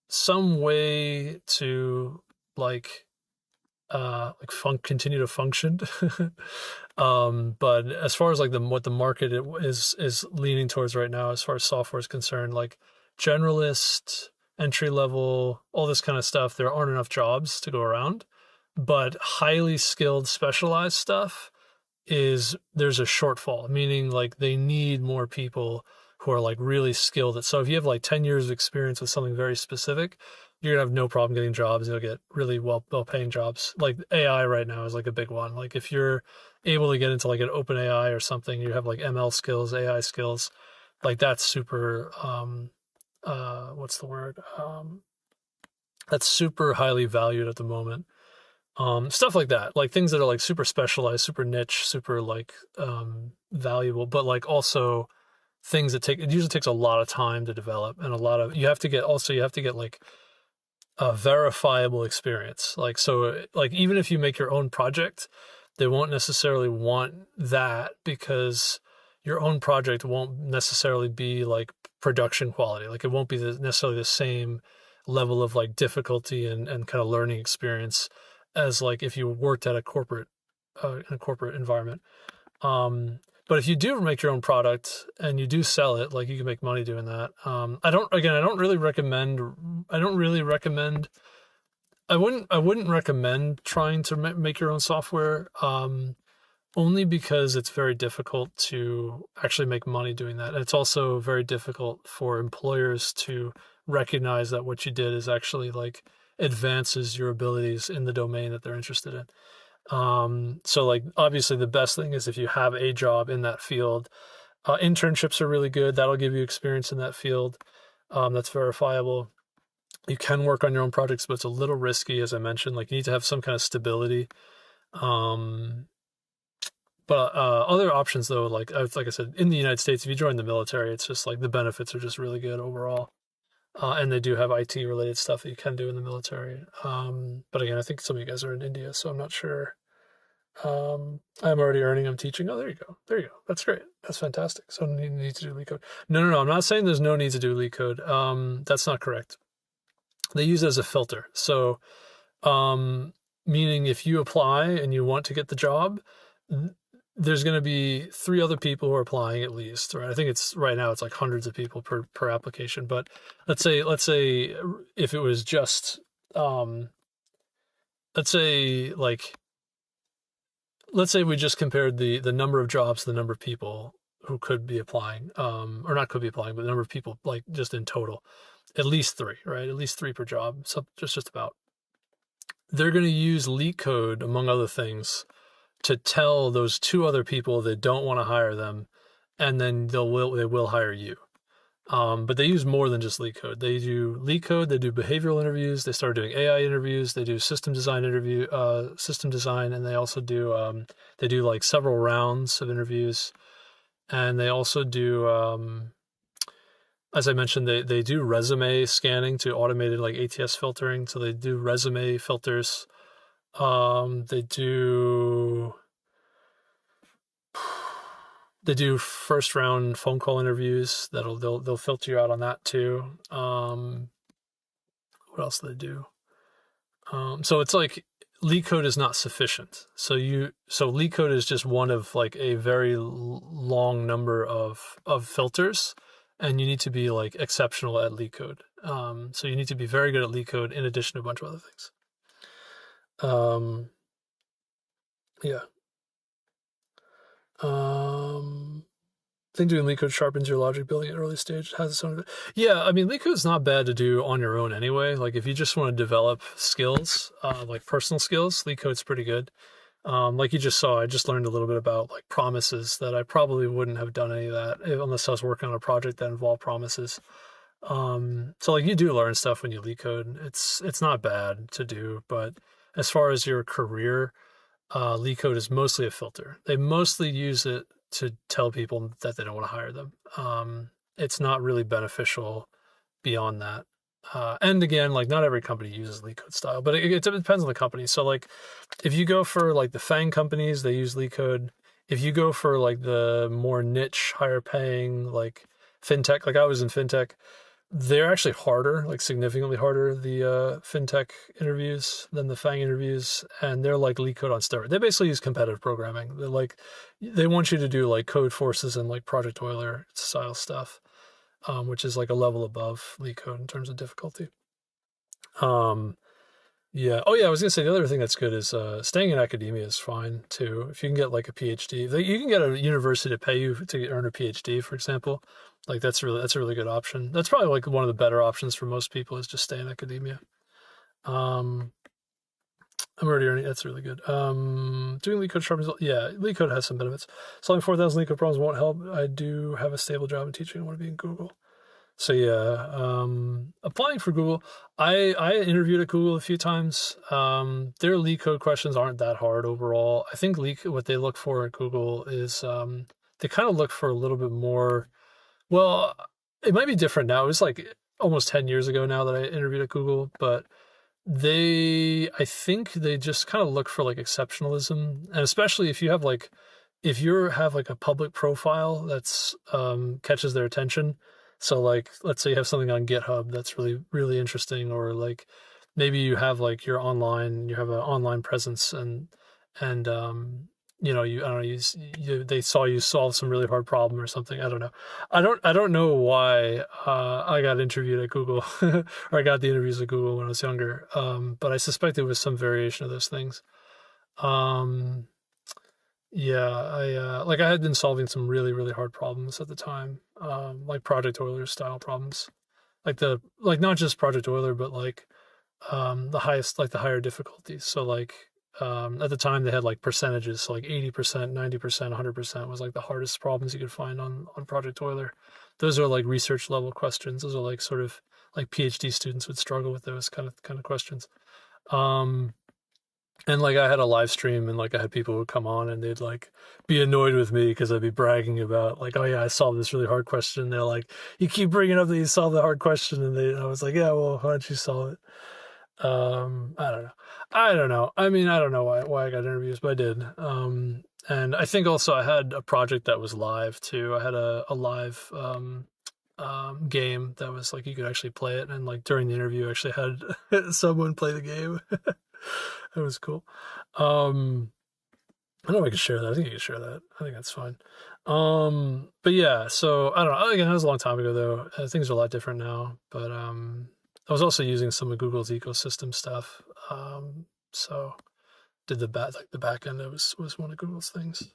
some way to continue to function. But as far as like what the market is leaning towards right now, as far as software is concerned, like generalist, entry level, all this kind of stuff, there aren't enough jobs to go around. But highly skilled, specialized stuff there's a shortfall, meaning like they need more people who are like really skilled. So if you have like 10 years of experience with something very specific, you're gonna have no problem getting jobs. You'll get really well paying jobs. Like AI right now is like a big one. Like if you're able to get into like an open AI or something, you have like ML skills, AI skills, like that's super, what's the word? That's super highly valued at the moment. Stuff like that, like things that are like super specialized, super niche, super like valuable, but like also things that it usually takes a lot of time to develop, and you have to get like a verifiable experience. Like, so like even if you make your own project, they won't necessarily want that, because your own project won't necessarily be like production quality. Like it won't be necessarily the same level of like difficulty and kind of learning experience as like if you worked at a corporate in a corporate environment. But if you do make your own product and you do sell it, like you can make money doing that. I don't really recommend. I wouldn't recommend trying to make your own software. Only because it's very difficult to actually make money doing that. And it's also very difficult for employers to recognize that what you did is actually like advances your abilities in the domain that they're interested in. So like obviously the best thing is if you have a job in that field. Internships are really good. That'll give you experience in that field. That's verifiable. You can work on your own projects, but it's a little risky, as I mentioned. Like you need to have some kind of stability. But other options, though, like I said, in the United States, if you join the military, it's just like the benefits are just really good overall. And they do have IT related stuff that you can do in the military. But again, I think some of you guys are in India, so I'm not sure. I'm already earning, I'm teaching. Oh, there you go. There you go. That's great. That's fantastic. So you need to do LeetCode. No. I'm not saying there's no need to do LeetCode. That's not correct. They use it as a filter. So, meaning if you apply and you want to get the job, there's going to be 3 other people who are applying at least, right? I think right now it's like hundreds of people per application. But let's say if it was just, let's say we just compared the number of jobs to the number of people who could be applying, or not could be applying, but the number of people like just in total, at least 3, right? At least 3 per job. So just about. They're going to use LeetCode, among other things, to tell those 2 other people they don't want to hire them, and then they will hire you. But they use more than just LeetCode. They do LeetCode, they do behavioral interviews, they start doing AI interviews, they do system design, and they also do like several rounds of interviews, and they also do, as I mentioned, they do resume scanning to automated like ATS filtering. So they do resume filters. They do first round phone call interviews. They'll filter you out on that too. What else do they do? So it's like LeetCode is not sufficient. So LeetCode is just one of like a very long number of filters, and you need to be like exceptional at LeetCode. So you need to be very good at LeetCode in addition to a bunch of other things. Yeah. I think doing LeetCode sharpens your logic building at early stage. It has its own. Yeah, I mean, LeetCode's not bad to do on your own anyway. Like if you just want to develop skills, like personal skills, LeetCode's pretty good. Like you just saw, I just learned a little bit about like promises that I probably wouldn't have done any of that unless I was working on a project that involved promises. So like you do learn stuff when you LeetCode. It's not bad to do, but as far as your career, LeetCode is mostly a filter. They mostly use it to tell people that they don't want to hire them. It's not really beneficial beyond that. And again, like not every company uses LeetCode style, but it depends on the company. So like if you go for like the FANG companies, they use LeetCode. If you go for like the more niche, higher paying, like fintech, like I was in fintech, they're actually harder, like significantly harder, the fintech interviews than the FANG interviews, and they're like LeetCode on steroids. They basically use competitive programming. They want you to do like code forces and like Project Euler style stuff, which is like a level above LeetCode in terms of difficulty. Yeah. Oh yeah, I was gonna say the other thing that's good is staying in academia is fine too. If you can get like a PhD, you can get a university to pay you to earn a PhD, for example. Like that's a really good option. That's probably like one of the better options for most people is just stay in academia. I'm already earning. That's really good. Doing LeetCode sharpens. Yeah, LeetCode has some benefits. Solving 4,000 LeetCode problems won't help. I do have a stable job in teaching. I want to be in Google. So yeah, applying for Google, I interviewed at Google a few times. Their LeetCode questions aren't that hard overall. I think what they look for at Google is they kind of look for a little bit more. Well, it might be different now. It was like almost 10 years ago now that I interviewed at Google, but I think they just kind of look for like exceptionalism, and especially if you have like if you have like a public profile that's catches their attention. So like let's say you have something on GitHub that's really interesting, or like maybe you have like you have an online presence, and you I don't know they saw you solve some really hard problem or something. I don't know. I don't know why I got interviewed at Google or I got the interviews at Google when I was younger. But I suspect it was some variation of those things. Um, yeah, I had been solving some really hard problems at the time, like Project Euler style problems, like not just Project Euler, but like the higher difficulties. So like at the time they had like percentages, so like 80%, 90%, 100% was like the hardest problems you could find on Project Euler. Those are like research level questions. Those are like sort of like PhD students would struggle with those kind of questions. Um, and like I had a live stream and like I had people who would come on and they'd like be annoyed with me because I'd be bragging about like, oh yeah, I solved this really hard question. And they're like, you keep bringing up that you solved the hard question, and I was like, yeah, well, why don't you solve it? I don't know. I don't know. I mean, I don't know why I got interviews, but I did. And I think also I had a project that was live too. I had a live game that was like you could actually play it, and like during the interview, I actually had someone play the game. That was cool. Um, I don't know if I can share that. I think you can share that. I think that's fine. But yeah, so I don't know. Again, that was a long time ago though. Things are a lot different now. But I was also using some of Google's ecosystem stuff. So did the back end was one of Google's things.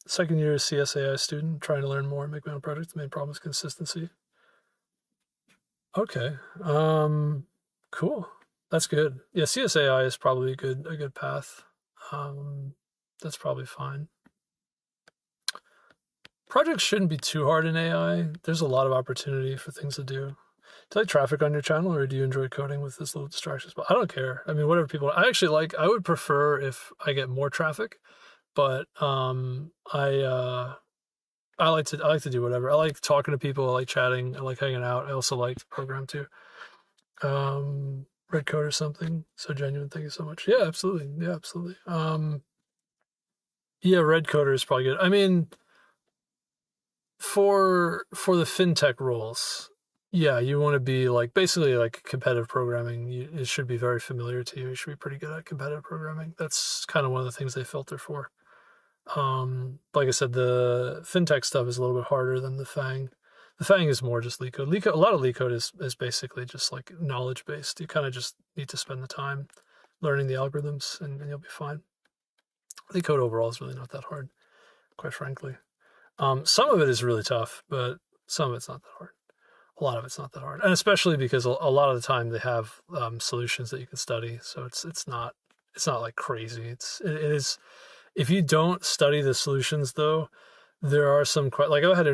Second year CSAI student, trying to learn more, make my own project. The main problem is consistency. Okay. Cool. That's good. Yeah, CSAI is probably a good path. Um, that's probably fine. Projects shouldn't be too hard in AI. There's a lot of opportunity for things to do. Do you like traffic on your channel, or do you enjoy coding with this little distractions? But I don't care. I mean, whatever people. I actually like. I would prefer if I get more traffic, but I like to do whatever. I like talking to people. I like chatting. I like hanging out. I also like to program too. Red code or something. So genuine. Thank you so much. Yeah, absolutely. Yeah, absolutely. Yeah, red coder is probably good. I mean, for the fintech roles, yeah, you want to be like basically like competitive programming. It should be very familiar to you. You should be pretty good at competitive programming. That's kind of one of the things they filter for. Like I said, the fintech stuff is a little bit harder than the Fang. The Fang is more just LeetCode. A lot of LeetCode is basically just like knowledge based. You kind of just need to spend the time learning the algorithms, and you'll be fine. LeetCode overall is really not that hard, quite frankly. Some of it is really tough, but some of it's not that hard. A lot of it's not that hard, and especially because a lot of the time they have solutions that you can study, so it's not like crazy. It is. If you don't study the solutions, though, there are some like I've had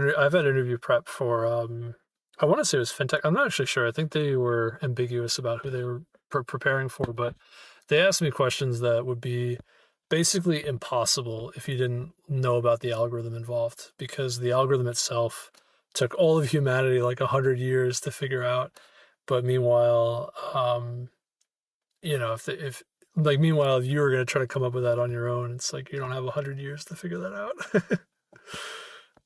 interview prep for I want to say it was fintech. I'm not actually sure. I think they were ambiguous about who they were preparing for, but they asked me questions that would be basically impossible if you didn't know about the algorithm involved, because the algorithm itself took all of humanity like 100 years to figure out. But meanwhile, if like meanwhile if you were going to try to come up with that on your own, it's like you don't have 100 years to figure that out.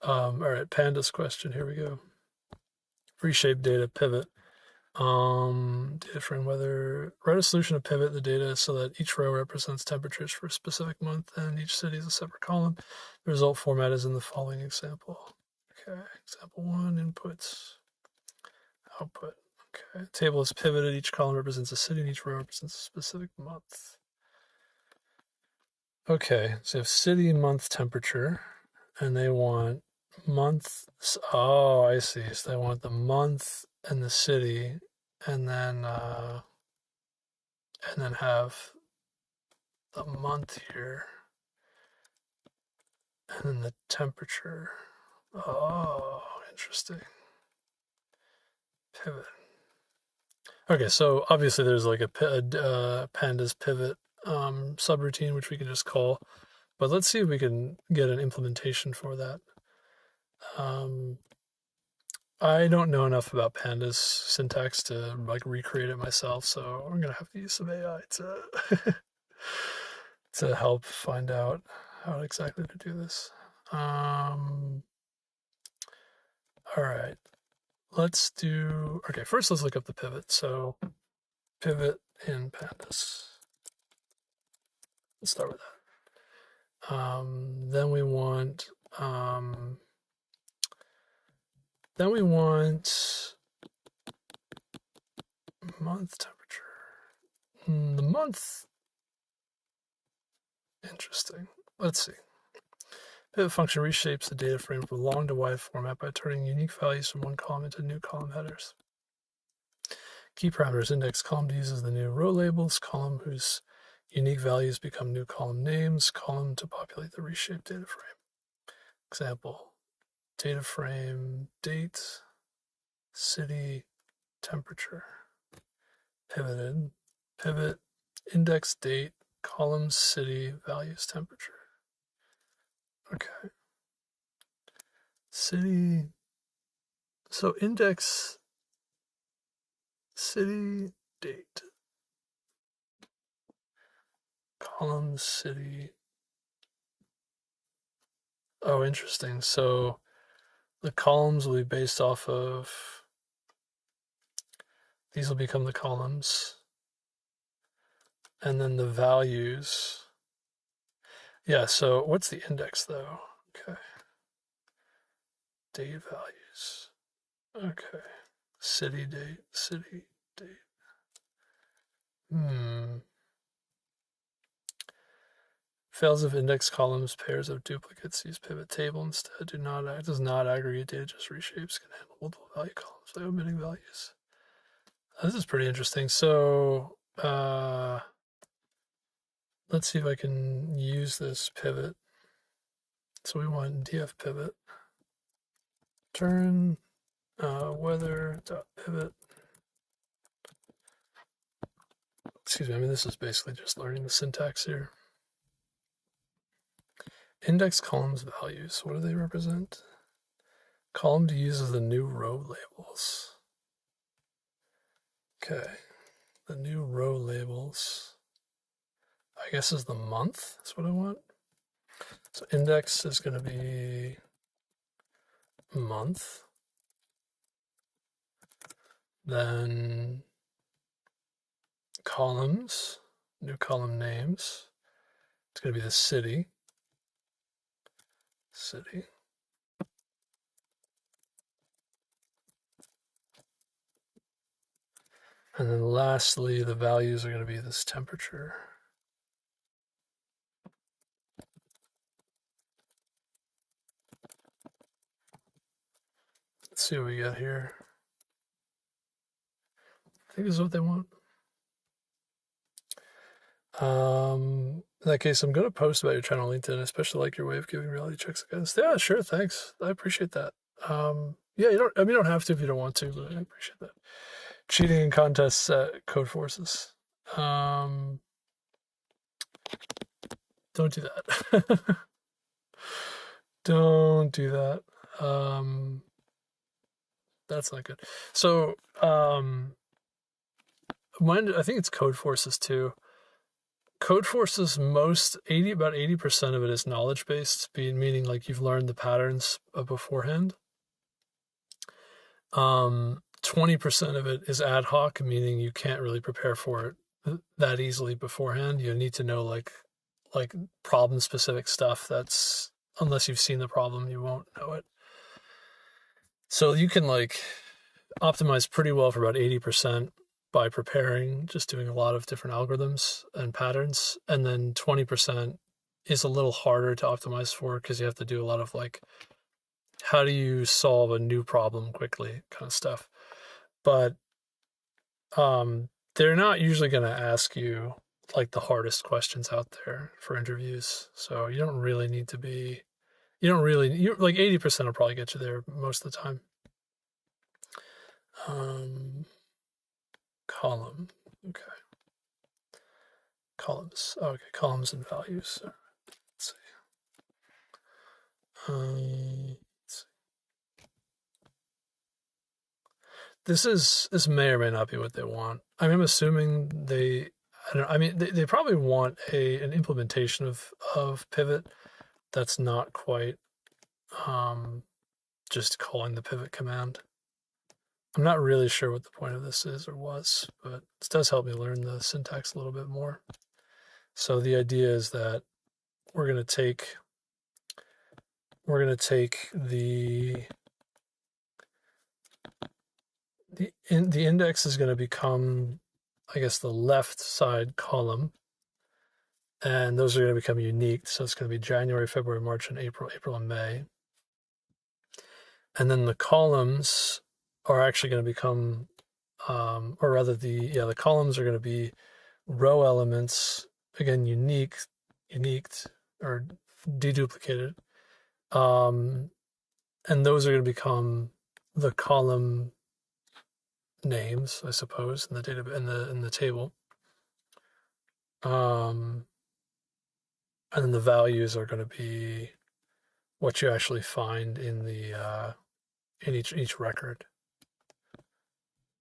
All right, pandas question, here we go. Reshape data pivot. Data frame weather. Write a solution to pivot the data so that each row represents temperatures for a specific month and each city is a separate column. The result format is in the following example. Okay, example 1, inputs, output. Okay, table is pivoted. Each column represents a city and each row represents a specific month. Okay, so if city, month, temperature, and they want month. Oh, I see. So they want the month and the city, and then have the month here, and then the temperature. Oh, interesting. Pivot. Okay, so obviously there's like a pandas pivot subroutine, which we can just call. But let's see if we can get an implementation for that. I don't know enough about pandas syntax to like recreate it myself, so I'm gonna have to use some AI to to help find out how exactly to do this. All right, let's do. Okay, first let's look up the pivot. So pivot in pandas. Let's start with that. Then we want month temperature. The month. Interesting. Let's see. Pivot function reshapes the data frame from long to wide format by turning unique values from one column into new column headers. Key parameters: index column uses the new row labels, column whose unique values become new column names, column to populate the reshaped data frame. Example: data frame date, city, temperature. Pivoted, pivot, index date, column city, values temperature. Okay. City. So index city date. Column city. Oh, interesting. So the columns will be based off of, these will become the columns. And then the values. Yeah, so what's the index though? Okay. Date values. Okay. City date, city date. Fails if index columns, pairs of duplicates, use pivot table instead. Does not aggregate data, just reshapes, can handle multiple value columns by omitting values. This is pretty interesting. So let's see if I can use this pivot. So we want df pivot. Turn weather.pivot. Excuse me, I mean, this is basically just learning the syntax here. Index columns values, what do they represent? Column to use as the new row labels. Okay, the new row labels, I guess, is the month. That's what I want. So index is going to be month. Then columns, new column names. It's going to be the city. City. And then lastly, the values are going to be this temperature. Let's see what we got here. I think this is what they want. In that case, I'm going to post about your channel on LinkedIn. I especially like your way of giving reality checks against. Yeah, sure. Thanks. I appreciate that. Yeah, you don't have to if you don't want to, but I appreciate that. Cheating in contests at Code Forces. Don't do that. Don't do that. That's not good. So, I think it's Code Forces too. Code Forces, about 80% of it is knowledge based, meaning like you've learned the patterns beforehand. 20% of it is ad hoc, meaning you can't really prepare for it that easily beforehand. You need to know like problem specific stuff that's, unless you've seen the problem, you won't know it. So you can like optimize pretty well for about 80% by preparing, just doing a lot of different algorithms and patterns. And then 20% is a little harder to optimize for because you have to do a lot of like, how do you solve a new problem quickly kind of stuff. But they're not usually going to ask you like the hardest questions out there for interviews. So you don't really need to be You don't really, you like 80% will probably get you there most of the time. Column, okay. Columns, okay, columns and values. Let's see. This may or may not be what they want. I mean, I'm assuming they, I mean, they probably want an implementation of pivot that's not quite just calling the pivot command. I'm not really sure what the point of this is or was, but this does help me learn the syntax a little bit more. So the idea is that we're going to take the index is going to become, I guess, the left side column, and those are going to become unique. So it's going to be January, February, March, and April and May. And then the columns are actually going to become, or rather the columns are going to be row elements, again, unique or deduplicated. And those are going to become the column names, I suppose, in the data in the table. And then the values are going to be what you actually find in the in each record.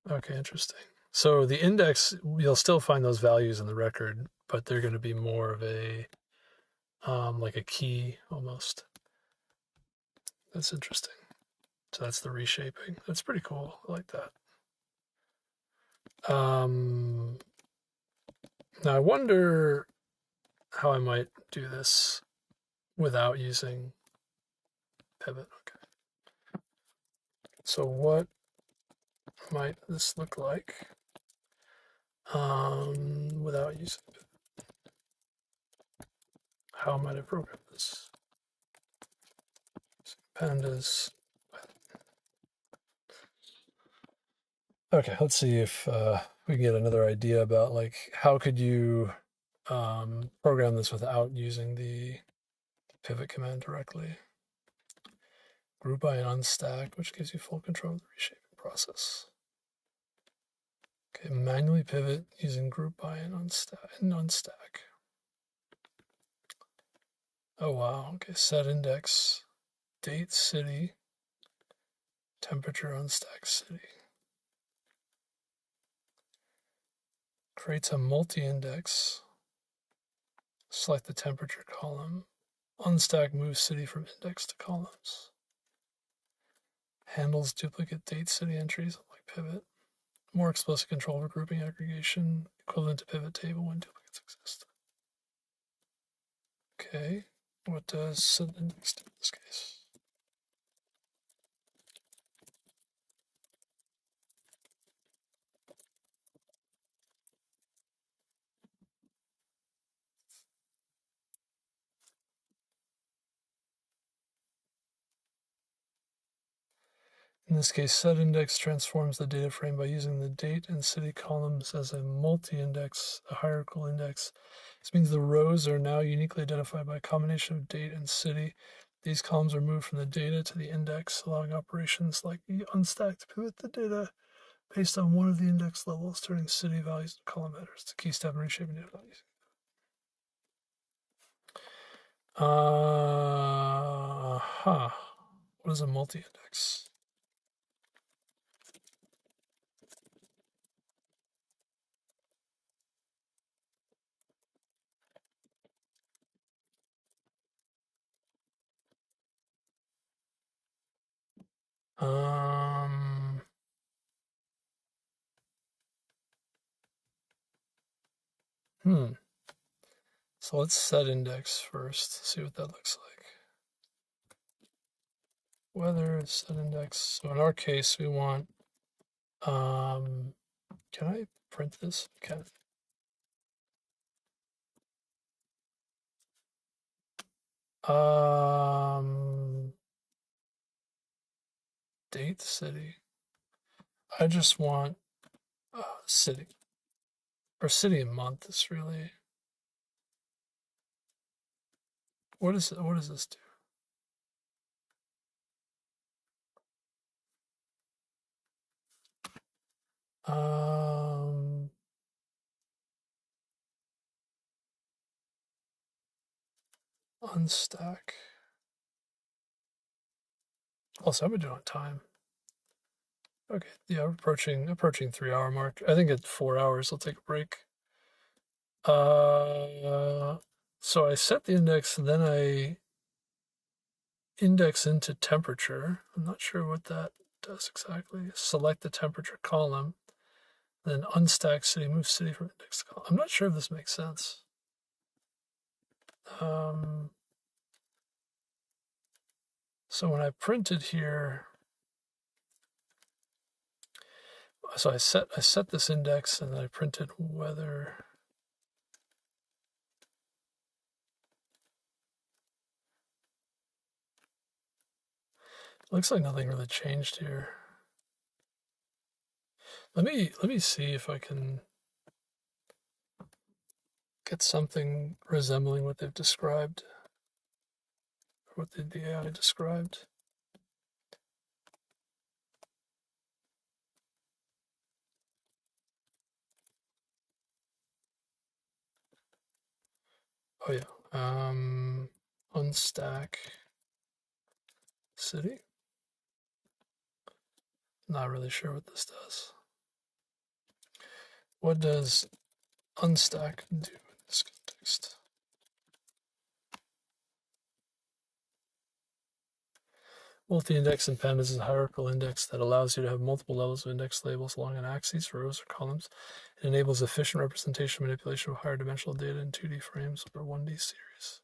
Okay, interesting. So the index, you'll still find those values in the record, but they're going to be more of a like a key almost. That's interesting. So that's the reshaping. That's pretty cool. I like that. Now I wonder how I might do this without using pivot. Okay. So what might this look like without using pivot? How might I program this? Pandas. Okay, let's see if we can get another idea about like how could you program this without using the pivot command directly. Group by and unstack, which gives you full control of the reshaping process. Okay, manually pivot using group by and unstack. Oh wow, okay, set index, date, city, temperature, unstack city. Creates a multi-index. Select the temperature column. Unstack moves city from index to columns. Handles duplicate date city entries like pivot. More explicit control over grouping aggregation, equivalent to pivot table when duplicates exist. Okay, what does set index do in this case? In this case, set index transforms the data frame by using the date and city columns as a multi-index, a hierarchical index. This means the rows are now uniquely identified by a combination of date and city. These columns are moved from the data to the index, allowing operations like the unstack to pivot the data based on one of the index levels, turning city values to column headers. It's a key step in reshaping data values. What is a multi-index? So let's set index first, see what that looks like. Weather, set index. So in our case, we want, can I print this? Okay. Date, city. I just want city. Or city and month is really. What does this do? Unstack. Also, I've been doing time. Okay, yeah, approaching 3 hour mark. I think at 4 hours I'll take a break. So I set the index, then I index into temperature. I'm not sure what that does exactly. Select the temperature column, then unstack city, move city from index to column. I'm not sure if this makes sense. So when I printed here, so I set this index and then I printed weather. Looks like nothing really changed here. Let me see if I can get something resembling what they've described, or what the AI described. Oh yeah, unstack city. Not really sure what this does. What does unstack do in this context? Multi-index in pandas is a hierarchical index that allows you to have multiple levels of index labels along an axis, rows, or columns. It enables efficient representation and manipulation of higher dimensional data in 2D frames or 1D series.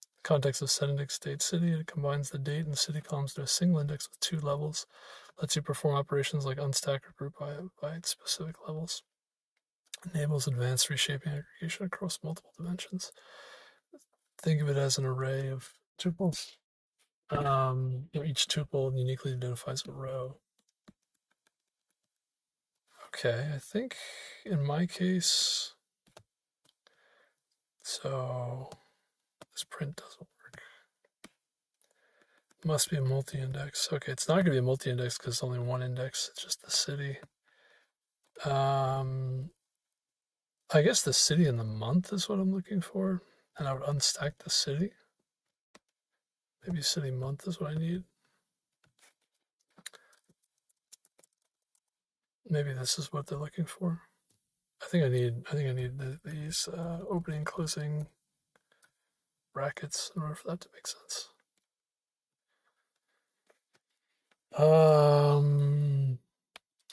In the context of set index date city, it combines the date and city columns into a single index with 2 levels, lets you perform operations like unstack or group by its specific levels. Enables advanced reshaping aggregation across multiple dimensions. Think of it as an array of tuples. Each tuple uniquely identifies a row. Okay, I think in my case, so this print doesn't work. Must be a multi-index. Okay, it's not going to be a multi-index because it's only one index. It's just the city. I guess the city and the month is what I'm looking for. And I would unstack the city. Maybe city month is what I need. Maybe this is what they're looking for. I think I need these opening and closing brackets in order for that to make sense.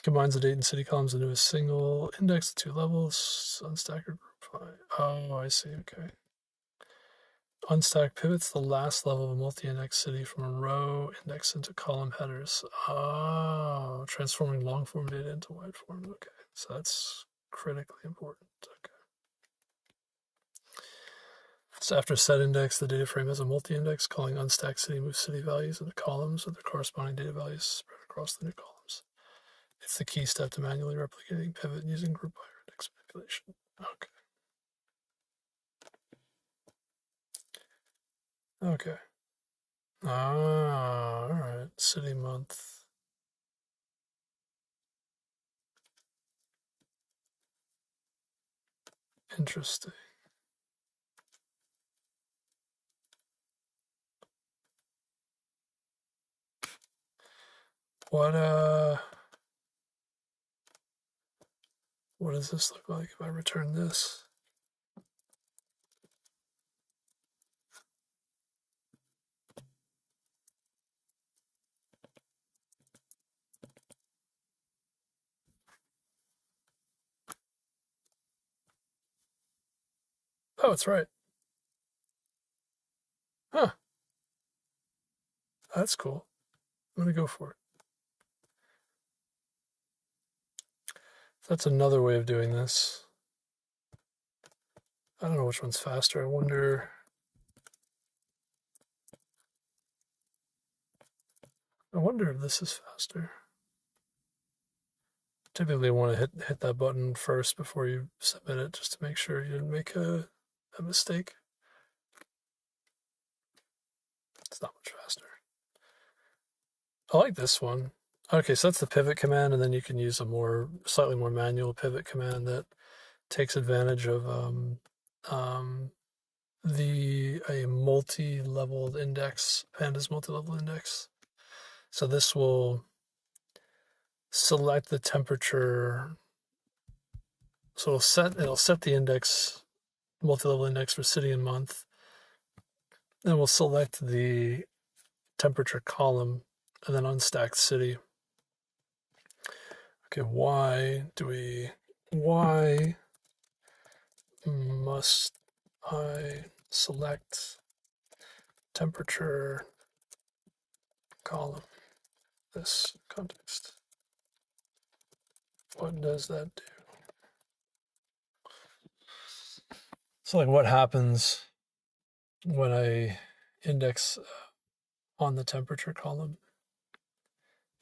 Combines the date and city columns into a single index, 2 levels, unstack or group. Oh, I see. Okay. Unstack pivots the last level of a multi-index city from a row index into column headers. Oh, transforming long-form data into wide-form. Okay, so that's critically important. Okay. So after set index, the data frame has a multi-index. Calling unstack city moves city values into columns with the corresponding data values spread across the new columns. It's the key step to manually replicating pivot using group by index manipulation. Okay. Okay. All right. City month. Interesting. What does this look like if I return this? Oh, it's right. Huh. That's cool. I'm going to go for it. That's another way of doing this. I don't know which one's faster. I wonder if this is faster. Typically, you want to hit that button first before you submit it, just to make sure you didn't make a mistake. It's not much faster. I like this one. Okay, so that's the pivot command, and then you can use a slightly more manual pivot command that takes advantage of a multi-leveled index, pandas multi-level index. So this will select the temperature. So it'll set the index, multi-level index for city and month. Then we'll select the temperature column and then unstack city. Okay, why must I select temperature column? This context. What does that do? So like what happens when I index on the temperature column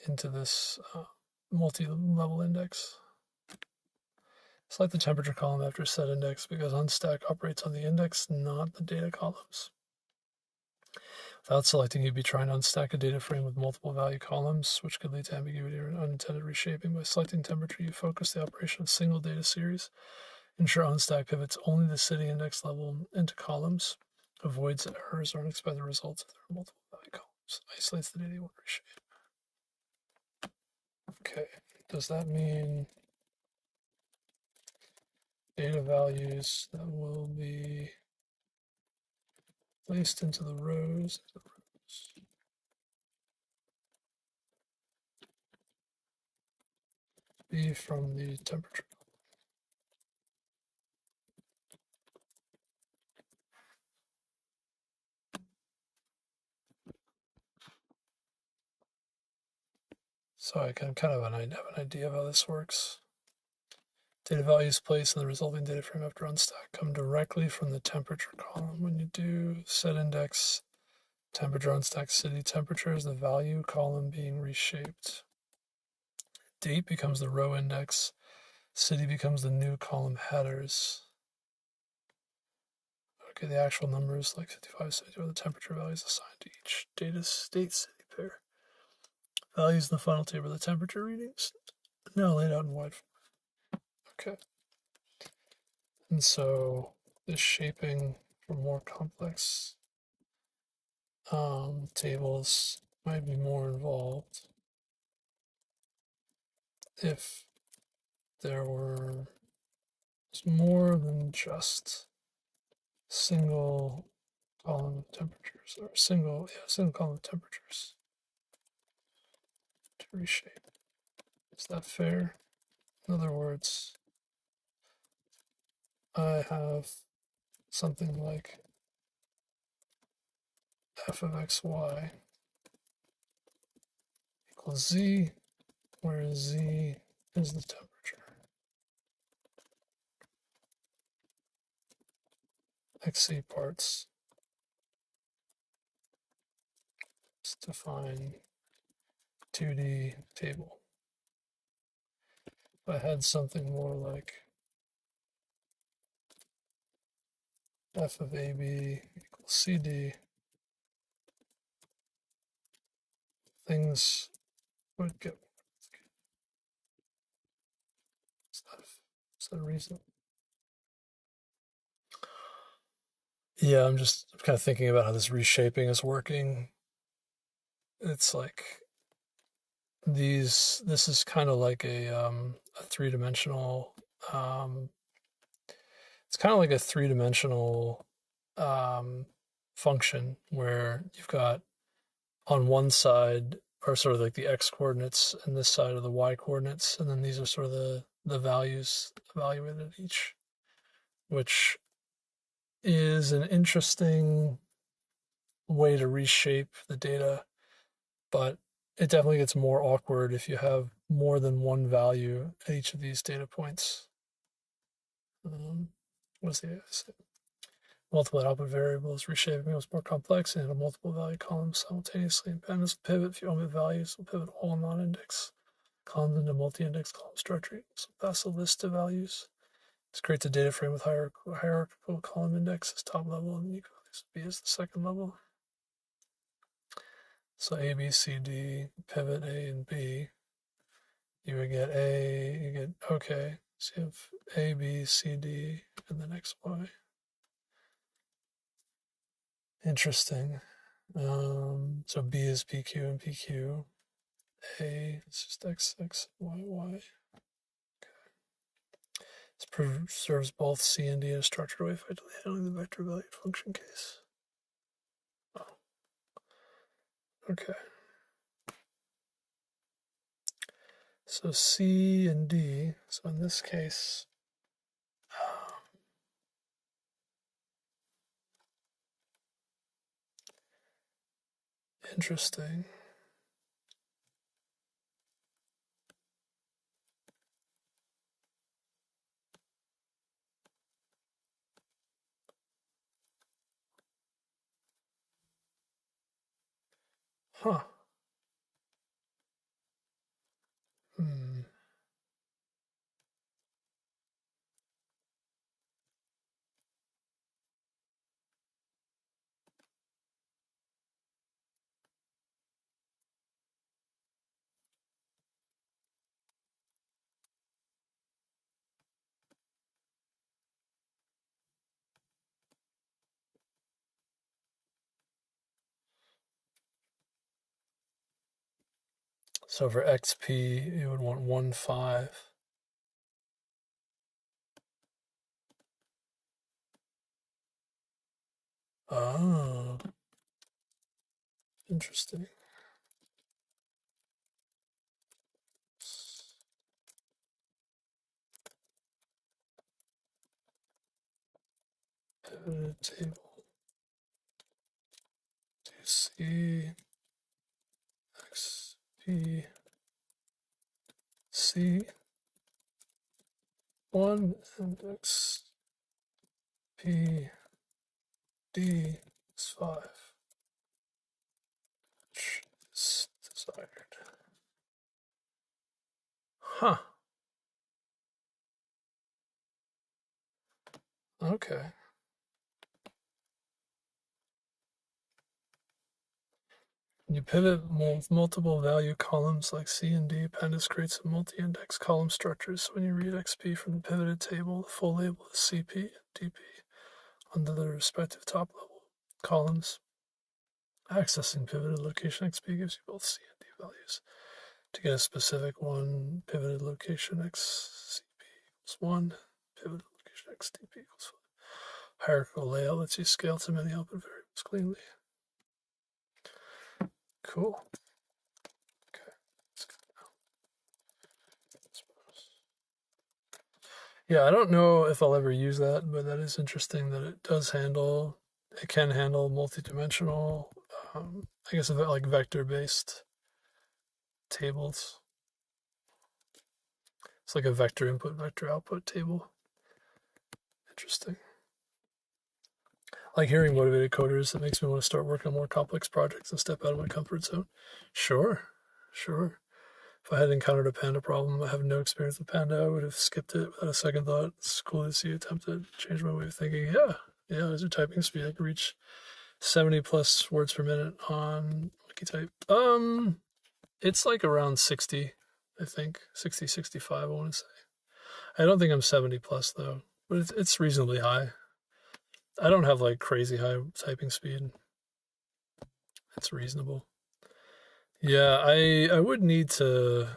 into this multi-level index? Select the temperature column after set index because unstack operates on the index, not the data columns. Without selecting, you'd be trying to unstack a data frame with multiple value columns, which could lead to ambiguity or unintended reshaping. By selecting temperature, you focus the operation of a single data series. Ensure unstack pivots only the city index level into columns, avoids errors or unexpected results if there are multiple value columns, isolates the data you want to reshape. Okay, does that mean data values that will be placed into the rows? Be from the temperature. So I can kind of have an idea of how this works. Data values placed in the resulting data frame after unstack come directly from the temperature column. When you do set index, temperature unstack city temperature is the value column being reshaped. Date becomes the row index. City becomes the new column headers. Okay, the actual numbers like 55, 72 are the temperature values assigned to each data state city pair. Values in the final table are the temperature readings, now laid out in wide form. Okay. And so this shaping for more complex tables might be more involved if there were more than just single column of temperatures or single column of temperatures to reshape. Is that fair? In other words, I have something like f of xy equals z, where z is the temperature. XC parts. Let's define 2D table. If I had something more like f of AB equals CD, things would get. Is that a reason? Yeah, I'm kind of thinking about how this reshaping is working. It's like this is kind of like a three-dimensional, it's kind of like a three-dimensional function where you've got on one side are sort of like the x coordinates and this side are the y coordinates, and then these are sort of the values evaluated at each, which is an interesting way to reshape the data, but it definitely gets more awkward if you have more than one value at each of these data points. What's the multiple output variables? Reshaping becomes more complex and a multiple value columns simultaneously. And pandas pivot if you omit values, will pivot all non-index columns into multi-index column structure. So pass a list of values. This creates a data frame with hierarchical column index as top level and equals B as the second level. So A, B, C, D, pivot A and B. you would get A, you get, okay, so you have A, B, C, D, and then X, Y. Interesting. So B is PQ and PQ. A is just X, X, Y, Y. Okay. This preserves both C and D in a structured way, effectively handling the vector valued function case. Oh. Okay. So C and D, so in this case, interesting. Huh. Hmm. So for XP, you would want 1, 5. Oh, interesting. Pivot table. Do C, X, P, C, 1, and X, P, D is 5. Which is desired. Huh. Okay. You pivot multiple value columns like C and D. Pandas creates a multi-index column structure. So when you read XP from the pivoted table, the full label is CP and DP under the respective top level columns. Accessing pivoted location XP gives you both C and D values. To get a specific one, pivoted location XCP equals 1, pivoted location XDP equals 5. Hierarchical layout lets you scale to many output variables cleanly. Cool. Okay, that's good now. Yeah, I don't know if I'll ever use that, but that is interesting that it can handle multi-dimensional, I guess like vector-based tables. It's like a vector input, vector output table. Interesting. Like hearing motivated coders, it makes me want to start working on more complex projects and step out of my comfort zone. Sure. If I had encountered a Panda problem, I have no experience with Panda, I would have skipped it without a second thought. It's cool to see you attempt to change my way of thinking. Yeah, as your typing speed, I can reach 70 plus words per minute on WikiType. It's like around 60, I think. 60, 65, I want to say. I don't think I'm 70 plus though, but it's reasonably high. I don't have like crazy high typing speed. It's reasonable. Yeah, I would need to.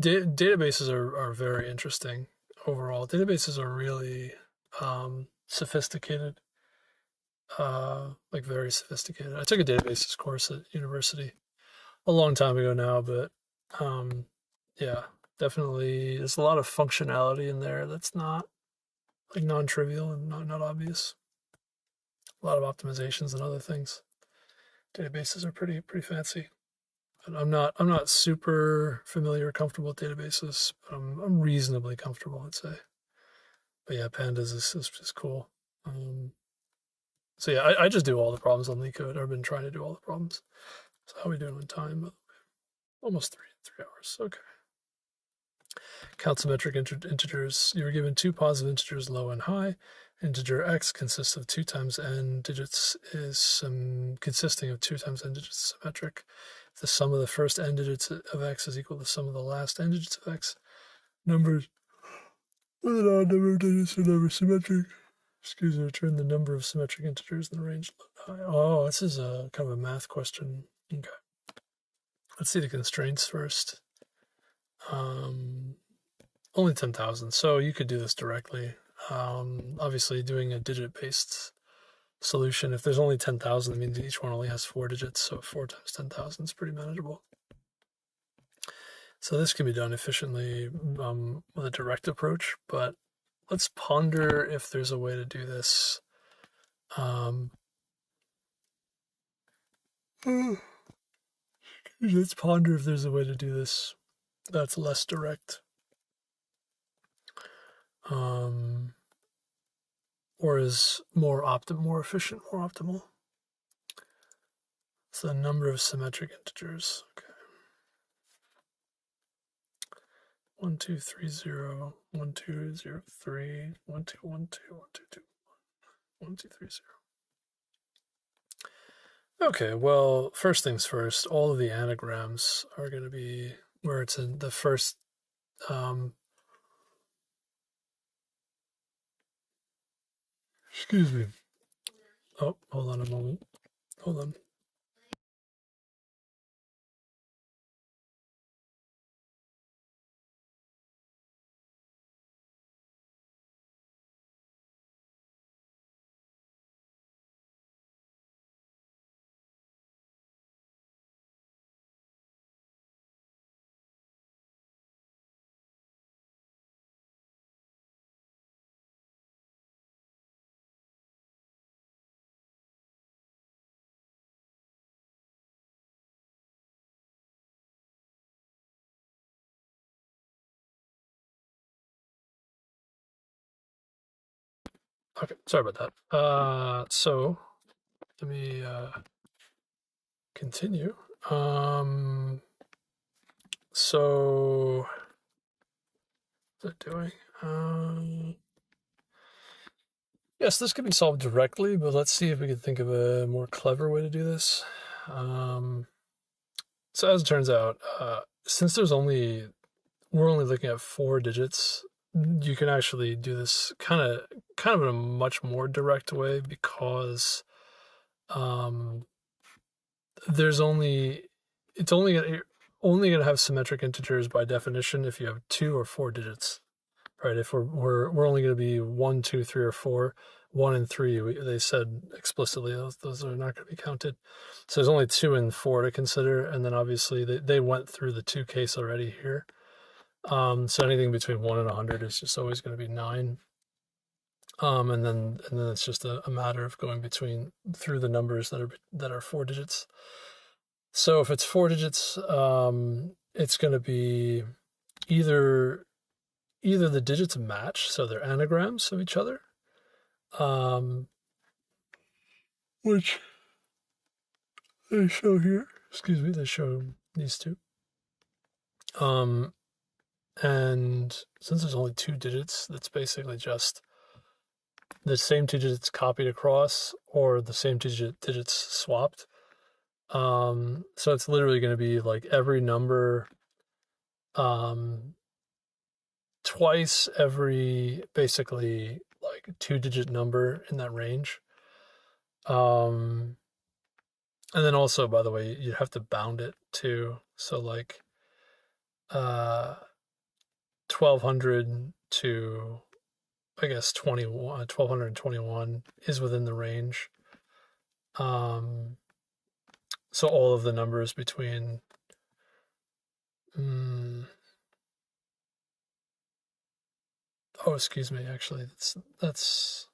Databases are very interesting overall. Databases are really sophisticated, like very sophisticated. I took a databases course at university a long time ago now, but yeah, definitely there's a lot of functionality in there that's not like non-trivial and not obvious. A lot of optimizations and other things. Databases are pretty fancy. And I'm not super familiar or comfortable with databases, but I'm reasonably comfortable, I'd say. But yeah, pandas is just cool. So yeah, I just do all the problems on LeetCode. I've been trying to do all the problems. So how are we doing on time? Almost three hours. Okay. Count symmetric integers. You were given two positive integers, low and high. Integer x consists of 2 times n digits, is consisting of 2 times n digits symmetric. the sum of the first n digits of x is equal to the sum of the last n digits of x, numbers with an odd number of digits are never symmetric. Excuse me, return the number of symmetric integers in the range high. Oh, this is a kind of a math question. Okay. Let's see the constraints first. Only 10,000, so you could do this directly. Obviously, doing a digit-based solution, if there's only 10,000, it means each one only has 4 digits, so 4 times 10,000 is pretty manageable. So this can be done efficiently with a direct approach, but let's ponder if there's a way to do this. Let's ponder if there's a way to do this that's less direct. Or is more efficient, more optimal. So the number of symmetric integers. Okay. 1, 2, 3, 0, 1, 2, 0, 3, 1, 2, 1, 2, 1, 2, 2, 1, 1, 2, 3, 0. Okay, well, first things first, all of the anagrams are going to be where it's in the first excuse me. Oh, hold on a moment. Hold on. Okay, sorry about that. So let me continue. So what's it doing? Yes, this could be solved directly, but let's see if we can think of a more clever way to do this. So as it turns out, since we're only looking at 4 digits, you can actually do this kind of in a much more direct way, because it's only going to have symmetric integers by definition if you have 2 or 4 digits, right? If we're only going to be 1, 2, 3, or 4. 1 and 3, they said explicitly those are not going to be counted. So there's only 2 and 4 to consider, and then obviously they went through the 2 case already here. So anything between 1 and 100 is just always going to be 9. And then it's just a matter of going through the numbers that are 4 digits. So if it's 4 digits, it's going to be either the digits match, so they're anagrams of each other, which they show here. Excuse me, they show these two. And since there's only 2 digits, that's basically just the same 2 digits copied across or the same digits swapped. So it's literally going to be like every number twice every basically like 2-digit number in that range. And then also, by the way, you have to bound it too. So like 1200 to I guess 1221 is within the range. So all of the numbers between excuse me, actually that's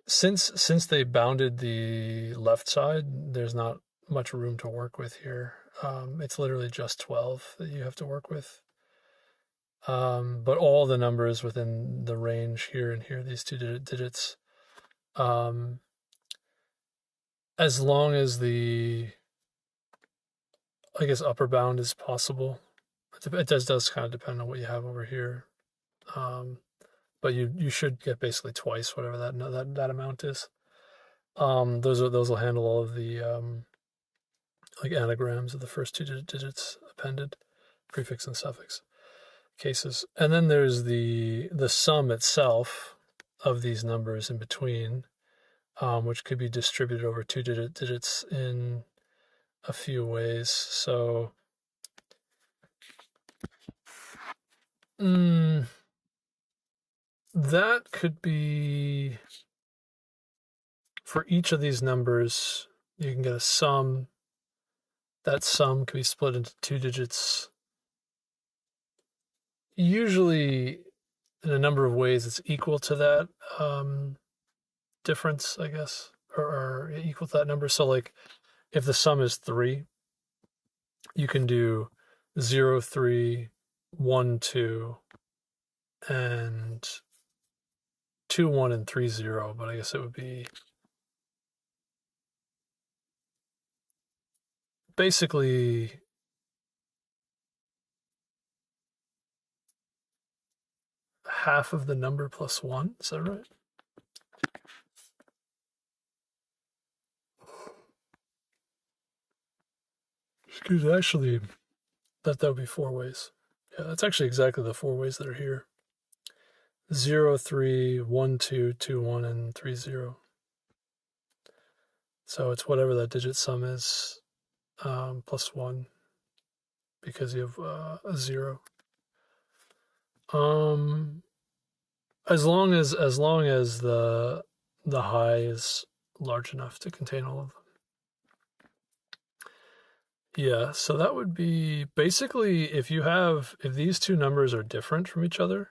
since they bounded the left side, there's not much room to work with here. It's literally just 12 that you have to work with. But all the numbers within the range here and here, these 2 digits, as long as the, I guess, upper bound is possible. It does kind of depend on what you have over here. But you should get basically twice whatever that amount is. Those will handle all of the like anagrams of the first two digits appended, prefix and suffix cases. And then there's the sum itself of these numbers in between, which could be distributed over two digits in a few ways. So that could be, for each of these numbers, you can get a sum. That sum can be split into two digits. Usually, in a number of ways, it's equal to that difference, I guess, or equal to that number. So, like, if the sum is 3, you can do 0, 3, 1, 2, and 2, 1, and 3, 0. But I guess it would be basically half of the number plus 1. Is that right? Excuse me, actually, that would be 4 ways. Yeah, that's actually exactly the 4 ways that are here. 0, 3, 1, 2, 2, 1, and 3, 0. So it's whatever that digit sum is, plus 1, because you have a 0. As long as the high is large enough to contain all of them. Yeah, so that would be basically, if these two numbers are different from each other,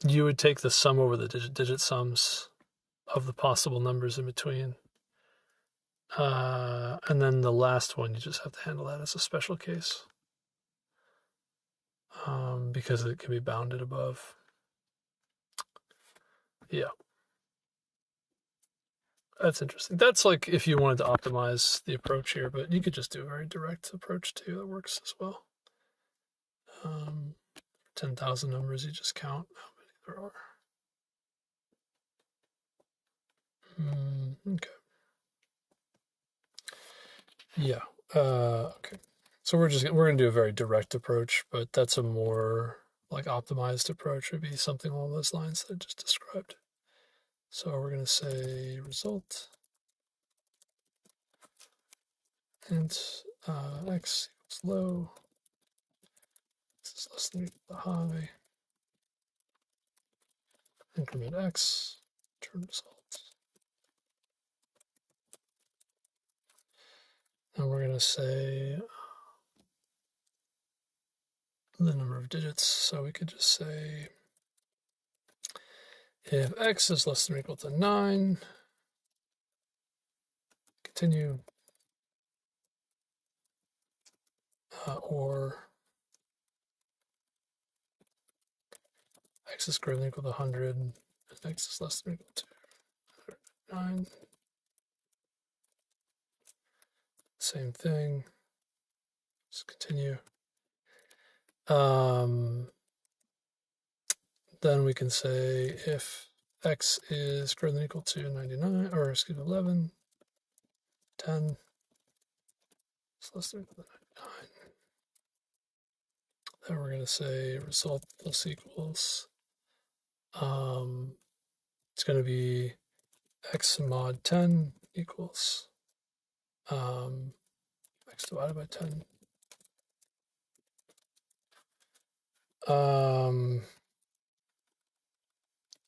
you would take the sum over the digit sums of the possible numbers in between. And then the last one, you just have to handle that as a special case, because it can be bounded above. Yeah. That's interesting. That's like if you wanted to optimize the approach here, but you could just do a very direct approach too. That works as well. 10,000 numbers, you just count how many there are. Okay. Yeah. Okay. So we're going to do a very direct approach, but that's a more like optimized approach. Would be something along those lines that I just described. So we're going to say result int x equals low, this is less than or equal to high, increment x, return result. And we're going to say the number of digits. So we could just say if x is less than or equal to 9, continue, or x is greater than or equal to 100, and x is less than or equal to 9. Same thing. Just continue. Then we can say if x is greater than or equal to 99, or excuse me, 11, 10, it's less than or equal to 99. Then we're going to say result plus equals, it's going to be x mod 10 equals x divided by 10.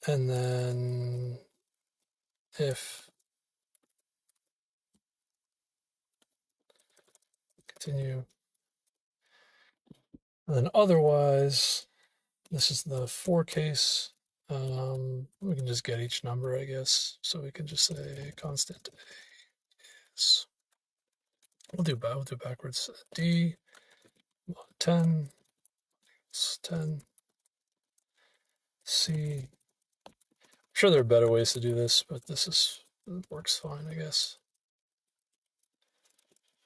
And then if continue, and then otherwise, this is the for case. We can just get each number, I guess. So we can just say constant a is, we'll do backwards. D mod 10 is 10. C. I'm sure there are better ways to do this, but this works fine, I guess.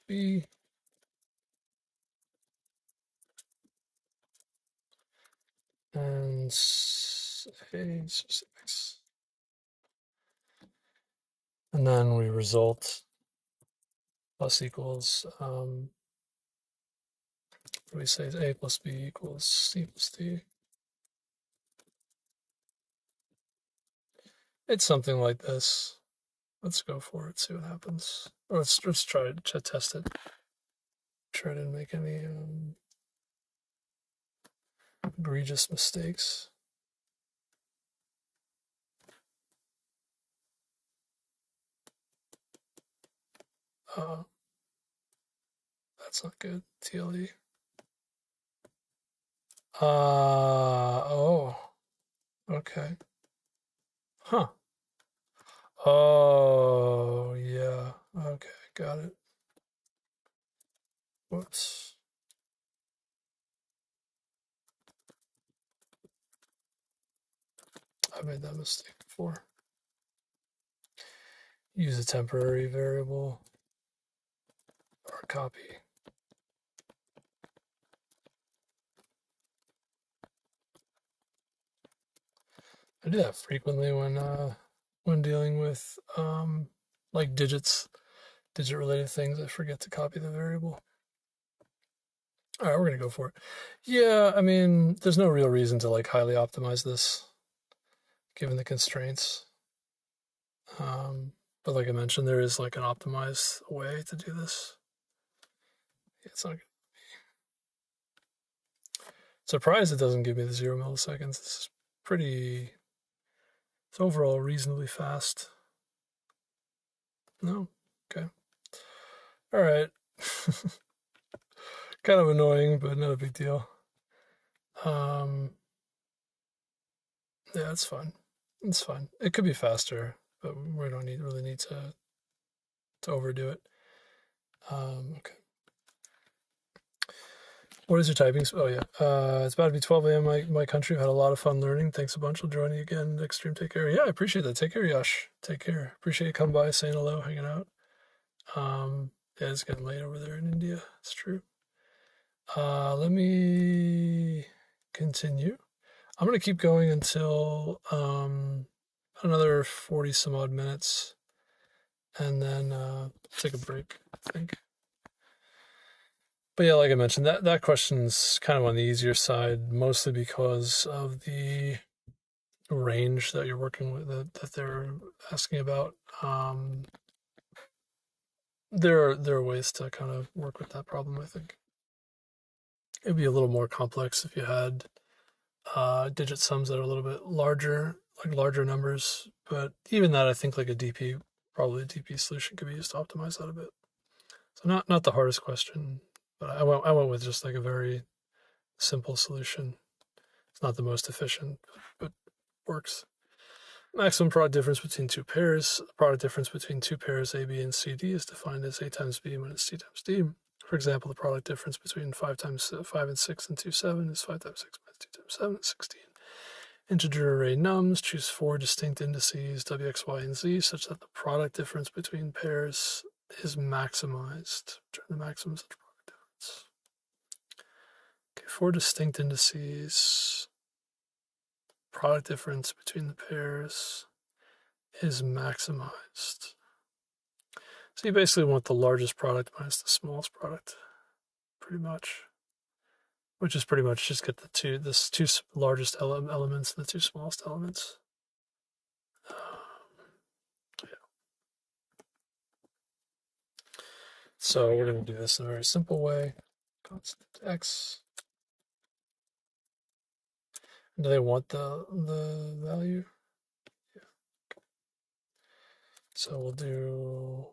B. And A is just X. And then we result plus equals, we say A plus B equals C plus D. It's something like this. Let's go for it, see what happens. Or let's try to test it. Try to make any egregious mistakes. That's not good. TLE. Oh. Okay. Huh. Oh, yeah. Okay, got it. Whoops. I made that mistake before. Use a temporary variable or copy. I do that frequently when dealing with like digit related things. I forget to copy the variable. All right, we're gonna go for it. Yeah, I mean, there's no real reason to like highly optimize this, given the constraints. But like I mentioned, there is like an optimized way to do this. Yeah, it's not good. Surprised it doesn't give me the 0 milliseconds. This is pretty. It's overall reasonably fast. No, okay. All right. Kind of annoying, but not a big deal. Yeah, it's fine. It's fine. It could be faster, but we don't really need to overdo it. Okay. What is your typing? Oh yeah, it's about to be 12 a.m. My country. I've had a lot of fun learning. Thanks a bunch. I'll join you again next stream. Take care. Yeah, I appreciate that. Take care, Yash. Take care. Appreciate you coming by, saying hello, hanging out. Yeah, it's getting late over there in India. It's true. Let me continue. I'm gonna keep going until another 40 some odd minutes, and then take a break, I think. But yeah, like I mentioned, that question's kind of on the easier side, mostly because of the range that you're working with, that they're asking about. There are ways to kind of work with that problem, I think. It'd be a little more complex if you had digit sums that are a little bit larger, like larger numbers. But even that, I think like probably a DP solution could be used to optimize that a bit. So not the hardest question, but I went with just like a very simple solution. It's not the most efficient, but works. Maximum product difference between two pairs. The product difference between two pairs A, B, and C, D is defined as A times B minus C times D. For example, the product difference between 5 times 5 and 6 and 2, 7 is 5 times 6 minus 2 times 7 is 16. Integer array nums, choose 4 distinct indices, W, X, Y, and Z, such that the product difference between pairs is maximized. Return the maximum such product difference. Okay, 4 distinct indices. Product difference between the pairs is maximized. So you basically want the largest product minus the smallest product, pretty much. Which is pretty much just get the two largest elements and the two smallest elements. Yeah. So we're going to do this in a very simple way. Constant x. Do they want the value? Yeah. So we'll do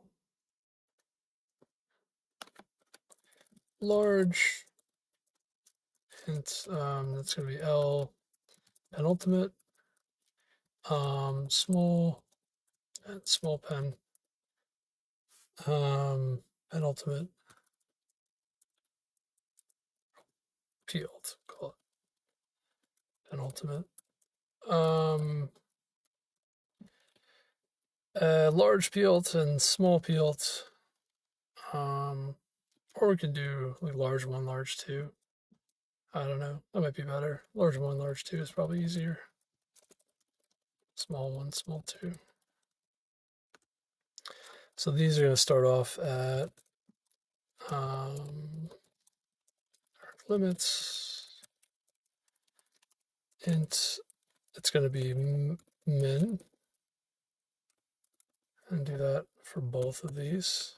large, and that's going to be L penultimate, small, and small pen, penultimate, field, call it penultimate. Large field and small field. Or we can do like large 1, large 2. I don't know. That might be better. Large 1, large 2 is probably easier. Small 1, small 2. So these are going to start off at limits int. It's going to be min, and do that for both of these.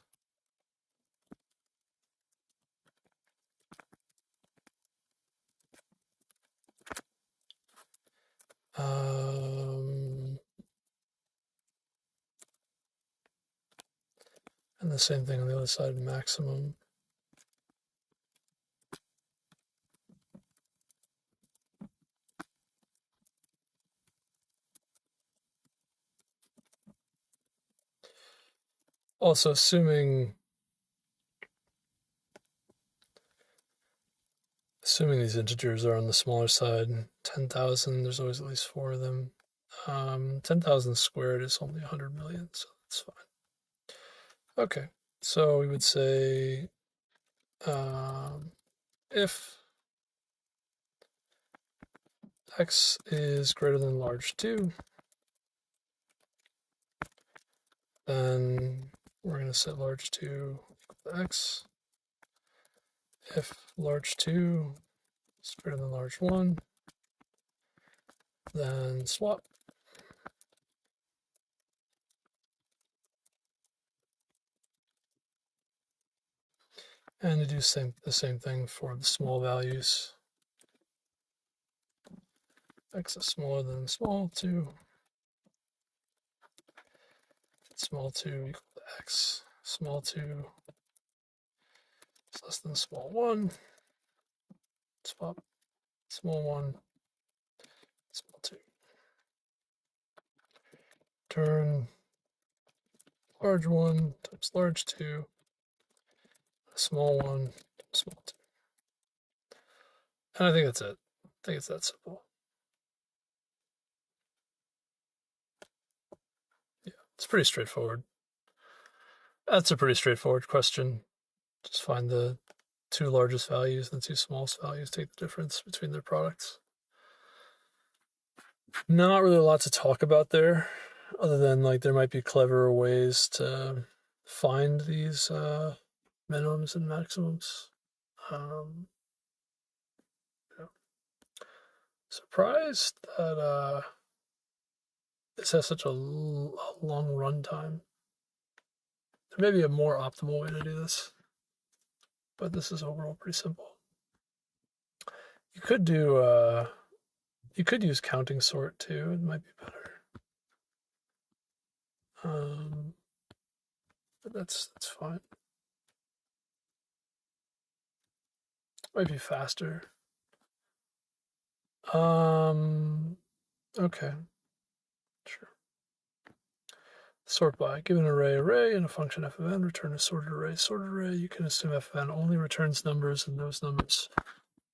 And the same thing on the other side, maximum. Also, assuming these integers are on the smaller side, 10,000, there's always at least 4 of them. 10,000 squared is only 100 million, so that's fine. Okay, so we would say if x is greater than large 2, then we're going to set large 2 equal to x. If large 2 is greater than large 1, then swap. And to do the same thing for the small values. X is smaller than small 2. Small 2 equal to x. Small 2 is less than small 1. Swap. Small 1. Small 2. Turn large 1 times large 2. Small 1 times small 2. And I think that's it. I think it's that simple. Yeah, it's pretty straightforward. That's a pretty straightforward question. Just find the 2 largest values and the 2 smallest values, take the difference between their products. Not really a lot to talk about there, other than like there might be cleverer ways to find these minimums and maximums. Yeah. Surprised that this has such a long runtime. There may be a more optimal way to do this, but this is overall pretty simple. You could do you could use counting sort too. It might be better. But that's fine. Might be faster. Okay. Sure. Sort by. Given an array, and a function f of n, return a sorted array. Sorted array, you can assume f of n only returns numbers, and those numbers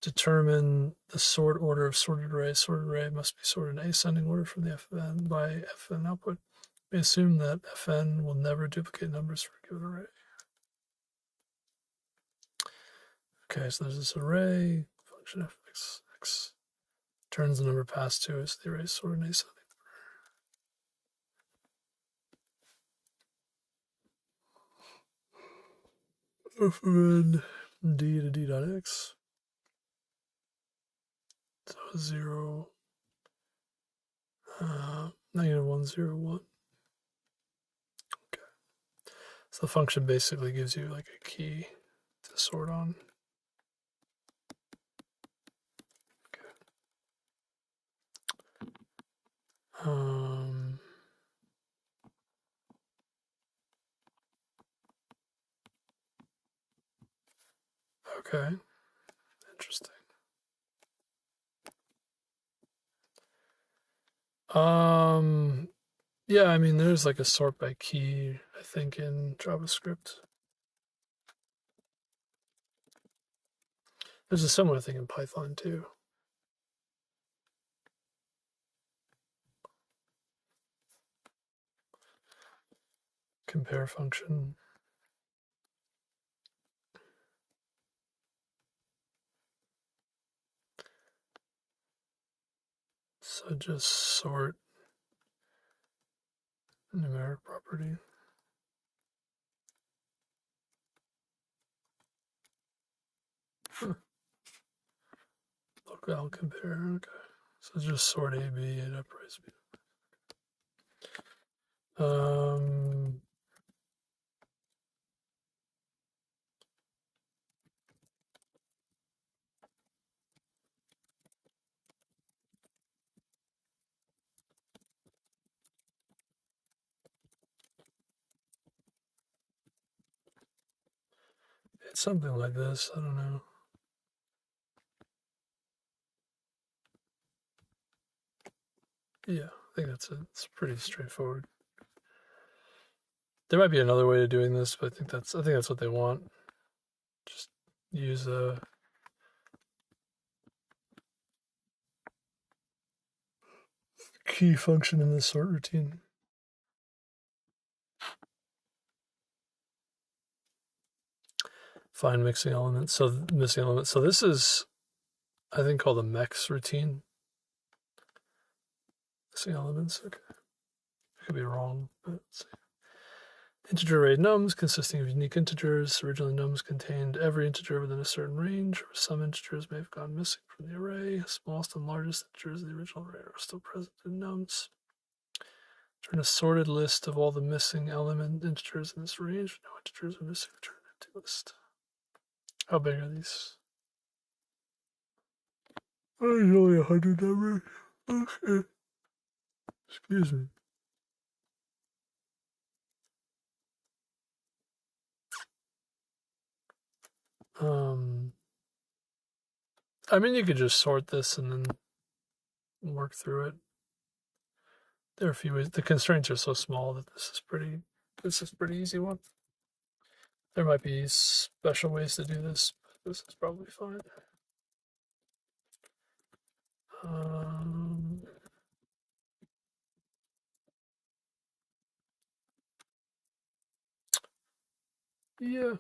determine the sort order of sorted array. Sorted array must be sorted in ascending order from the f of n by f of n output. We assume that fn will never duplicate numbers for a given array. Okay, so there's this array, function f of x turns the number passed to as the array sorted in ascending order. F of n d to d dot x. So 0, negative 1, 0, 1. Okay. So the function basically gives you like a key to sort on. Okay, interesting. Yeah, I mean, there's like a sort by key, I think, in JavaScript. There's a similar thing in Python too. Compare function. So just sort numeric property. I'll compare. Okay. So just sort A, B, and uprise B. It's something like this. I don't know. Yeah, I think that's it. It's pretty straightforward. There might be another way of doing this, but I think that's what they want. Just use a key function in this sort routine. Find mixing elements. So missing elements. So this is, I think, called a mex routine. Missing elements. Okay, I could be wrong, but let's see. Integer array nums consisting of unique integers. Originally, nums contained every integer within a certain range, or some integers may have gone missing from the array. Smallest and largest integers of the original array are still present in nums. Return a sorted list of all the missing element integers in this range. No integers are missing. Return an empty list. How big are these? Oh, there's only 100 numbers. Okay. Excuse me. I mean, you could just sort this and then work through it. There are a few ways. The constraints are so small that this is pretty easy one. There might be special ways to do this, but this is probably fine. Yeah.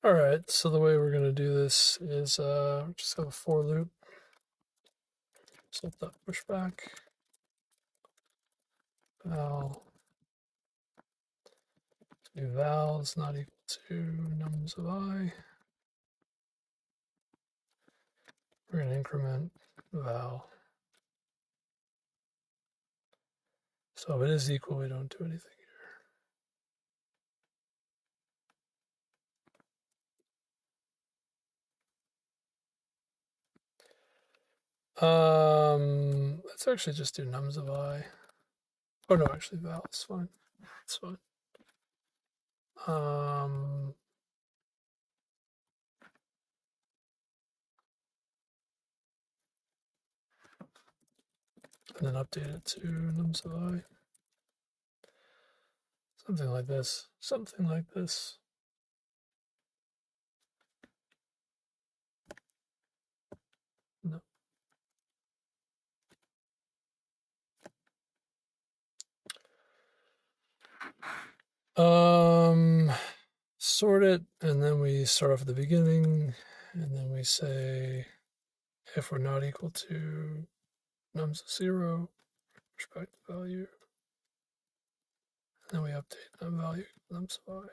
All right, so the way we're going to do this is just have a for loop. Set that pushback. Val. Do val is not equal to nums of I. We're going to increment val. So if it is equal, we don't do anything here. Let's actually just do nums of I. Oh no, actually val is fine. It's fine. And then update it to nums of I. Something like this. Something like this. No. Sort it, and then we start off at the beginning, and then we say if we're not equal to nums of 0, respect the value, and then we update that value nums of I.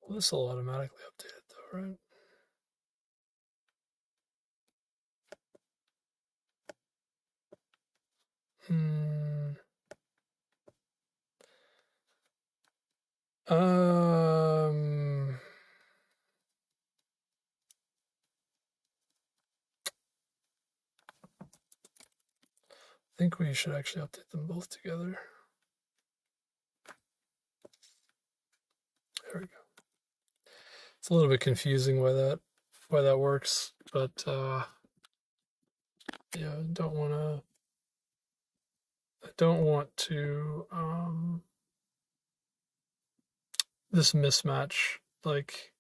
Well, this will automatically update it though, right? I think we should actually update them both together. There we go. It's a little bit confusing by that. why that works, but yeah, I don't want to this mismatch. Like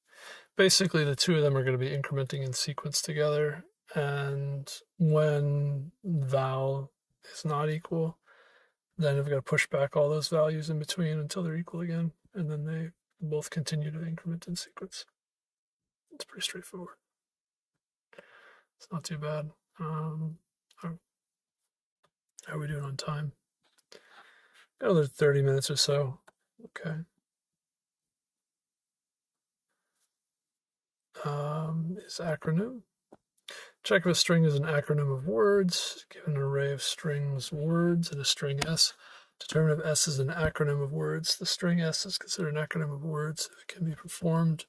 basically the two of them are going to be incrementing in sequence together, and when val is not equal, then I've got to push back all those values in between until they're equal again, and then they both continue to increment in sequence. It's pretty straightforward. It's not too bad. How are we doing on time? Another 30 minutes or so. Okay. Is acronym. Check if a string is an acronym of words. Given an array of strings words and a string S, determine if S is an acronym of words. The string S is considered an acronym of words. It can be formed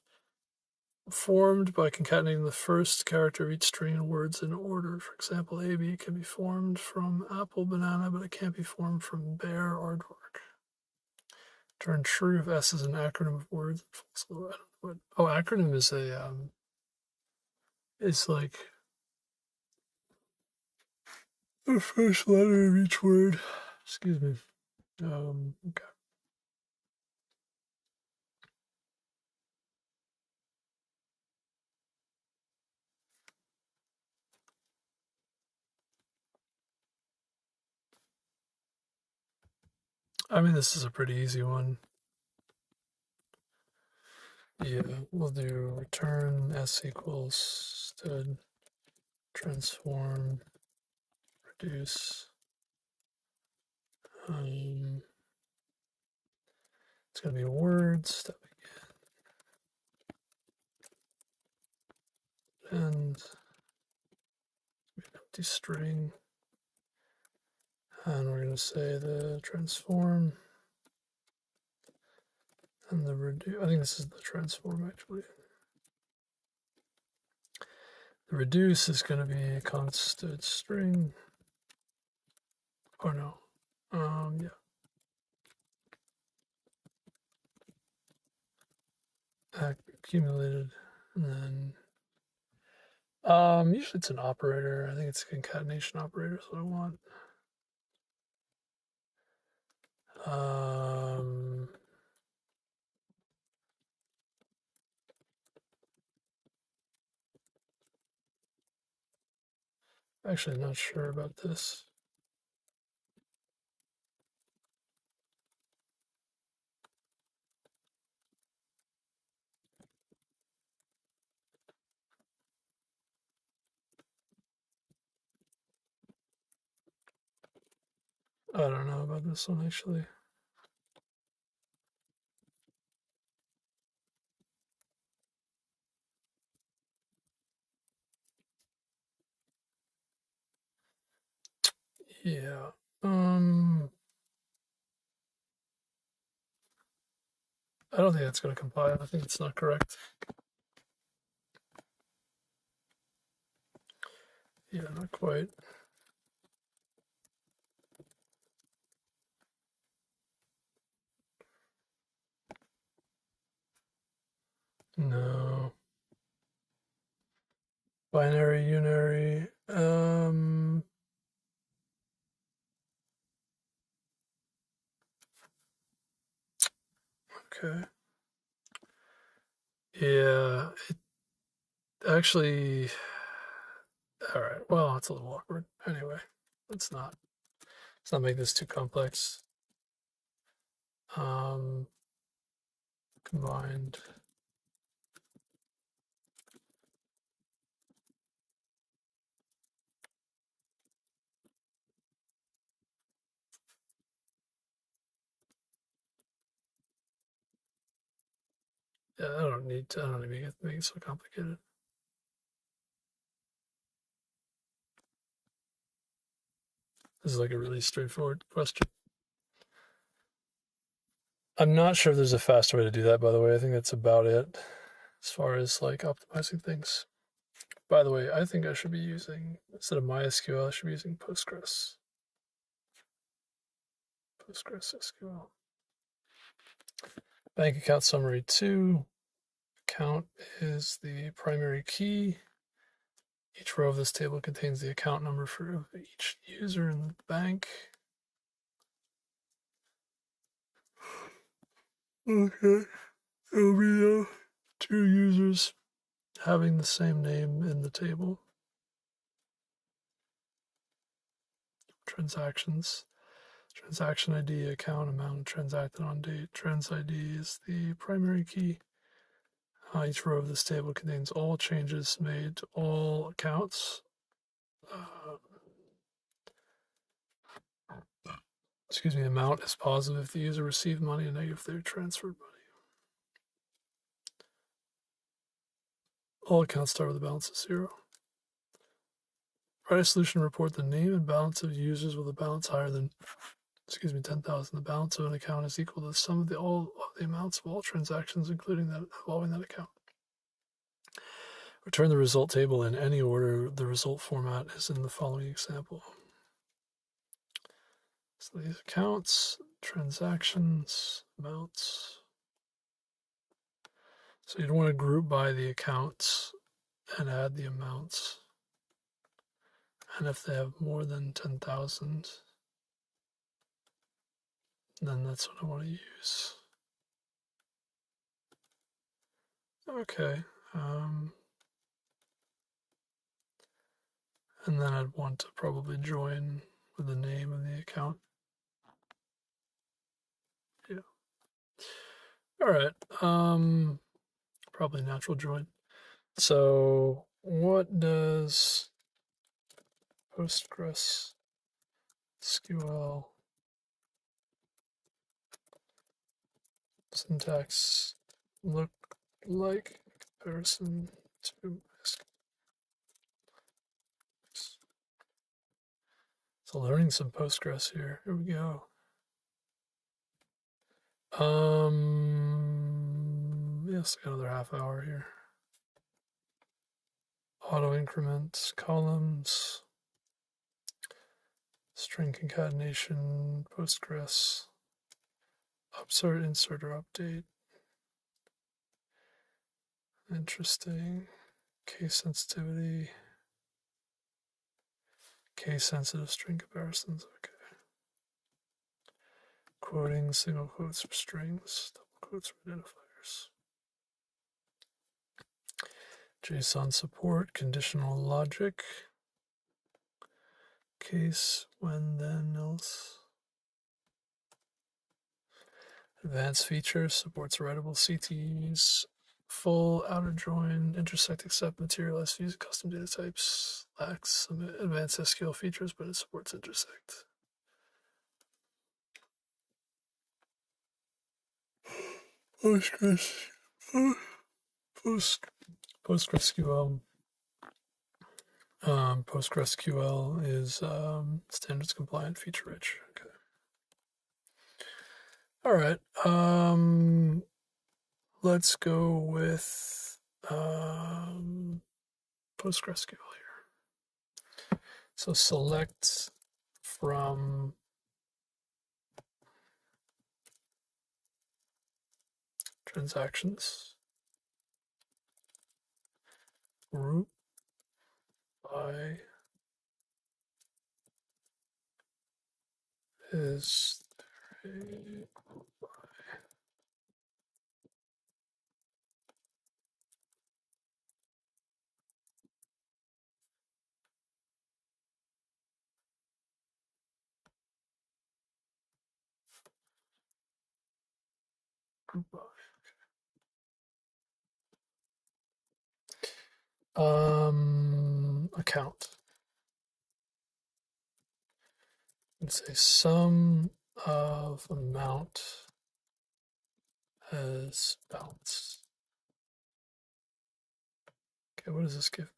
by concatenating the first character of each string in words in order. For example, AB can be formed from apple, banana, but it can't be formed from bear, aardvark. Turn true if S is an acronym of words. Oh, acronym is a it's like the first letter of each word. Excuse me. Okay. I mean, this is a pretty easy one. Yeah, we'll do return S equals stud transform reduce. It's going to be words, step again, and empty string. And we're going to say the transform and the reduce. I think this is the transform actually. The reduce is going to be a constant string. Oh no. Yeah. Accumulated, and then usually it's an operator. I think it's a concatenation operator is what I want. Actually not sure about this. I don't know about this one actually. Yeah. I don't think that's going to compile. I think it's not correct. Yeah, not quite. No. Binary, unary. Okay. Yeah, it actually. All right. Well, it's a little awkward. Anyway, let's not make this too complex. Combined. Yeah, I don't need to make it so complicated. This is like a really straightforward question. I'm not sure if there's a faster way to do that, by the way. I think that's about it as far as like optimizing things. By the way, I think I should be using, instead of MySQL, I should be using Postgres. Postgres SQL. Bank account summary 2. Account is the primary key. Each row of this table contains the account number for each user in the bank. Okay, there'll be two users having the same name in the table. Transactions. Transaction ID, account amount, transacted on date. Trans ID is the primary key. Each row of this table contains all changes made to all accounts. Amount is positive if the user received money and negative if they transferred money. All accounts start with a balance of 0. Write a solution to report the name and balance of users with a balance higher than 10,000. The balance of an account is equal to the sum of all of the amounts of all transactions, including that involving that account. Return the result table in any order. The result format is in the following example. So these accounts, transactions, amounts. So you'd want to group by the accounts and add the amounts. And if they have more than 10,000, then that's what I want to use. Okay. And then I'd want to probably join with the name of the account. Yeah. All right. Probably natural join. So what does PostgreSQL syntax look like in comparison to MySQL? So learning some Postgres here. Here we go. Yes, got another half hour here. Auto increment, columns, string concatenation, Postgres, upsert, insert, or update. Interesting. Case sensitivity. Case sensitive string comparisons. Okay. Quoting, single quotes for strings, double quotes for identifiers. JSON support, conditional logic. Case, when, then, else. Advanced features, supports writable CTEs, full outer join, intersect, accept, materialize, use custom data types, lacks some advanced SQL features, but it supports intersect. PostgreSQL. PostgreSQL is standards compliant, feature rich. Okay. All right. Let's go with PostgreSQL here. So select from transactions, group by is group by. Account. Let's say sum of amount as balance. Okay, what does this give me?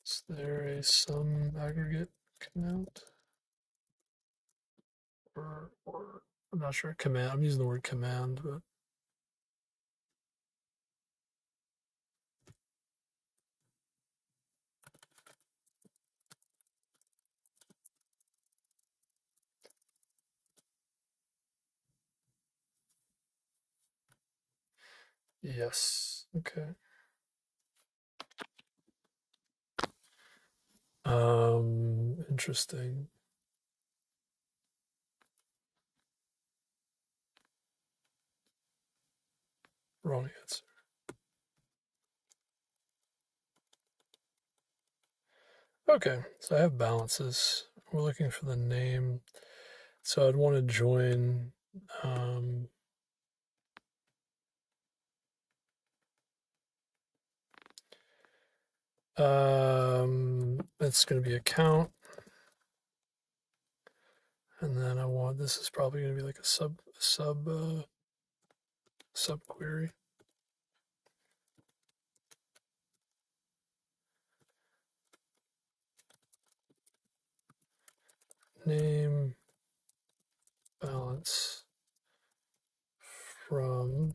Is there a sum aggregate command? Or I'm not sure. Command. I'm using the word command, but Yes. Okay. Interesting. Wrong answer. Okay, so I have balances. We're looking for the name. So I'd want to join um, it's going to be account. And then I want, this is probably going to be like a sub query. Name balance from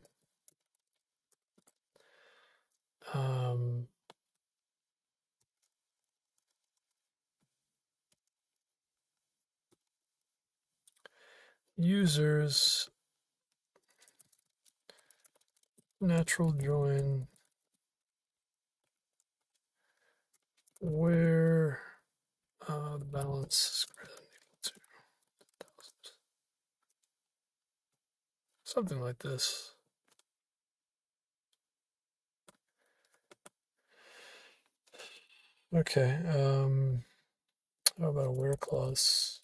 users natural join where balance is greater than equal to 1,000. Something like this. Okay. How about a where clause?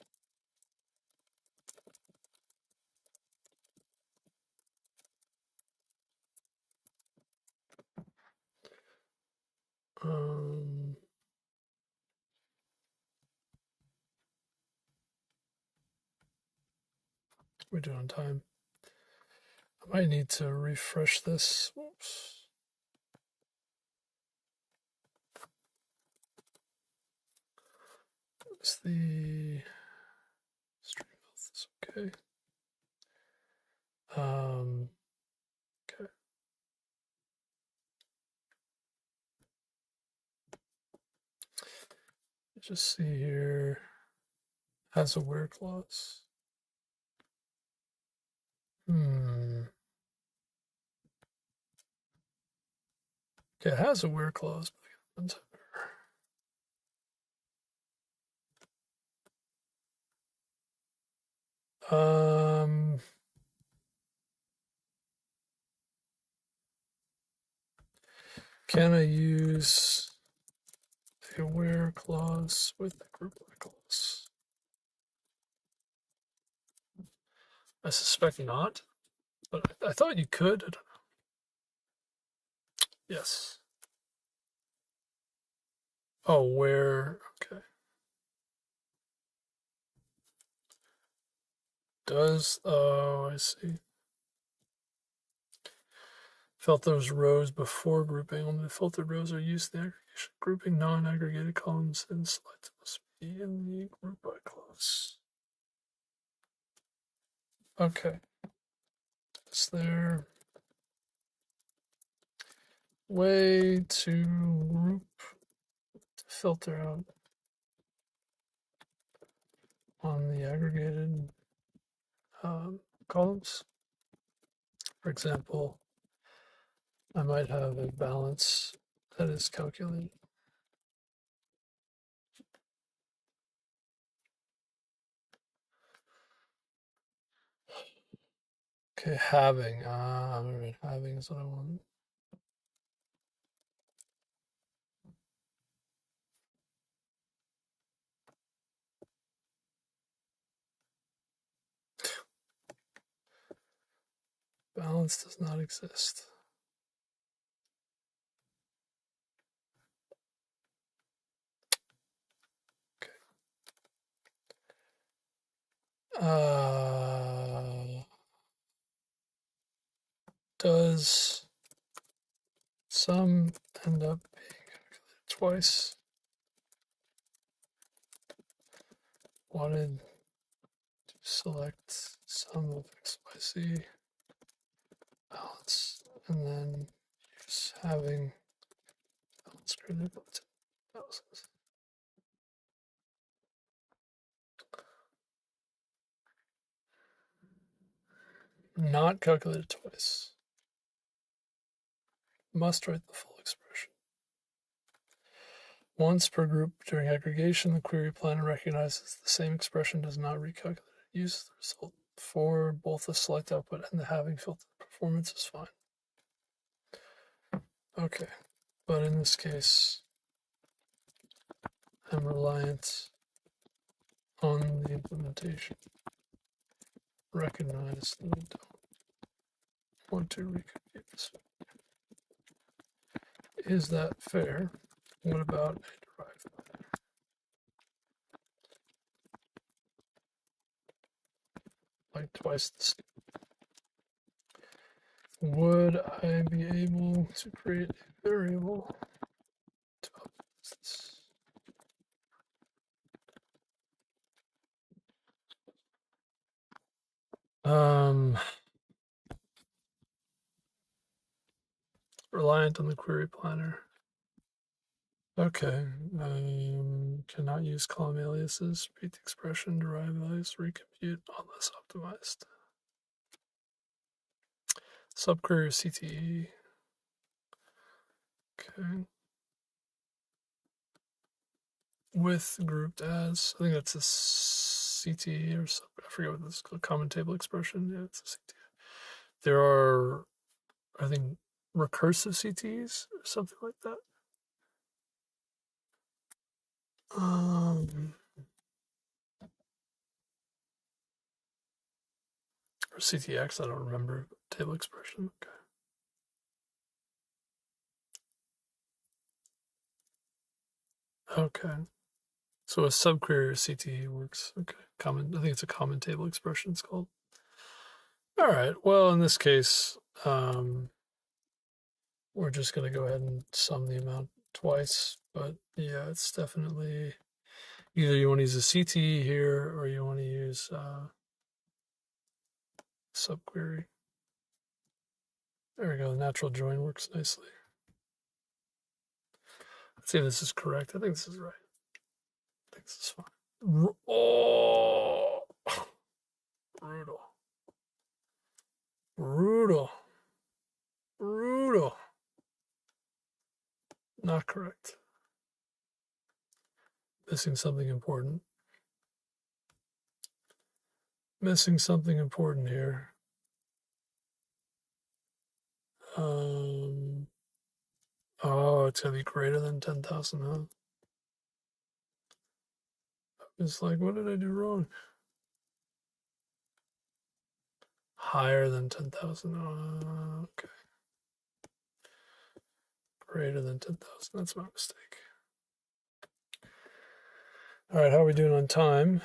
We do on time. I might need to refresh this. Oops. Is the string health is okay? Okay. Just see here. Has a where clause. Okay, it has a where clause. Can I use a where clause with the group by clause? I suspect not, but I thought you could. I don't know. Yes. Oh, where? Okay. Does, oh, I see. Filters rows before grouping. Only the filtered rows are used in the aggregation. Grouping non-aggregated columns and select must be in the group by clause. Okay. Is there way to group to filter out on the aggregated columns? For example, I might have a balance that is calculated. Okay, having. Having is what I want. Balance does not exist. Does sum end up being calculated twice? Wanted to select sum of x, y, z balance, and then use having balance greater than equal to thousands. Not calculated twice. must write the full expression. Once per group during aggregation, the query planner recognizes the same expression does not recalculate. Uses the result for both the select output and the halving filter. Performance is fine. Okay, but in this case, I'm reliant on the implementation. Recognize that I don't want to recompute this. Is that fair? What about a derived planner? Like twice the speed. Would I be able to create a variable to optimize this? Reliant on the query planner. Okay. Cannot use column aliases, repeat the expression, derive values, recompute unless optimized. Subquery CTE. Okay. With grouped as, I think that's a CTE or sub, I forget what this is called, common table expression. Yeah, it's a CTE. There are, I think, recursive CTEs or something like that. Or CTX, I don't remember. Table expression, okay. Okay. So a subquery or CTE works. Okay. Common, I think it's a common table expression it's called. All right. Well, in this case, we're just going to go ahead and sum the amount twice. But yeah, it's definitely either you want to use a CTE here or you want to use subquery. There we go. The natural join works nicely. Let's see if this is correct. I think this is right. I think this is fine. Oh, brutal. Brutal. Brutal. Not correct. Missing something important. Missing something important here. Oh, it's gonna be greater than 10,000, huh? It's like, what did I do wrong? Higher than 10,000. Okay. Greater than 10,000. That's my mistake. All right, how are we doing on time?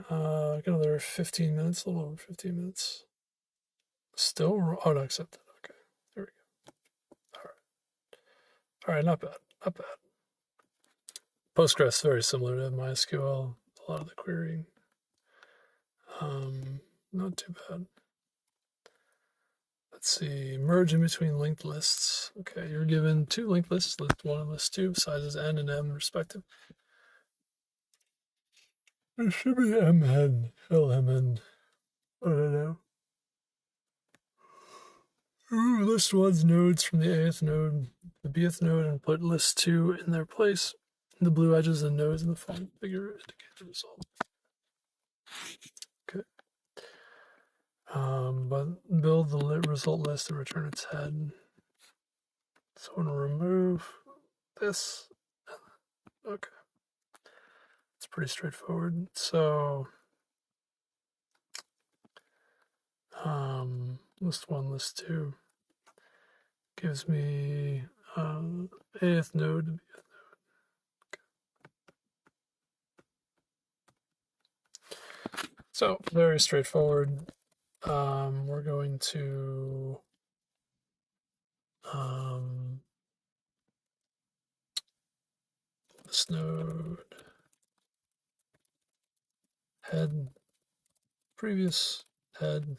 Got another 15 minutes, a little over 15 minutes. Still, oh, no, accepted. Okay, there we go. All right, not bad, not bad. Postgres very similar to MySQL. A lot of the querying. Not too bad. Let's see, merge in between linked lists. Okay, you're given two linked lists, list 1 and list 2, sizes n and m respective. It should be mn, lmn. I don't know. Ooh, list 1's nodes from the ath node, the bth node, and put list 2 in their place. The blue edges and nodes in the font figure indicate the result. Okay. But build the result list and return its head. So I'm gonna remove this. Okay. It's pretty straightforward. So list 1, list 2 gives me ath node to bth node. Okay. So very straightforward. We're going to this node head, previous head,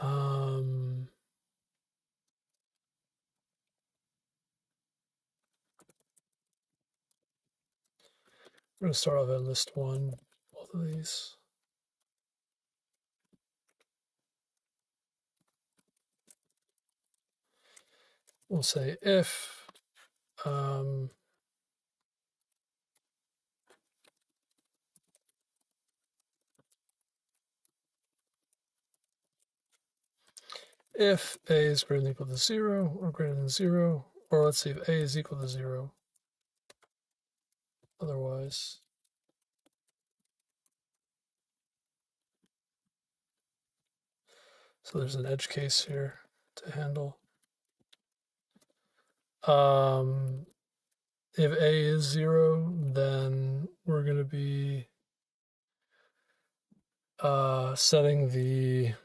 I'm going to start off at list 1, both of these. we'll say if if a is greater than or equal to 0, or greater than 0, or let's see if a is equal to 0. Otherwise, so there's an edge case here to handle. If a is 0, then we're going to be setting the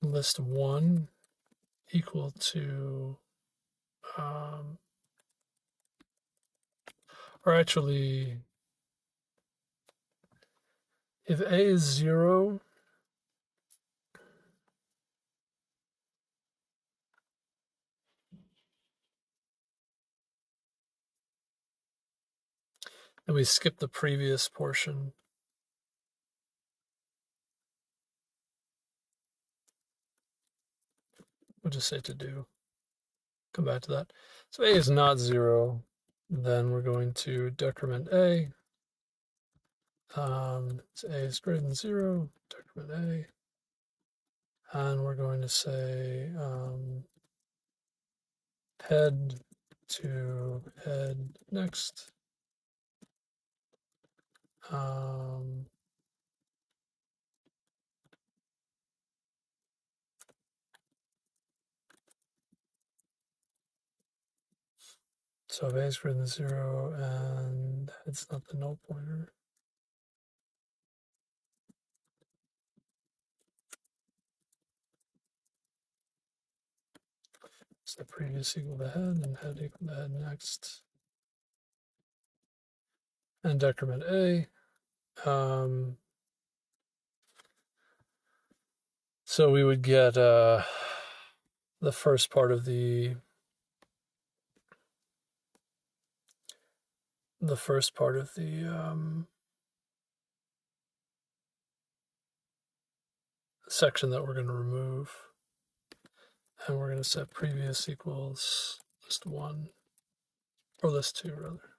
list 1 equal to, or actually, if a is 0, and we skip the previous portion, we'll just say to do. Come back to that. So a is not 0, then we're going to decrement a. So a is greater than 0, decrement a. And we're going to say head to head next. So if a is greater than 0 and it's not the null pointer, so previous equal to head and head equal to head next. And decrement a. So we would get the first part of the section that we're going to remove, and we're going to set previous equals list 1, or list 2 rather.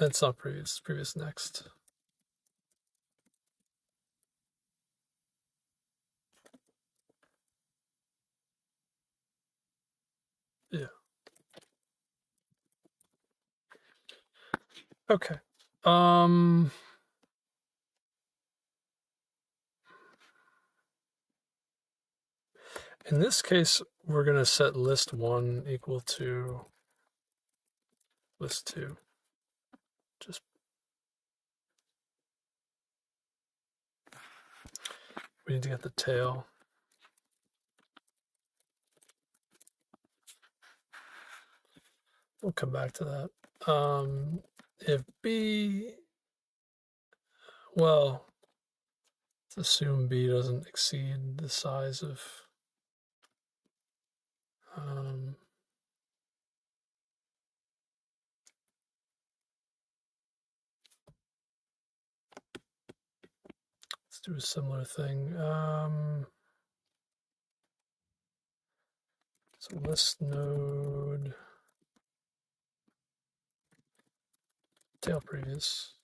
It's not previous, it's previous next. Yeah. Okay. In this case, we're going to set list 1 equal to list 2. Just we need to get the tail. We'll come back to that. If b, well, let's assume b doesn't exceed the size of let's do a similar thing. So list node tail previous.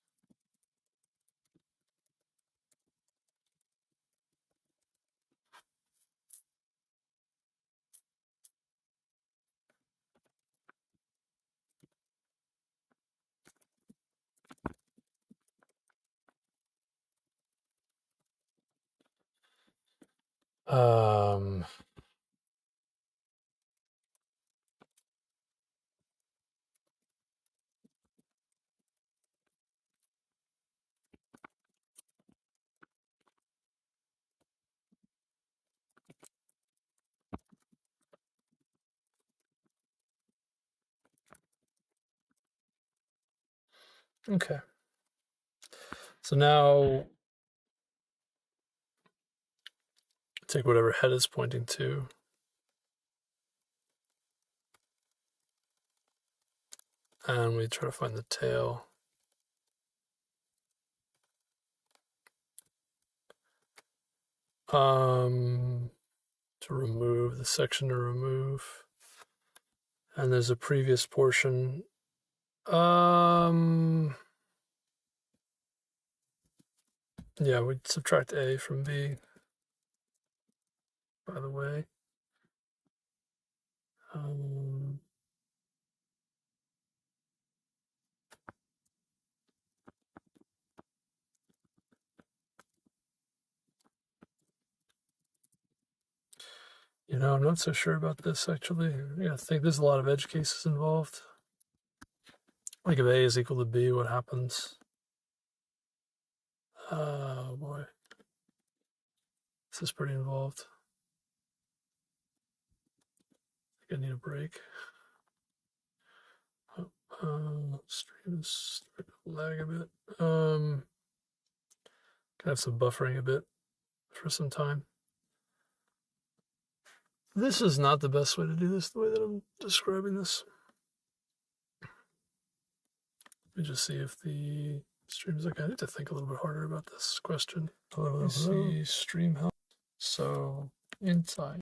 Okay. So now take whatever head is pointing to. And we try to find the tail. to remove, the section to remove. And there's a previous portion. Yeah, we'd subtract A from B, by the way. You know, I'm not so sure about this, actually. Yeah, I think there's a lot of edge cases involved. Like if A is equal to B, what happens? Oh, boy. This is pretty involved. I think I need a break. Stream is starting to lag a bit. Gonna have some buffering a bit for some time. This is not the best way to do this, the way that I'm describing this. Let me just see if the stream's okay. I need to think a little bit harder about this question. Let me see stream help. So inside.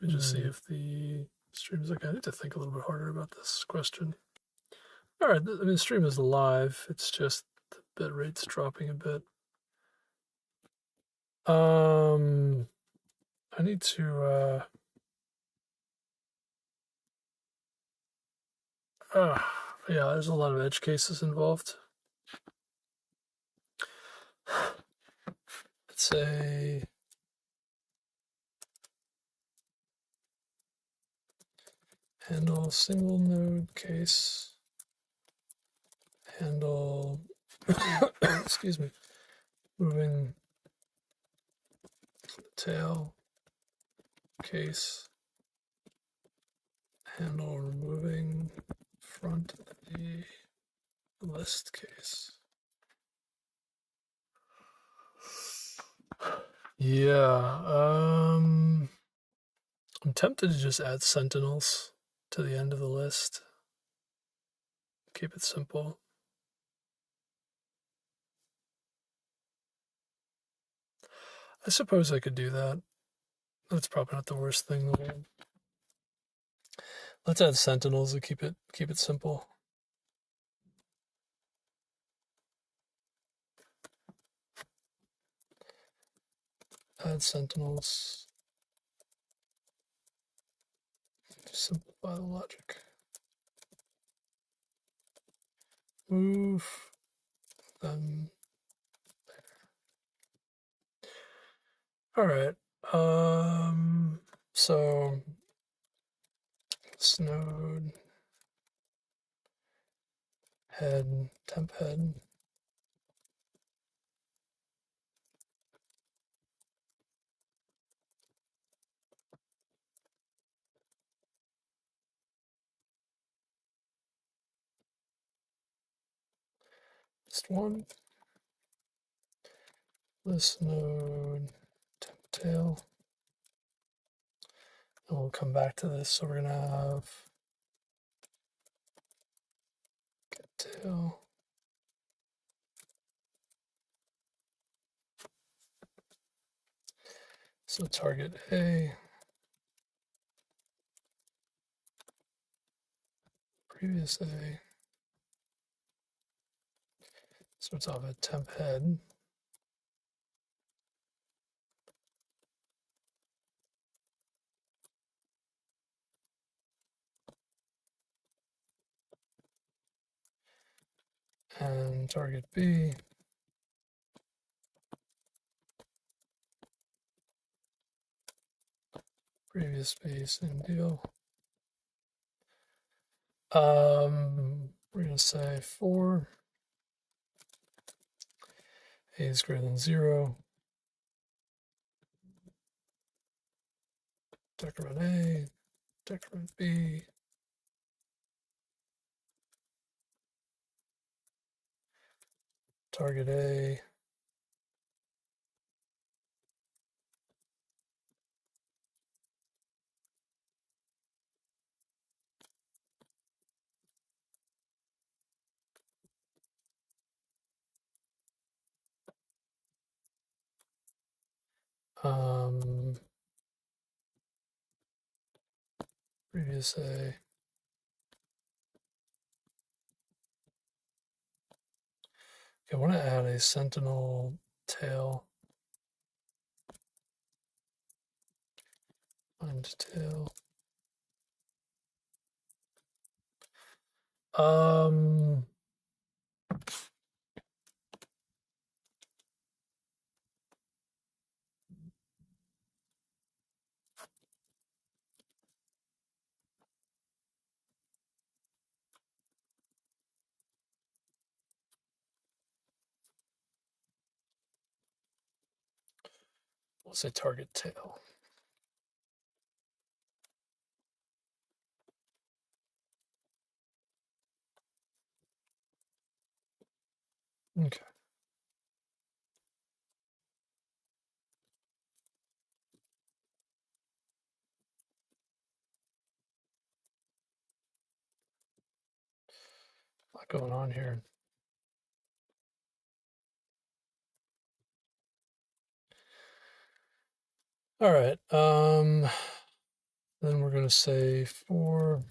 Let me just see if the stream's okay. I need to think a little bit harder about this question. All right, I mean, the stream is live. It's just the bit rate's dropping a bit. I need to, yeah, there's a lot of edge cases involved. Let's say handle single node case, handle, excuse me, moving the tail case, handle removing front of the list case. Yeah, I'm tempted to just add sentinels to the end of the list. Keep it simple. I suppose I could do that. That's probably not the worst thing in the world. Let's add sentinels to keep it simple. Add sentinels. Simplify the logic. Move them there. All right. So this node head, temp head. Just one. This node, temp tail. And we'll come back to this. So we're gonna have get tail. So target A, previous A. Starts off at temp head. And target B. Previous B, same deal. We're gonna say for A is greater than 0. Decrement A, decrement B. Target A. previous A. Okay, I want to add a sentinel tail. Find tail. We'll say target tail. Okay. A lot going on here. All right. Then we're going to say for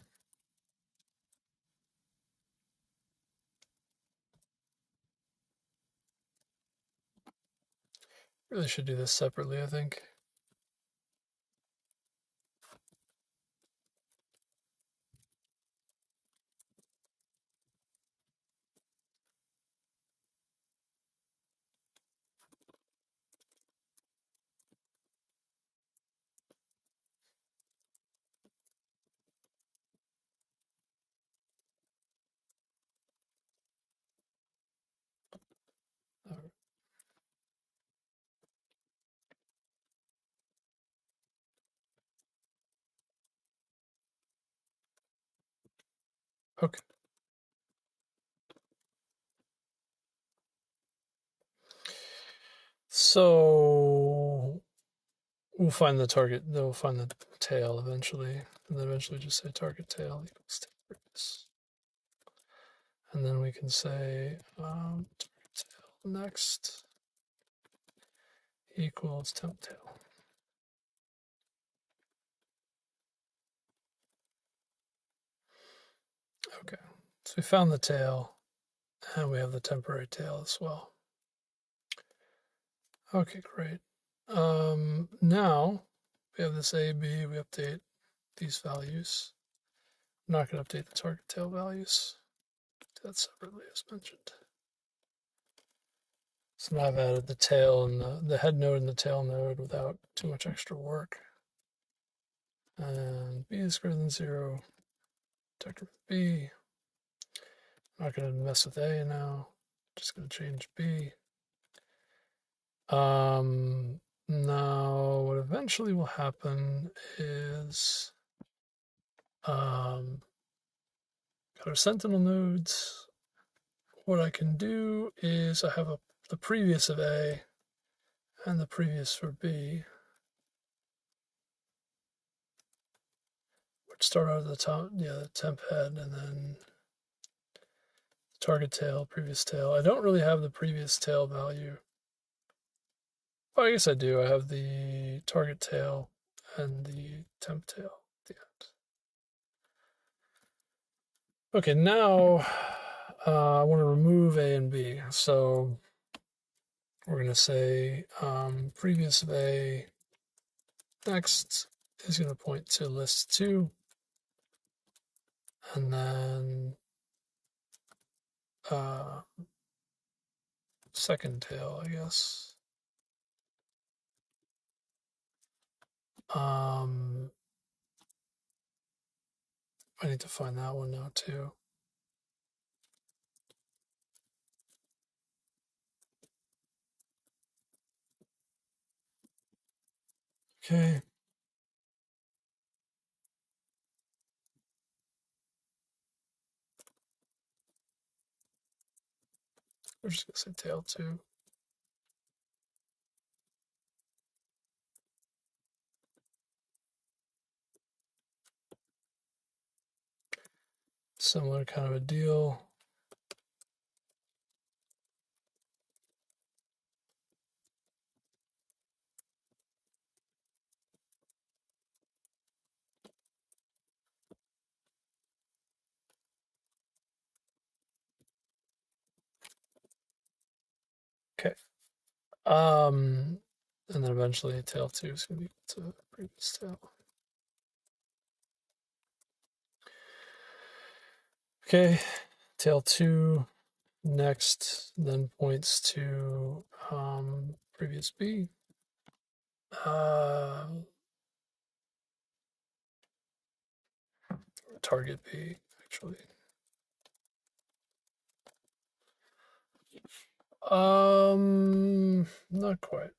really should do this separately, I think. Okay. So we'll find the target, they'll find the tail eventually, and then eventually just say target tail equals tail previous. And then we can say target tail next equals temp tail. Okay, so we found the tail, and we have the temporary tail as well. Okay, great. Now we have this A, B, we update these values. I'm not going to update the target tail values. Do that separately as mentioned. So now I've added the tail and the head node and the tail node without too much extra work. And B is greater than 0. Detector with B. I'm not going to mess with A now. Just going to change B. Now what eventually will happen is got our sentinel nodes. What I can do is I have the previous of A and the previous for B, which start out at the top, the temp head, and then target tail, previous tail. I don't really have the previous tail value. Well, I guess I do. I have the target tail and the temp tail at the end. Okay, now I want to remove A and B. So we're going to say previous of A next is going to point to list 2. And then second tail, I guess. I need to find that one now too. Okay. We're just gonna say tail 2. Similar kind of a deal. Okay. And then eventually tail 2 is going to be equal to previous tail. Okay, tail 2 next then points to previous B. Target B, actually. Not quite.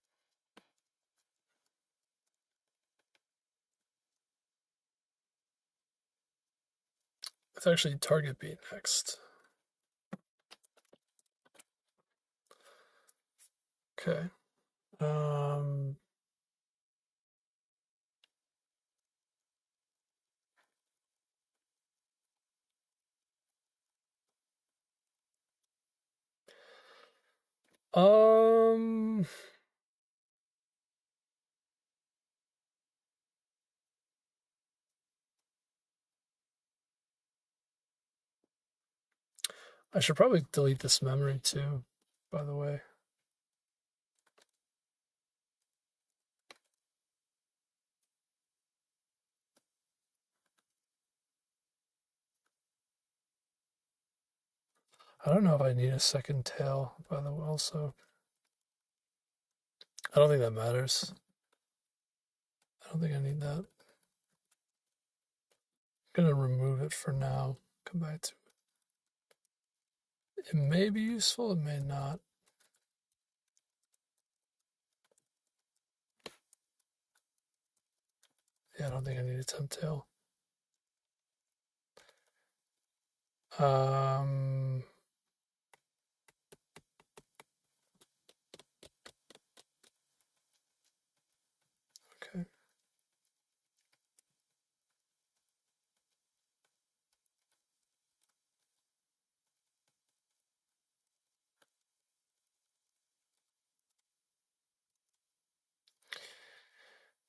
It's actually target B next. Okay. I should probably delete this memory too, by the way. I don't know if I need a second tail, by the way, also. I don't think that matters. I don't think I need that. I'm going to remove it for now. Come back to it. It may be useful, it may not. Yeah, I don't think I need a temp tail. Okay.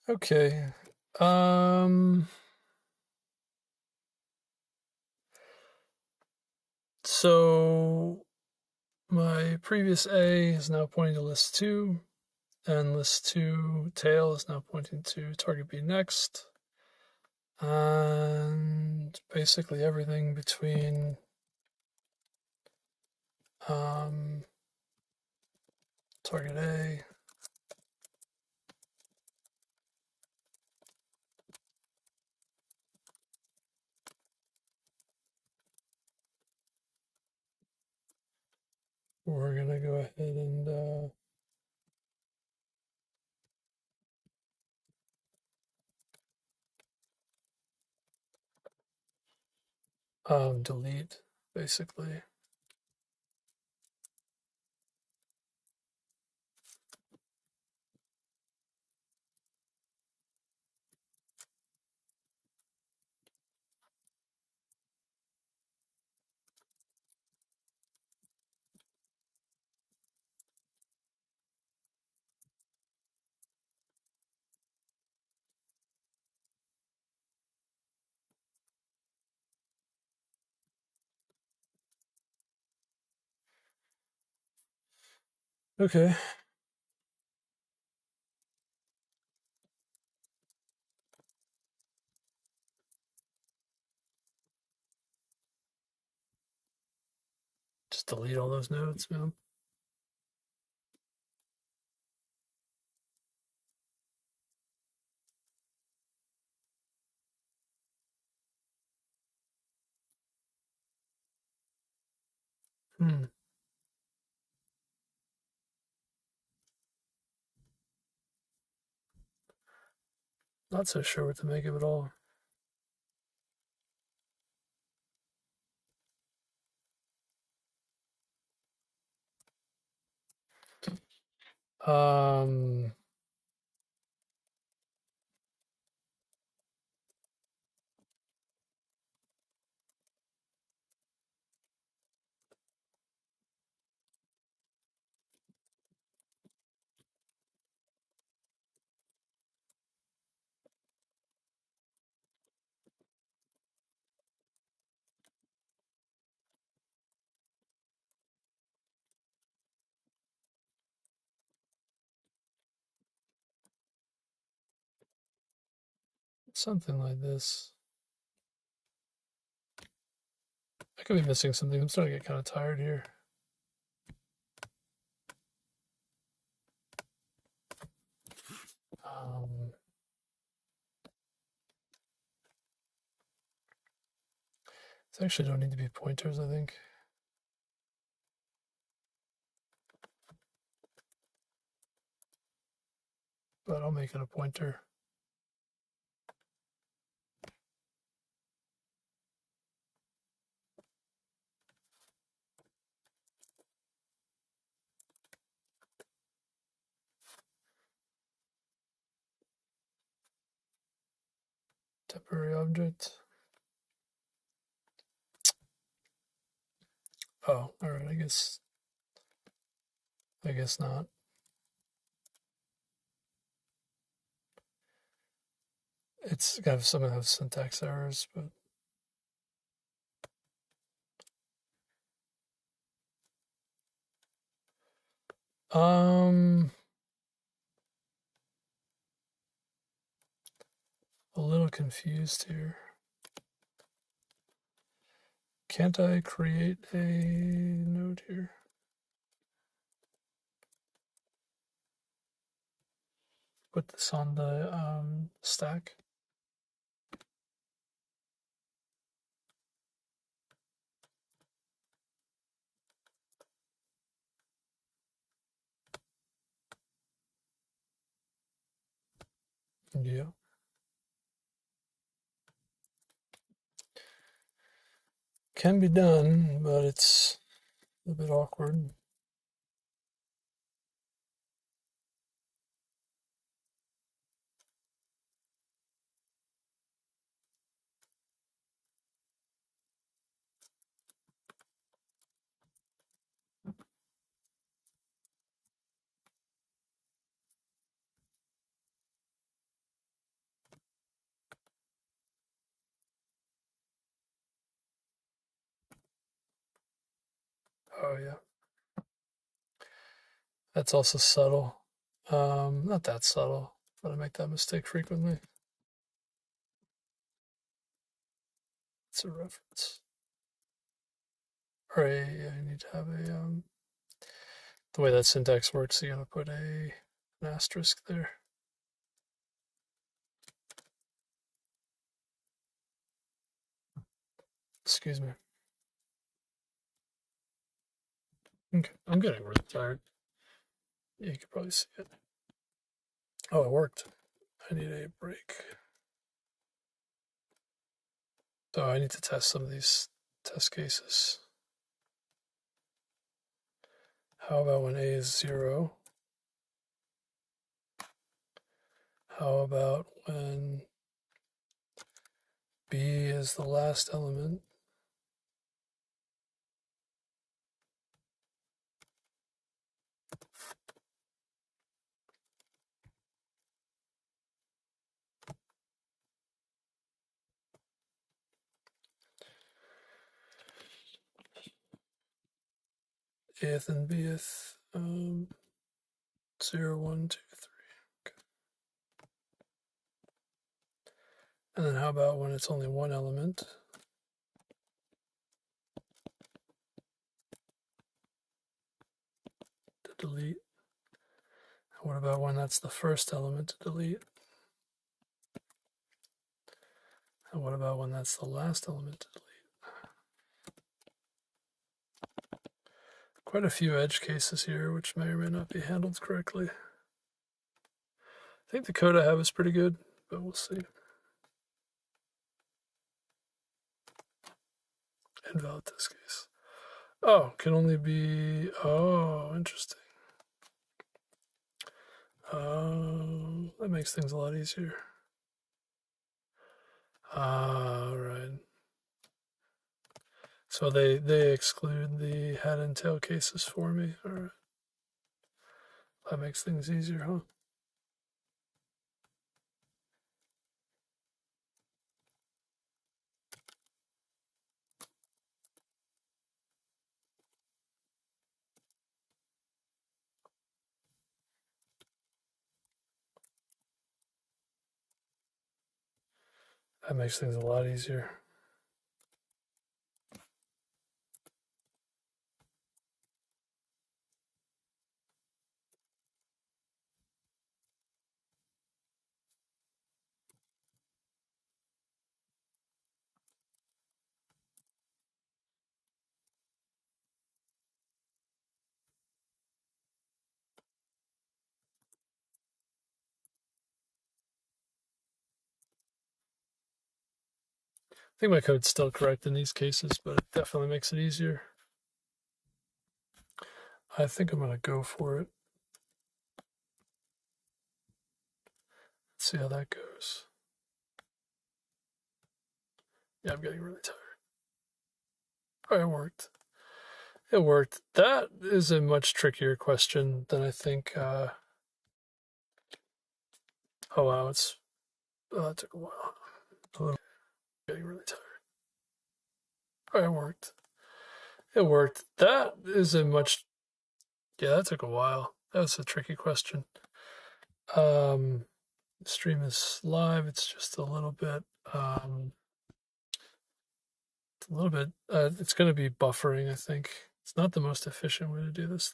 Okay. So my previous A is now pointing to list 2, and list 2 tail is now pointing to target B next. And basically everything between target A we're going to go ahead and delete, basically. Okay. Just delete all those nodes, man. Not so sure what to make of it all. Something like this. I could be missing something. I'm starting to get kind of tired here. These actually don't need to be pointers, I think. But I'll make it a pointer. Temporary object. Oh, all right. I guess not. It's got some of those syntax errors, but a little confused here. Can't I create a node here? Put this on the stack. Yeah. Can be done, but it's a bit awkward. Oh yeah. That's also subtle. Not that subtle, but I make that mistake frequently. It's a reference. Or I need to have a the way that syntax works, you gotta put an asterisk there. Excuse me. Okay, I'm getting really tired. Yeah, you can probably see it. Oh, it worked. I need a break. So I need to test some of these test cases. How about when a is 0? How about when b is the last element? Ath and bth, 0, 1, 2, 3. Okay. And then how about when it's only one element? To delete. What about when that's the first element to delete? And what about when that's the last element to delete? Quite a few edge cases here, which may or may not be handled correctly. I think the code I have is pretty good, but we'll see. Invalid test case. Oh, can only be, oh, interesting. Oh, that makes things a lot easier. All right. So they exclude the head and tail cases for me. All right. That makes things easier, huh? That makes things a lot easier. I think my code's still correct in these cases, but it definitely makes it easier. I think I'm going to go for it. Let's see how that goes. Yeah, I'm getting really tired. Oh, it worked. It worked. That is a much trickier question than I think. Oh, wow. That took a while. Getting really tired. Oh, it worked. It worked. That is a much. Yeah, that took a while. That was a tricky question. The stream is live. It's just a little bit. It's going to be buffering, I think. It's not the most efficient way to do this,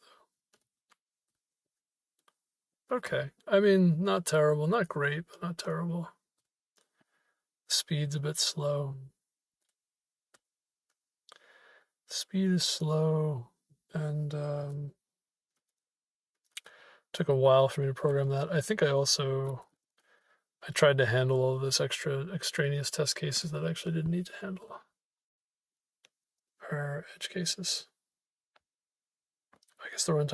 though. Okay. I mean, not terrible. Not great, but not terrible. Speed's a bit slow. Speed is slow, and took a while for me to program that. I think I tried to handle all of this extraneous test cases that I actually didn't need to handle. Or edge cases. I guess the runtime